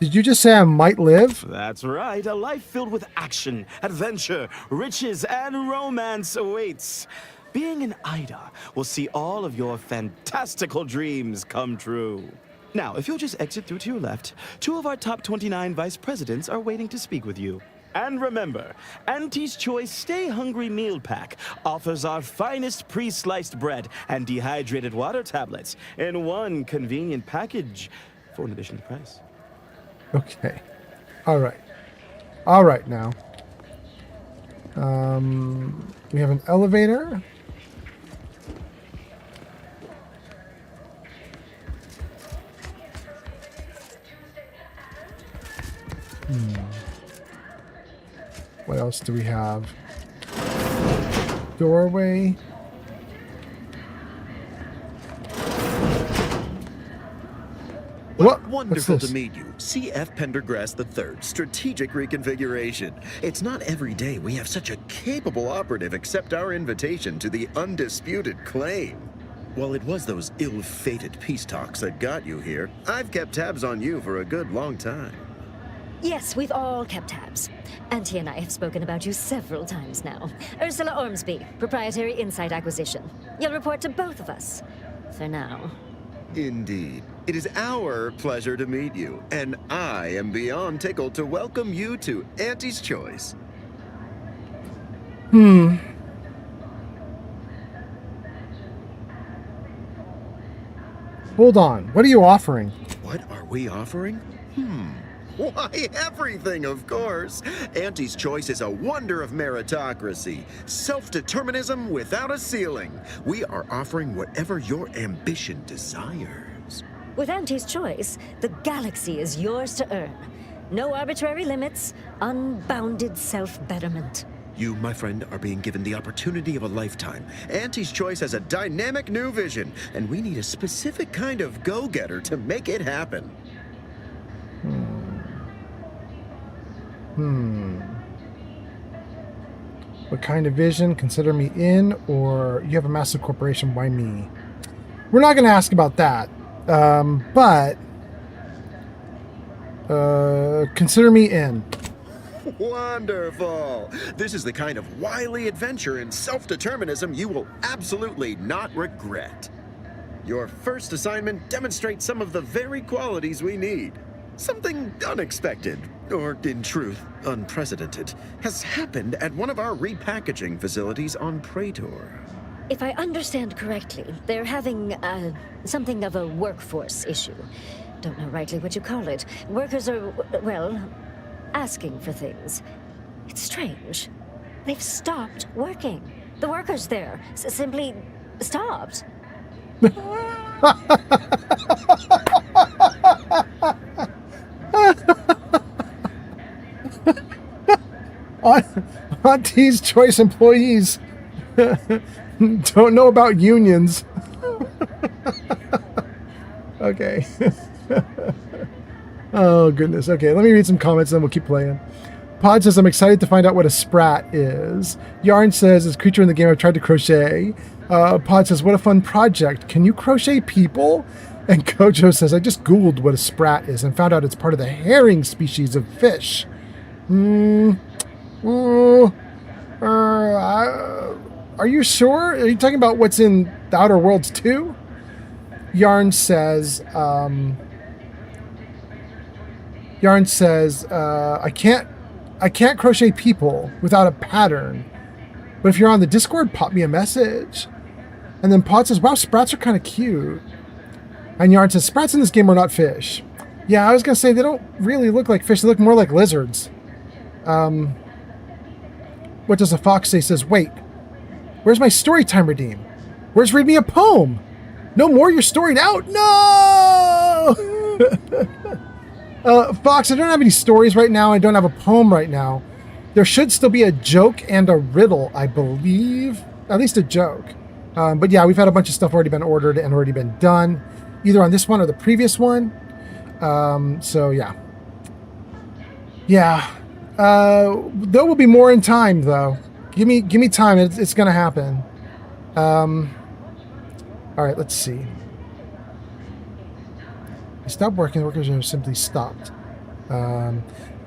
[SPEAKER 1] Did you just say I might live?
[SPEAKER 10] That's right. A life filled with action, adventure, riches, and romance awaits. Being an Ida will see all of your fantastical dreams come true. Now, if you'll just exit through to your left, 2 of our top 29 vice presidents are waiting to speak with you. And remember, Auntie's Choice Stay Hungry Meal Pack offers our finest pre-sliced bread and dehydrated water tablets in one convenient package for an additional price.
[SPEAKER 1] Okay. All right. All right now. We have an elevator. What else do we have? Doorway.
[SPEAKER 9] What wonderful to meet you. C.F. Pendergrass III, Strategic Reconfiguration. It's not every day we have such a capable operative accept our invitation to the undisputed claim. While it was those ill-fated peace talks that got you here, I've kept tabs on you for a good long time.
[SPEAKER 11] Yes, we've all kept tabs. Auntie and I have spoken about you several times now. Ursula Ormsby, Proprietary Insight Acquisition. You'll report to both of us. For now.
[SPEAKER 9] Indeed. It is our pleasure to meet you, and I am beyond tickled to welcome you to Auntie's Choice.
[SPEAKER 1] Hold on. What are you offering?
[SPEAKER 9] What are we offering? Why, everything, of course. Auntie's Choice is a wonder of meritocracy. Self-determinism without a ceiling. We are offering whatever your ambition desires.
[SPEAKER 11] With Auntie's Choice, the galaxy is yours to earn. No arbitrary limits, unbounded self-betterment.
[SPEAKER 9] You, my friend, are being given the opportunity of a lifetime. Auntie's Choice has a dynamic new vision, and we need a specific kind of go-getter to make it happen.
[SPEAKER 1] What kind of vision? Consider me in, or you have a massive corporation, why me? We're not going to ask about that, but consider me in.
[SPEAKER 9] Wonderful! This is the kind of wily adventure in self-determinism you will absolutely not regret. Your first assignment demonstrates some of the very qualities we need. Something unexpected, or in truth, unprecedented, has happened at one of our repackaging facilities on Praetor.
[SPEAKER 11] If I understand correctly, they're having, something of a workforce issue. Don't know rightly what you call it. Workers are, well, asking for things. It's strange. They've stopped working. The workers there simply stopped.
[SPEAKER 1] Auntie's Choice employees don't know about unions. Okay. Oh, goodness. Okay, let me read some comments, then we'll keep playing. Pod says, I'm excited to find out what a sprat is. Yarn says, as a creature in the game, I've tried to crochet. Pod says, what a fun project. Can you crochet people? And Kojo says, I just Googled what a sprat is and found out it's part of the herring species of fish. Are you sure? Are you talking about what's in the Outer Worlds too? Yarn says, I can't crochet people without a pattern. But if you're on the Discord, pop me a message. And then Pod says, wow, sprats are kind of cute. And Yarn says, sprats in this game are not fish. Yeah, I was going to say, they don't really look like fish. They look more like lizards. What does a fox say? Says, wait, where's my story time redeem? Where's read me a poem? No more, you're storied out? No! Fox, I don't have any stories right now. I don't have a poem right now. There should still be a joke and a riddle, I believe. At least a joke. But yeah, we've had a bunch of stuff already been ordered and already been done, either on this one or the previous one. So yeah. Yeah. There will be more in time, though. Give me time. It's going to happen. All right, let's see. They stopped working. The workers are simply stopped.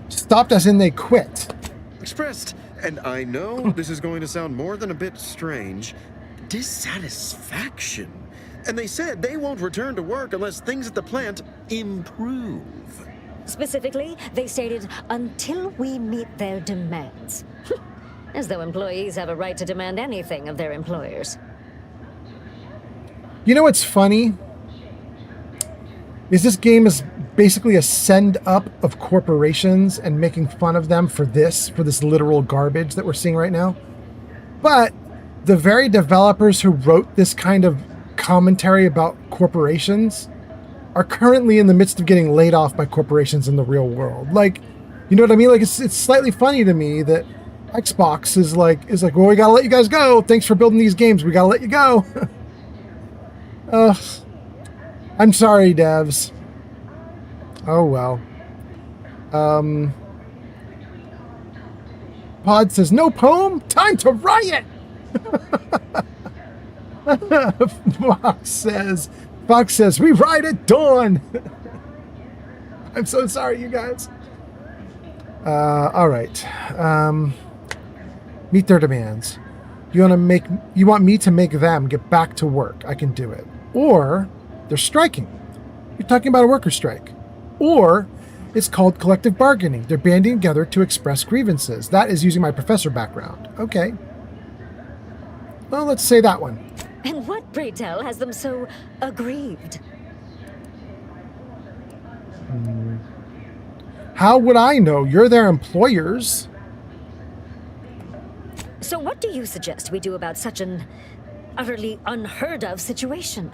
[SPEAKER 1] Stopped as in they quit.
[SPEAKER 9] Expressed, and I know this is going to sound more than a bit strange, dissatisfaction. And they said they won't return to work unless things at the plant improve.
[SPEAKER 11] Specifically, they stated, until we meet their demands. As though employees have a right to demand anything of their employers.
[SPEAKER 1] You know what's funny? Is this game is basically a send-up of corporations and making fun of them for this literal garbage that we're seeing right now. But the very developers who wrote this kind of commentary about corporations are currently in the midst of getting laid off by corporations in the real world. Like, you know what I mean? Like, it's slightly funny to me that Xbox is like, well, we gotta let you guys go. Thanks for building these games. We gotta let you go. I'm sorry, devs. Oh, well. Pod says, no poem? Time to riot! Fox says, we ride at dawn! I'm so sorry, you guys. All right. Meet their demands. You want me to make them get back to work. I can do it. Or they're striking. You're talking about a worker strike. Or it's called collective bargaining. They're banding together to express grievances. That is using my professor background. Okay. Well, let's say that one.
[SPEAKER 11] And what, pray tell, has them so aggrieved?
[SPEAKER 1] How would I know? You're their employers.
[SPEAKER 11] So what do you suggest we do about such an utterly unheard of situation?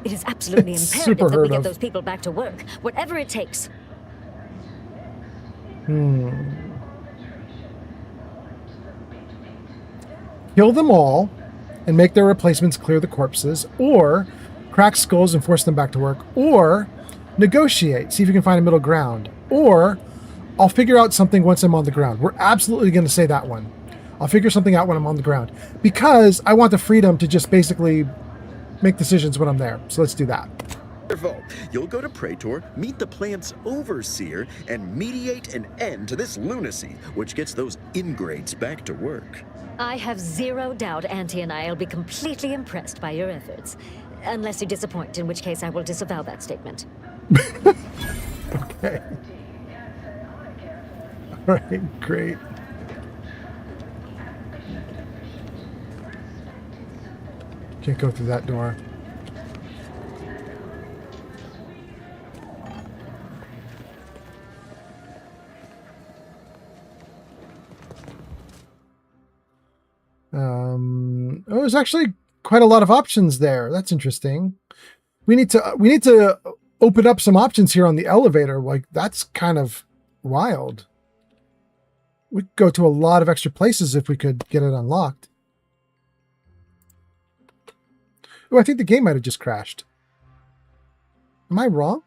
[SPEAKER 11] It is absolutely imperative that we get those people back to work, whatever it takes.
[SPEAKER 1] Kill them all and make their replacements clear the corpses, or crack skulls and force them back to work, or negotiate, see if you can find a middle ground, or I'll figure out something once I'm on the ground. We're absolutely going to say that one. I'll figure something out when I'm on the ground, because I want the freedom to just basically make decisions when I'm there. So let's do that.
[SPEAKER 9] Wonderful. You'll go to Praetor, meet the plant's overseer, and mediate an end to this lunacy, which gets those ingrates back to work.
[SPEAKER 11] I have zero doubt Auntie and I will be completely impressed by your efforts. Unless you disappoint, in which case I will disavow that statement.
[SPEAKER 1] Okay. All right, great. Can't go through that door. Oh, there's actually quite a lot of options there. That's interesting. We need to open up some options here on the elevator. Like, that's kind of wild. We could go to a lot of extra places if we could get it unlocked. Oh, I think the game might have just crashed. Am I wrong?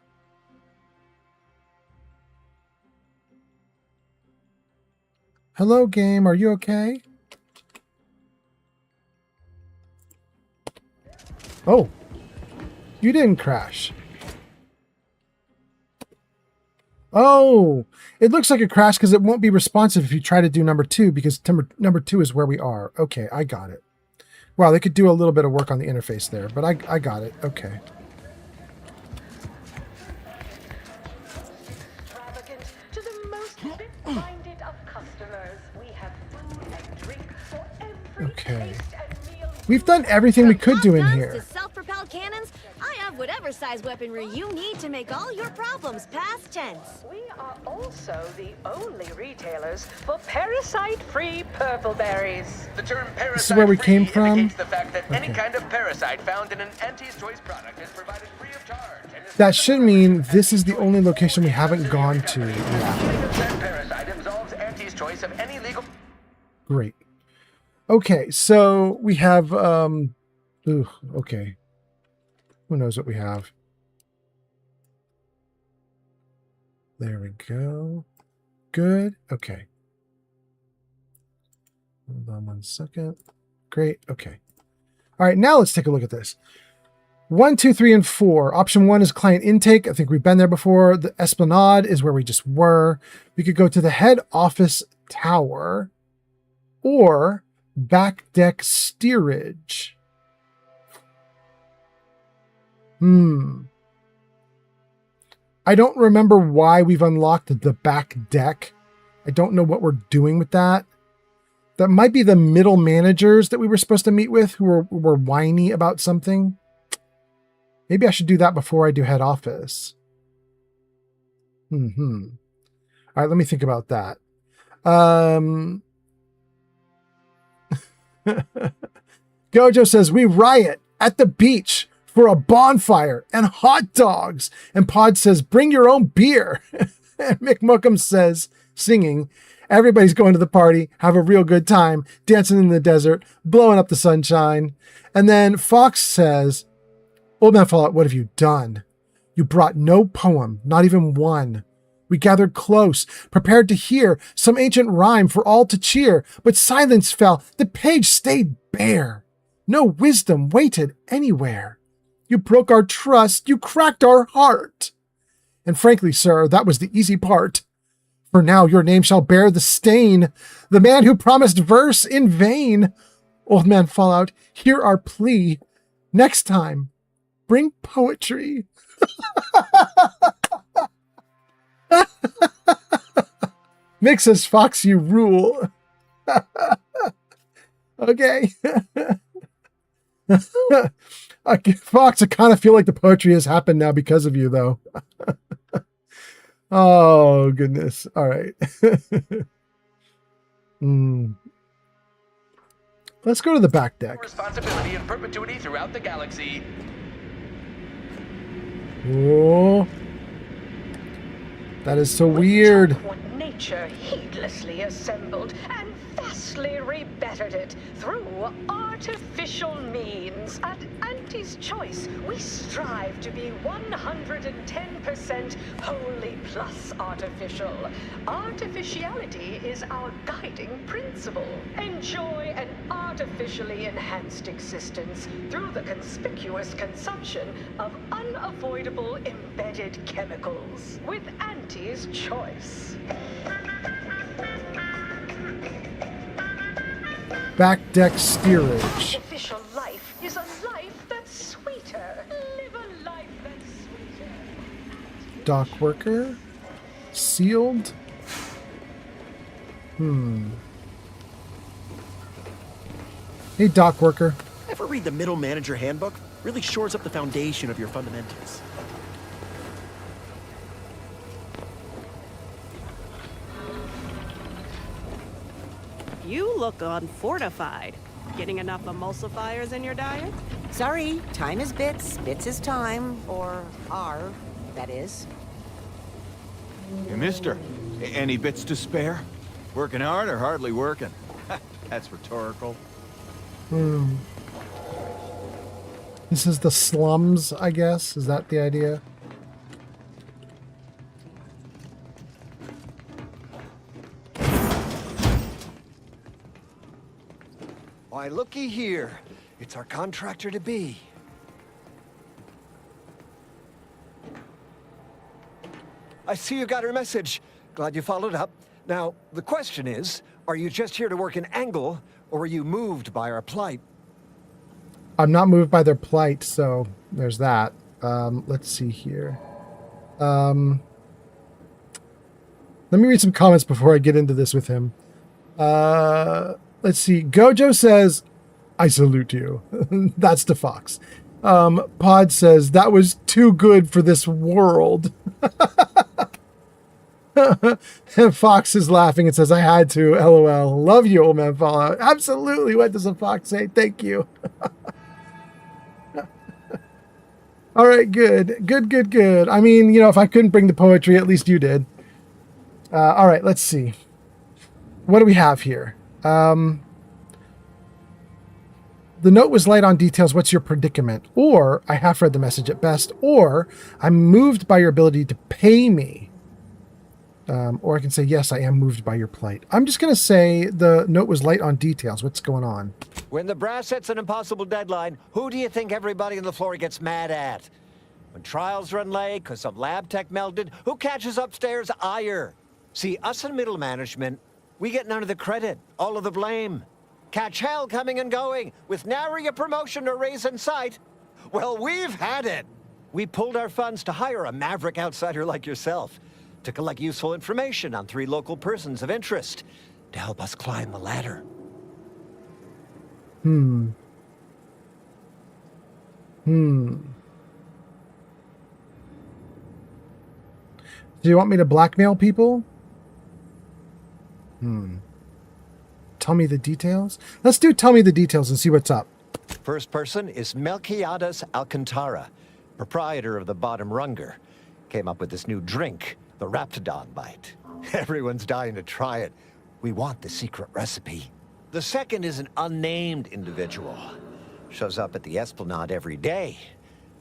[SPEAKER 1] Hello, game. Are you okay? Oh, you didn't crash. Oh, it looks like a crash because it won't be responsive if you try to do number 2, because number 2 is where we are. Okay, I got it. Wow, they could do a little bit of work on the interface there, but I got it. Okay.
[SPEAKER 13] To the most bit-minded of customers, we have food and drink for every
[SPEAKER 1] Okay.
[SPEAKER 13] taste and meal.
[SPEAKER 1] We've done everything we could do in here.
[SPEAKER 23] To self-propelled cannons, I have whatever size weaponry you need to make all your problems past tense.
[SPEAKER 13] We are also the only retailers for parasite-free purple berries.
[SPEAKER 12] The term
[SPEAKER 1] This
[SPEAKER 12] parasite
[SPEAKER 1] is where we came from.
[SPEAKER 12] indicates the fact that any
[SPEAKER 1] Okay.
[SPEAKER 12] kind of parasite found in an Auntie's Choice product is provided free of charge.
[SPEAKER 1] That should mean this is the only location we haven't gone to yet.
[SPEAKER 12] That parasite absolves Auntie's Choice of any legal.
[SPEAKER 1] Great. Okay, so we have ooh, okay. Who knows what we have? There we go. Good. Okay. Hold on 1 second. Great. Okay. All right, now let's take a look at this. 1, 2, 3, and 4. Option 1 is client intake. I think we've been there before. The Esplanade is where we just were. We could go to the head office tower or back deck steerage. I don't remember why we've unlocked the back deck. I don't know what we're doing with that. That might be the middle managers that we were supposed to meet with who were whiny about something. Maybe I should do that before I do head office. All right, let me think about that. Gojo says, we riot at the beach for a bonfire and hot dogs. And Pod says, bring your own beer. And Mick Mookum says, singing, everybody's going to the party, have a real good time, dancing in the desert, blowing up the sunshine. And then Fox says, Old Man Fallout, what have you done? You brought no poem, not even one. We gathered close, prepared to hear some ancient rhyme for all to cheer, but silence fell, the page stayed bare. No wisdom waited anywhere. You broke our trust, you cracked our heart. And frankly, sir, that was the easy part. For now your name shall bear the stain, the man who promised verse in vain. Old Man Fallout, hear our plea. Next time, bring poetry. Mick says, Fox, you rule. Okay. Fox, I kind of feel like the poetry has happened now because of you, though. Oh, goodness. All right. Let's go to the back deck.
[SPEAKER 12] Responsibility in perpetuity throughout the galaxy.
[SPEAKER 1] Oh. That is so weird.
[SPEAKER 13] What nature heedlessly assembled and vastly rebettered it through artificial means. At Auntie's Choice, we strive to be 110% wholly plus artificial. Artificiality is our guiding principle. Enjoy an artificially enhanced existence through the conspicuous consumption of unavoidable embedded chemicals. With Auntie's Choice.
[SPEAKER 1] Back deck steerage.
[SPEAKER 13] Artificial life is a life that's sweeter. Live a life that's sweeter.
[SPEAKER 1] Dock worker. Sealed. Hey, dock worker.
[SPEAKER 22] Ever read the Middle Manager Handbook? Really shores up the foundation of your fundamentals.
[SPEAKER 17] You look unfortified. Getting enough emulsifiers in your diet?
[SPEAKER 18] Sorry, time is bits. Bits is time. Or are, that is.
[SPEAKER 20] Hey, mister, any bits to spare?
[SPEAKER 10] Working hard or hardly working? That's rhetorical.
[SPEAKER 1] This is the slums, I guess. Is that the idea?
[SPEAKER 7] Why, looky here. It's our contractor to be. I see you got her message. Glad you followed up. Now, the question is, are you just here to work an angle, or are you moved by our plight?
[SPEAKER 1] I'm not moved by their plight, so there's that. Let's see here. Let me read some comments before I get into this with him. Let's see. Gojo says, I salute you. That's the Fox. Pod says, that was too good for this world. And Fox is laughing and says, I had to. LOL. Love you, old man Fallout. Absolutely. What does a Fox say? Thank you. All right, good. Good. I mean, you know, if I couldn't bring the poetry, at least you did. All right, let's see. What do we have here? The note was light on details. What's your predicament? Or, I half read the message at best. Or, I'm moved by your ability to pay me. Or I can say, yes, I am moved by your plight. I'm just going to say the note was light on details. What's going on?
[SPEAKER 7] When the brass sets an impossible deadline, who do you think everybody on the floor gets mad at? When trials run late because some lab tech melted, who catches upstairs ire? See, us in middle management, we get none of the credit, all of the blame. Catch hell coming and going, with nary a promotion or raise in sight. Well, we've had it. We pulled our funds to hire a maverick outsider like yourself, to collect useful information on 3 local persons of interest, to help us climb the ladder.
[SPEAKER 1] Do you want me to blackmail people? Tell me the details? Let's do tell me the details and see what's up.
[SPEAKER 7] First person is Melquiades Alcantara, proprietor of the Bottom Runger. Came up with this new drink, the Raptidon Bite. Everyone's dying to try it. We want the secret recipe. The second is an unnamed individual. Shows up at the Esplanade every day,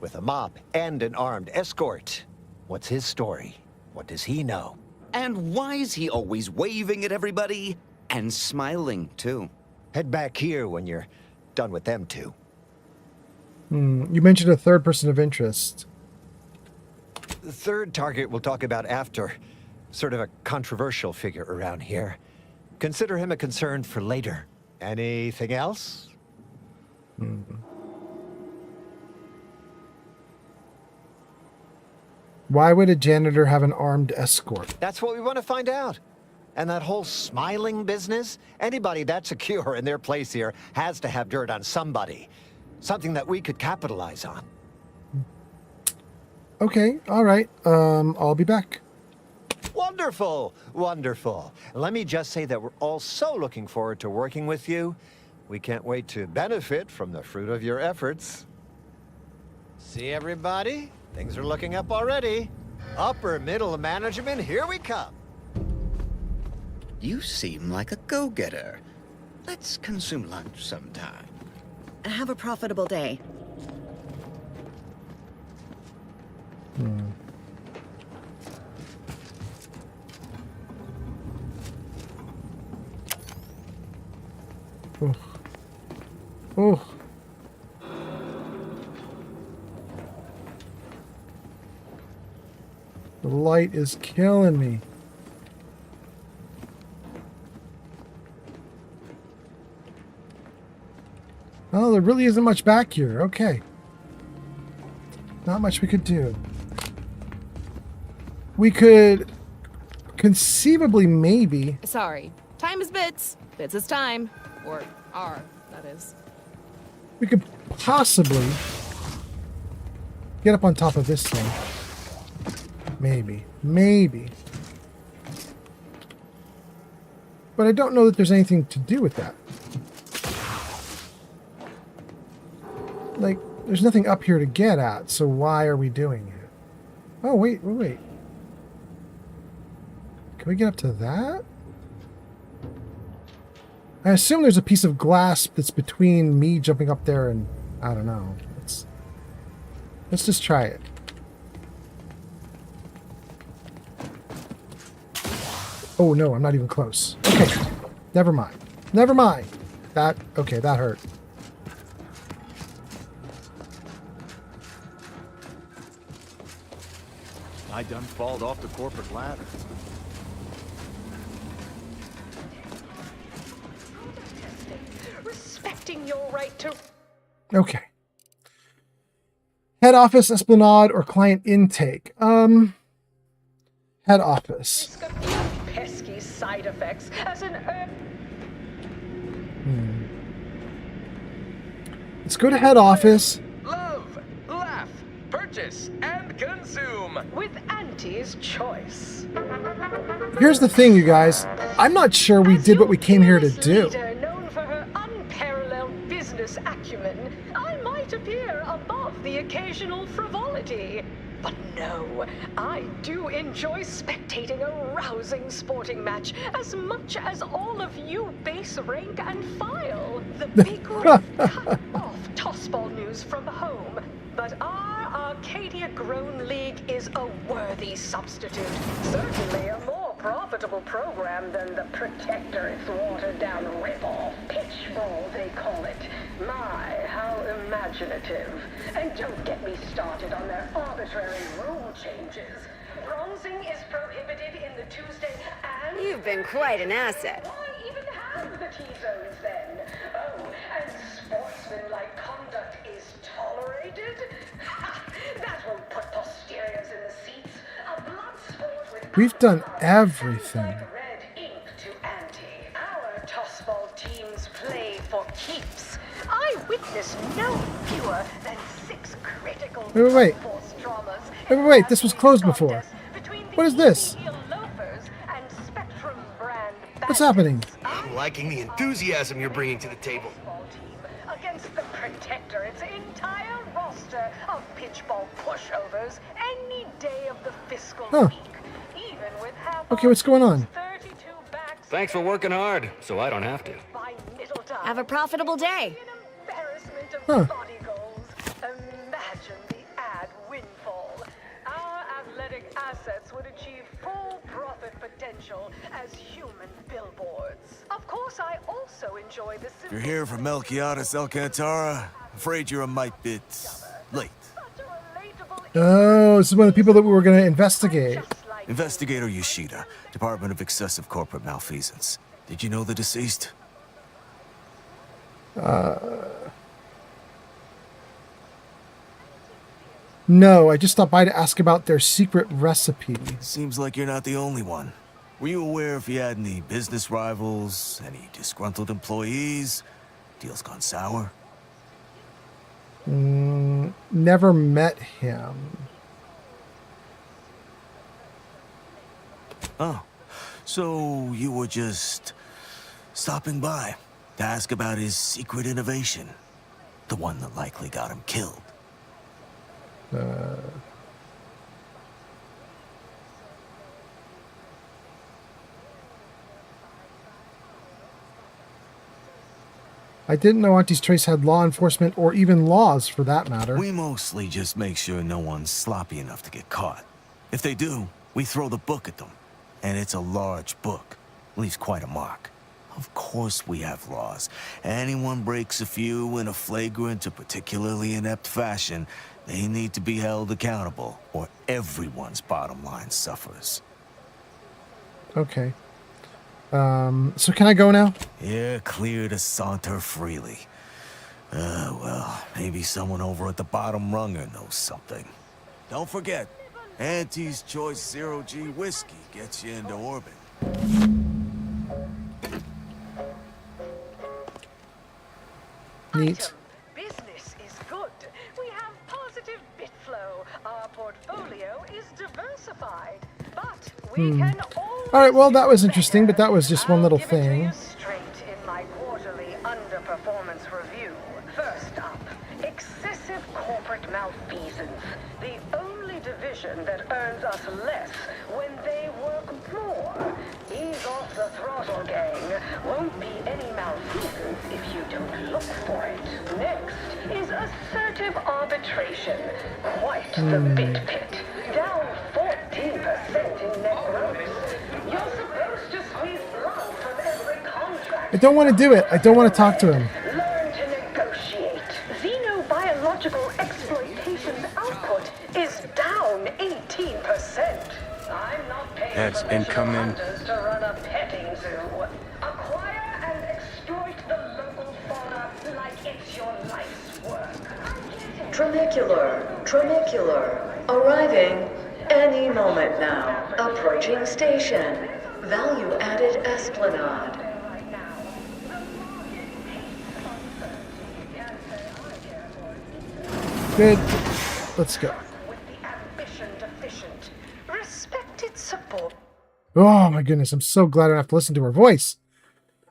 [SPEAKER 7] with a mop and an armed escort. What's his story? What does he know?
[SPEAKER 16] And why is he always waving at everybody? And smiling, too.
[SPEAKER 7] Head back here when you're done with them two.
[SPEAKER 1] You mentioned a third person of interest.
[SPEAKER 7] The third target we'll talk about after. Sort of a controversial figure around here. Consider him a concern for later. Anything else?
[SPEAKER 1] Why would a janitor have an armed escort?
[SPEAKER 7] That's what we want to find out. And that whole smiling business, anybody that's secure in their place here has to have dirt on somebody. Something that we could capitalize on.
[SPEAKER 1] Okay, all right. I'll be back.
[SPEAKER 7] Wonderful, wonderful. Let me just say that we're all so looking forward to working with you. We can't wait to benefit from the fruit of your efforts. See everybody? Things are looking up already. Upper middle management, here we come.
[SPEAKER 16] You seem like a go-getter. Let's consume lunch sometime.
[SPEAKER 20] Have a profitable day.
[SPEAKER 1] Oh. The light is killing me. Oh, there really isn't much back here. Okay. Not much we could do. We could conceivably maybe...
[SPEAKER 21] Sorry. Time is bits. Bits is time. Or are, that is.
[SPEAKER 1] We could possibly get up on top of this thing. Maybe. Maybe. But I don't know that there's anything to do with that. Like, there's nothing up here to get at, so why are we doing it? Oh, wait. Can we get up to that? I assume there's a piece of glass that's between me jumping up there and I don't know. Let's just try it. Oh no, I'm not even close. Okay, never mind. Never mind. That hurt.
[SPEAKER 3] I done falled off the corporate ladder.
[SPEAKER 13] Respecting your right to...
[SPEAKER 1] Okay. Head office, esplanade, or client intake. Head office.
[SPEAKER 13] Pesky side effects as an
[SPEAKER 1] Let's go to head office.
[SPEAKER 12] Love, laugh, purchase, and consume
[SPEAKER 13] with Auntie's choice.
[SPEAKER 1] Here's the thing, you guys. I'm not sure we did what we came here to do.
[SPEAKER 13] Known for her unparalleled business acumen, I might appear above the occasional frivolity. But no, I do enjoy spectating a rousing sporting match as much as all of you base rank and file. The big red cut off tossball news from home. But our Arcadia-grown league is a worthy substitute. Certainly a more profitable program than the Protectorate's watered-down rip-off pitchball, they call it. My, how imaginative. And don't get me started on their arbitrary rule changes. Bronzing is prohibited in the Tuesday and...
[SPEAKER 6] You've been quite an asset.
[SPEAKER 13] Why even have the T-zones then? Oh, and sportsmanlike conduct is tolerated? Ha! That won't put posteriors in the seats. A blood sport with...
[SPEAKER 1] We've done everything.
[SPEAKER 13] Red ink to ante. Our tossball teams play for keeps. I witnessed no fewer than 6 critical
[SPEAKER 1] Wait.
[SPEAKER 13] force dramas.
[SPEAKER 1] Wait, this was closed before. What is this? What's happening?
[SPEAKER 12] I'm liking the enthusiasm you're bringing to the table.
[SPEAKER 13] Against the Protectorate's entire roster of pitchball pushovers any day of the fiscal week. Even with half
[SPEAKER 1] Okay, what's going on?
[SPEAKER 5] Thanks for working hard, so I don't have to.
[SPEAKER 23] Have a profitable day.
[SPEAKER 1] Huh.
[SPEAKER 13] Imagine the ad windfall. Our athletic assets would achieve full profit potential as human billboards. Of course, I also enjoy the...
[SPEAKER 15] You're here for Melquiades Alcantara. Afraid you're a mite bit late.
[SPEAKER 1] Oh, this is one of the people that we were going to investigate.
[SPEAKER 15] Investigator Yoshida, Department of Excessive Corporate Malfeasance. Did you know the deceased?
[SPEAKER 1] No, I just stopped by to ask about their secret recipe.
[SPEAKER 15] Seems like you're not the only one. Were you aware if you had any business rivals, any disgruntled employees? Deals gone sour?
[SPEAKER 1] Never met him.
[SPEAKER 15] Oh, so you were just stopping by to ask about his secret innovation. The one that likely got him killed.
[SPEAKER 1] I didn't know Auntie's Choice had law enforcement or even laws for that matter.
[SPEAKER 15] We mostly just make sure no one's sloppy enough to get caught. If they do, we throw the book at them. And it's a large book. Leaves quite a mark. Of course we have laws. Anyone breaks a few in a flagrant or particularly inept fashion, they need to be held accountable, or everyone's bottom line suffers.
[SPEAKER 1] Okay. So can I go now?
[SPEAKER 15] You're clear to saunter freely. Well, maybe someone over at the bottom runger knows something. Don't forget, Auntie's Choice Zero-G whiskey gets you into orbit.
[SPEAKER 1] Neat.
[SPEAKER 13] Business is good. We have positive bit flow. Our portfolio is diversified. But we can
[SPEAKER 1] All right, well, that was interesting, but that was just one little thing.
[SPEAKER 13] straight in my quarterly underperformance review. First up, excessive corporate malfeasance. The only division that earns us less when they work more. Ease off the throttle, gang. Won't be any malfeasance if you don't look for it. Next is assertive arbitration. Quite the bit pit. Down 14% in net gross. You're supposed to squeeze blood from every contract.
[SPEAKER 1] I don't want to do it. I don't want to talk to him.
[SPEAKER 13] Learn to negotiate. Xenobiological exploitation's output is down 18%. I'm not paying
[SPEAKER 2] That's
[SPEAKER 13] permission
[SPEAKER 2] incoming.
[SPEAKER 13] hunters to run a petting zoo. Acquire and exploit the local fauna like it's your life's work.
[SPEAKER 4] Tramicular. Arriving any moment now. Approaching station. Value added Esplanade.
[SPEAKER 1] Good. Let's go.
[SPEAKER 13] Respected support.
[SPEAKER 1] Oh my goodness, I'm so glad I don't have to listen to her voice.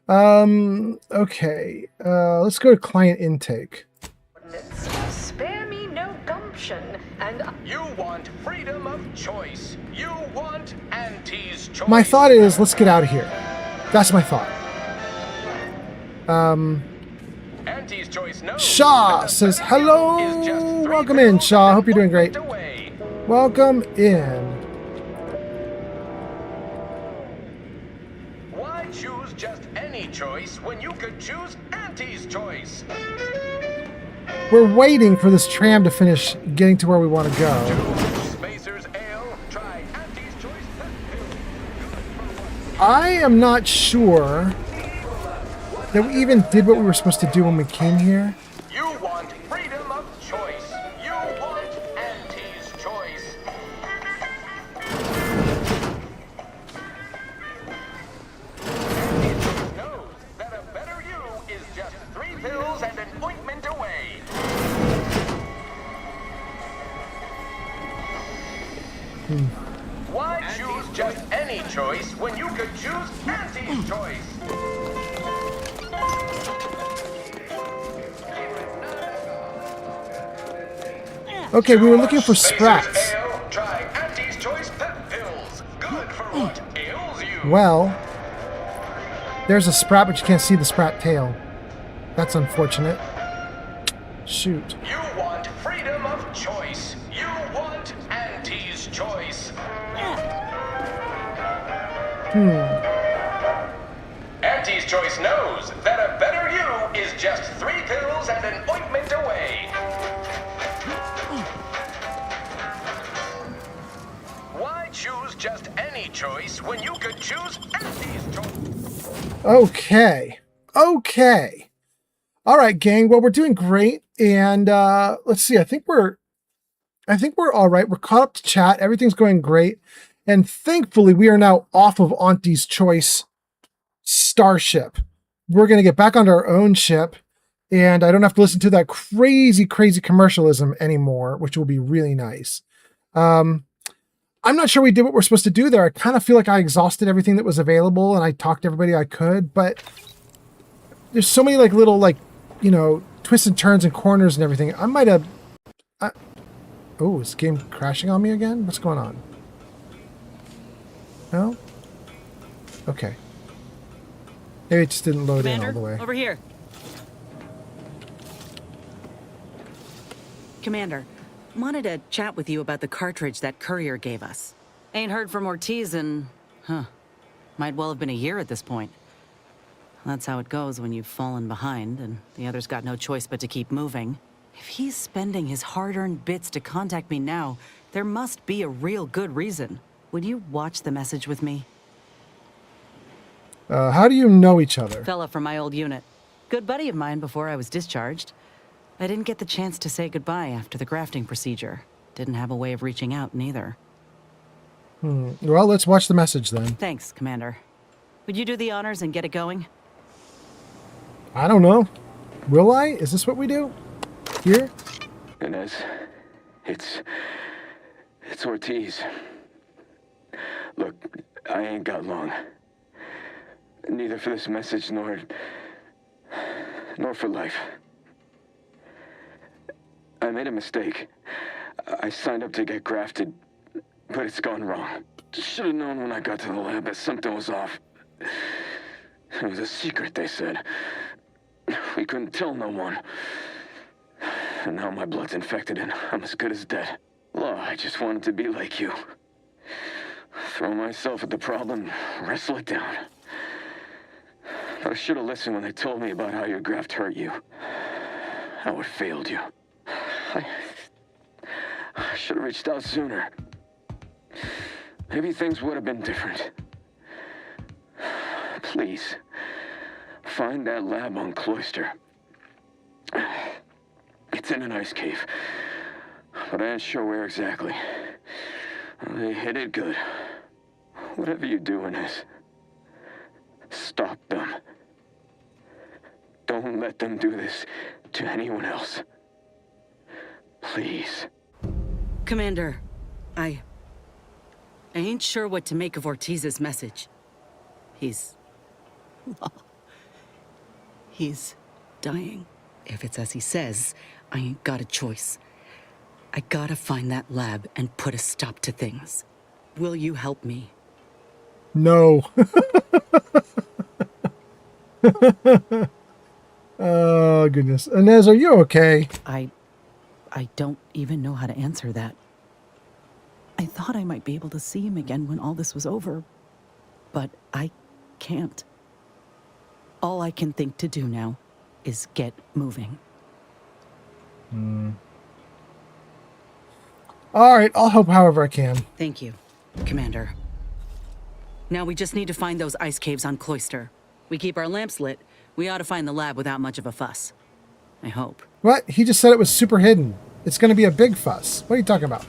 [SPEAKER 1] Okay. Let's go to client intake.
[SPEAKER 13] Spare me no gumption, and
[SPEAKER 12] you want freedom of choice. You want Auntie's choice.
[SPEAKER 1] My thought is, let's get out of here. That's my thought.
[SPEAKER 12] Auntie's choice knows
[SPEAKER 1] Shaw says, hello. Welcome in, Shaw. Hope you're doing great. Welcome in.
[SPEAKER 12] Why choose just any choice when you could choose Auntie's choice?
[SPEAKER 1] We're waiting for this tram to finish getting to where we want to go.
[SPEAKER 12] Spacer's Ale. Try Auntie's choice.
[SPEAKER 1] I am not sure that we even did what we were supposed to do when we came here.
[SPEAKER 12] You want freedom of choice. You want Auntie's choice. Auntie's choice knows that a better you is just 3 pills and an ointment away. Why choose just any choice when you could choose Auntie's choice?
[SPEAKER 1] Okay, we were looking for sprats.
[SPEAKER 12] Try Auntie's choice pep pills. Good for what ails you.
[SPEAKER 1] Well, there's a sprat, but you can't see the sprat tail. That's unfortunate. Shoot.
[SPEAKER 12] You want freedom of choice. You want Auntie's choice. Auntie's choice knows that a better you is just 3 pills and an ointment away. Why choose just any choice when you could choose Auntie's choice?
[SPEAKER 1] Okay. Okay. All right, gang. Well, we're doing great. And let's see. I think we're all right. We're caught up to chat. Everything's going great. And thankfully, we are now off of Auntie's Choice starship. We're going to get back onto our own ship. And I don't have to listen to that crazy, crazy commercialism anymore, which will be really nice. I'm not sure we did what we're supposed to do there. I kind of feel like I exhausted everything that was available and I talked to everybody I could, but there's so many like little, like, you know, twists and turns and corners and everything. I might have... Oh, is the game crashing on me again? What's going on? No? Okay. Maybe it just didn't load
[SPEAKER 17] Commander,
[SPEAKER 1] in all the way.
[SPEAKER 17] Over here. Commander, wanted to chat with you about the cartridge that courier gave us. Ain't heard from Ortiz in... might well have been a year at this point. That's how it goes when you've fallen behind, and the others got no choice but to keep moving. If he's spending his hard-earned bits to contact me now, there must be a real good reason. Would you watch the message with me?
[SPEAKER 1] How do you know each other?
[SPEAKER 17] Fella from my old unit. Good buddy of mine before I was discharged. I didn't get the chance to say goodbye after the grafting procedure. Didn't have a way of reaching out, neither.
[SPEAKER 1] Well, let's watch the message then.
[SPEAKER 17] Thanks, Commander. Would you do the honors and get it going?
[SPEAKER 1] I don't know. Will I? Is this what we do? Here?
[SPEAKER 14] Inez, it's Ortiz. Look, I ain't got long. Neither for this message nor for life. I made a mistake. I signed up to get grafted, but it's gone wrong. Should have known when I got to the lab that something was off. It was a secret, they said. We couldn't tell no one. And now my blood's infected and I'm as good as dead. Law, I just wanted to be like you. Throw myself at the problem, wrestle it down. But I should have listened when they told me about how your graft hurt you. How it failed you. I should have reached out sooner. Maybe things would have been different. Please, find that lab on Cloister. It's in an ice cave, but I ain't sure where exactly. They hid it good. Whatever you're doing is, stop them. Don't let them do this to anyone else. Please.
[SPEAKER 17] Commander, I ain't sure what to make of Ortiz's message. He's dying. If it's as he says, I ain't got a choice. I gotta find that lab and put a stop to things. Will you help me?
[SPEAKER 1] No. Oh, goodness. Inez, are you okay?
[SPEAKER 17] I don't even know how to answer that. I thought I might be able to see him again when all this was over, but I can't. All I can think to do now is get moving.
[SPEAKER 1] All right, I'll help however I can.
[SPEAKER 17] Thank you, Commander. Now we just need to find those ice caves on Cloister. We keep our lamps lit, we ought to find the lab without much of a fuss. I hope.
[SPEAKER 1] What? He just said it was super hidden. It's going to be a big fuss. What are you talking about?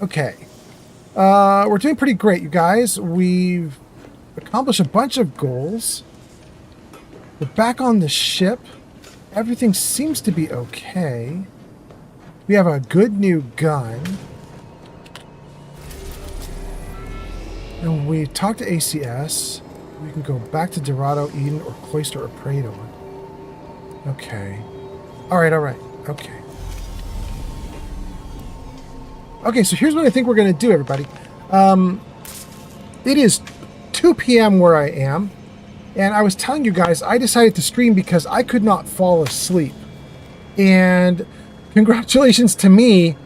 [SPEAKER 1] Okay. We're doing pretty great, you guys. We've accomplished a bunch of goals. We're back on the ship. Everything seems to be okay. We have a good new gun. And we talked to ACS. We can go back to Dorado, Eden, or Cloister, or Praetor. Okay. Alright. Okay. Okay, so here's what I think we're going to do, everybody. It is 2 p.m. where I am. And I was telling you guys, I decided to stream because I could not fall asleep. And congratulations to me,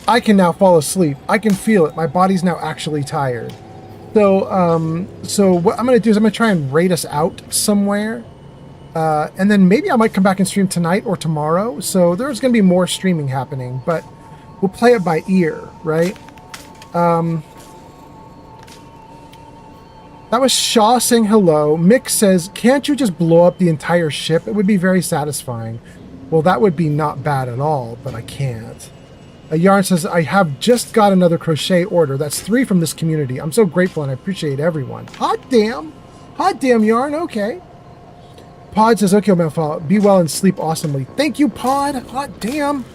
[SPEAKER 1] I can now fall asleep. I can feel it. My body's now actually tired. So, so what I'm going to do is I'm going to try and raid us out somewhere. And then maybe I might come back and stream tonight or tomorrow. So there's going to be more streaming happening, but we'll play it by ear, right? That was Shaw saying hello. Mick says, can't you just blow up the entire ship? It would be very satisfying. Well, that would be not bad at all, but I can't. Yarn says, I have just got another crochet order. That's 3 from this community. I'm so grateful and I appreciate everyone. Hot damn. Hot damn, Yarn. Okay. Pod says, okay, man, be well and sleep awesomely. Thank you, Pod. Hot damn.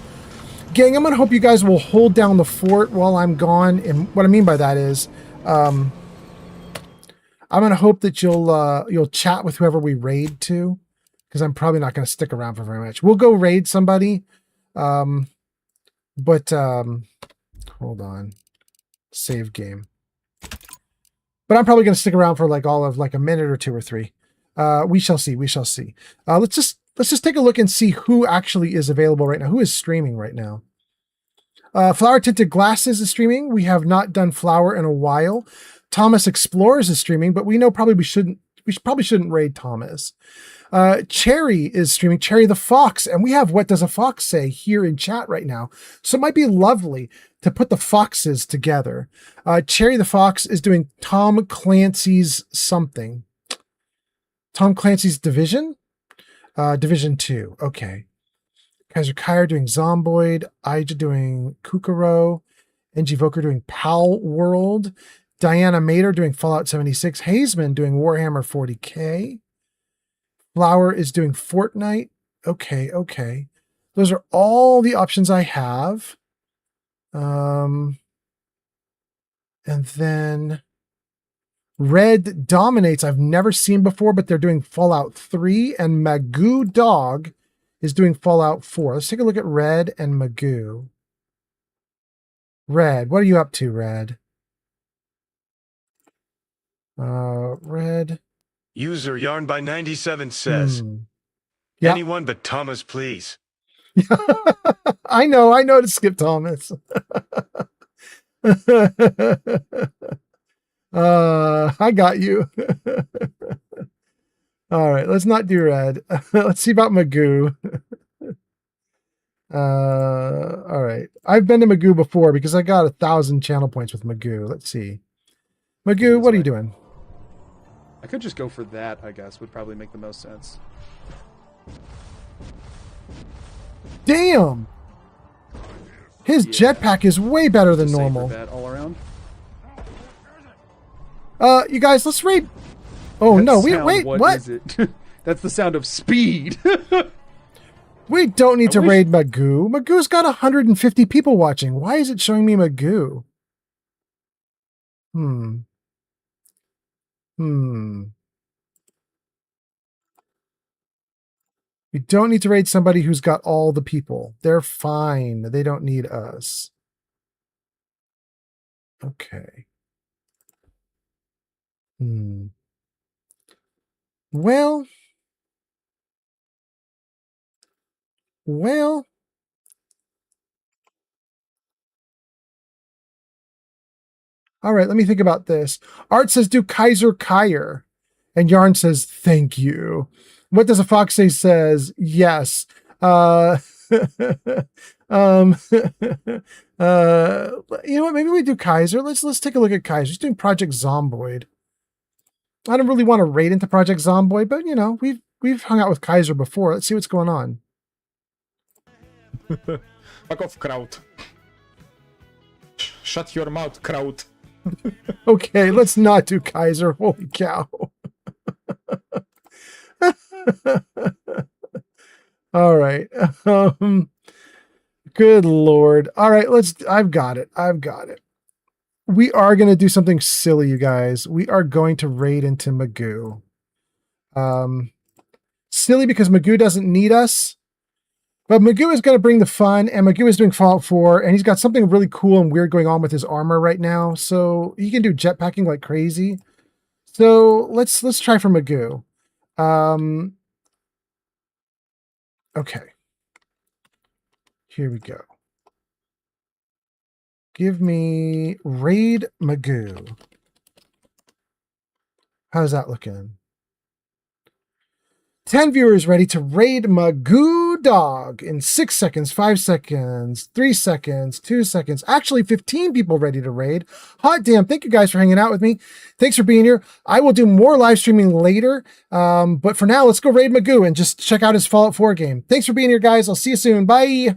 [SPEAKER 1] Gang, I'm going to hope you guys will hold down the fort while I'm gone. And what I mean by that is, I'm going to hope that you'll chat with whoever we raid to, because I'm probably not going to stick around for very much. We'll go raid somebody. But hold on. Save game. But I'm probably going to stick around for like all of like a minute or 2 or 3. We shall see. We shall see. Let's just take a look and see who actually is available right now. Who is streaming right now? Flower Tinted Glasses is streaming. We have not done Flower in a while. Thomas Explorers is streaming, but we know probably we probably shouldn't raid Thomas. Cherry is streaming, Cherry the Fox, and we have What Does a Fox Say here in chat right now. So it might be lovely to put the foxes together. Cherry the Fox is doing Tom Clancy's something. Tom Clancy's Division? Division 2. Okay. Kaiser Kyre doing Zomboid. Ija doing Kukuro. NG Voker doing Pal World. Diana Mater doing Fallout 76. Hazeman doing Warhammer 40K. Flower is doing Fortnite. Okay. Those are all the options I have. And then Red Dominates. I've never seen before, but they're doing Fallout 3. And Magoo Dog is doing Fallout 4. Let's take a look at Red and Magoo. Red, what are you up to, Red? Red.
[SPEAKER 2] User Yarn by 97 says,
[SPEAKER 1] Yeah.
[SPEAKER 2] anyone but Thomas, please.
[SPEAKER 1] I know to skip Thomas. I got you. All right, let's not do Red. Let's see about Magoo. All right. I've been to Magoo before because I got 1,000 channel points with Magoo. Let's see. Magoo, what are you doing?
[SPEAKER 8] I could just go for that, I guess. Would probably make the most sense.
[SPEAKER 1] Damn! His jetpack is way better than normal.
[SPEAKER 8] Bet all around.
[SPEAKER 1] You guys, let's raid. Oh, no, wait, what?
[SPEAKER 8] Is it? That's the sound of speed.
[SPEAKER 1] We don't need to raid Magoo. Magoo's got 150 people watching. Why is it showing me Magoo? We don't need to raid somebody who's got all the people. They're fine. They don't need us. Okay. Well. All right, let me think about this. Art says do Kaiser Kyer. And Yarn says, thank you. What does a fox say? Says, yes. You know what? Maybe we do Kaiser. Let's take a look at Kaiser. He's doing Project Zomboid. I don't really want to raid into Project Zomboid, but you know, we've hung out with Kaiser before. Let's see what's going on.
[SPEAKER 9] Fuck off, crowd. Shut your mouth, crowd.
[SPEAKER 1] Okay, let's not do Kaiser. Holy cow. All right. Good Lord. All right, I've got it. We are going to do something silly, you guys. We are going to raid into Magoo. Silly because Magoo doesn't need us. But Magoo is going to bring the fun, and Magoo is doing Fallout 4, and he's got something really cool and weird going on with his armor right now. So he can do jetpacking like crazy. So let's try for Magoo. Okay. Here we go. Give me Raid Magoo. How's that looking? 10 viewers ready to raid Magoo Dog in 6 seconds, 5 seconds, 3 seconds, 2 seconds. Actually, 15 people ready to raid. Hot damn. Thank you guys for hanging out with me. Thanks for being here. I will do more live streaming later. But for now, let's go raid Magoo and just check out his Fallout 4 game. Thanks for being here, guys. I'll see you soon. Bye.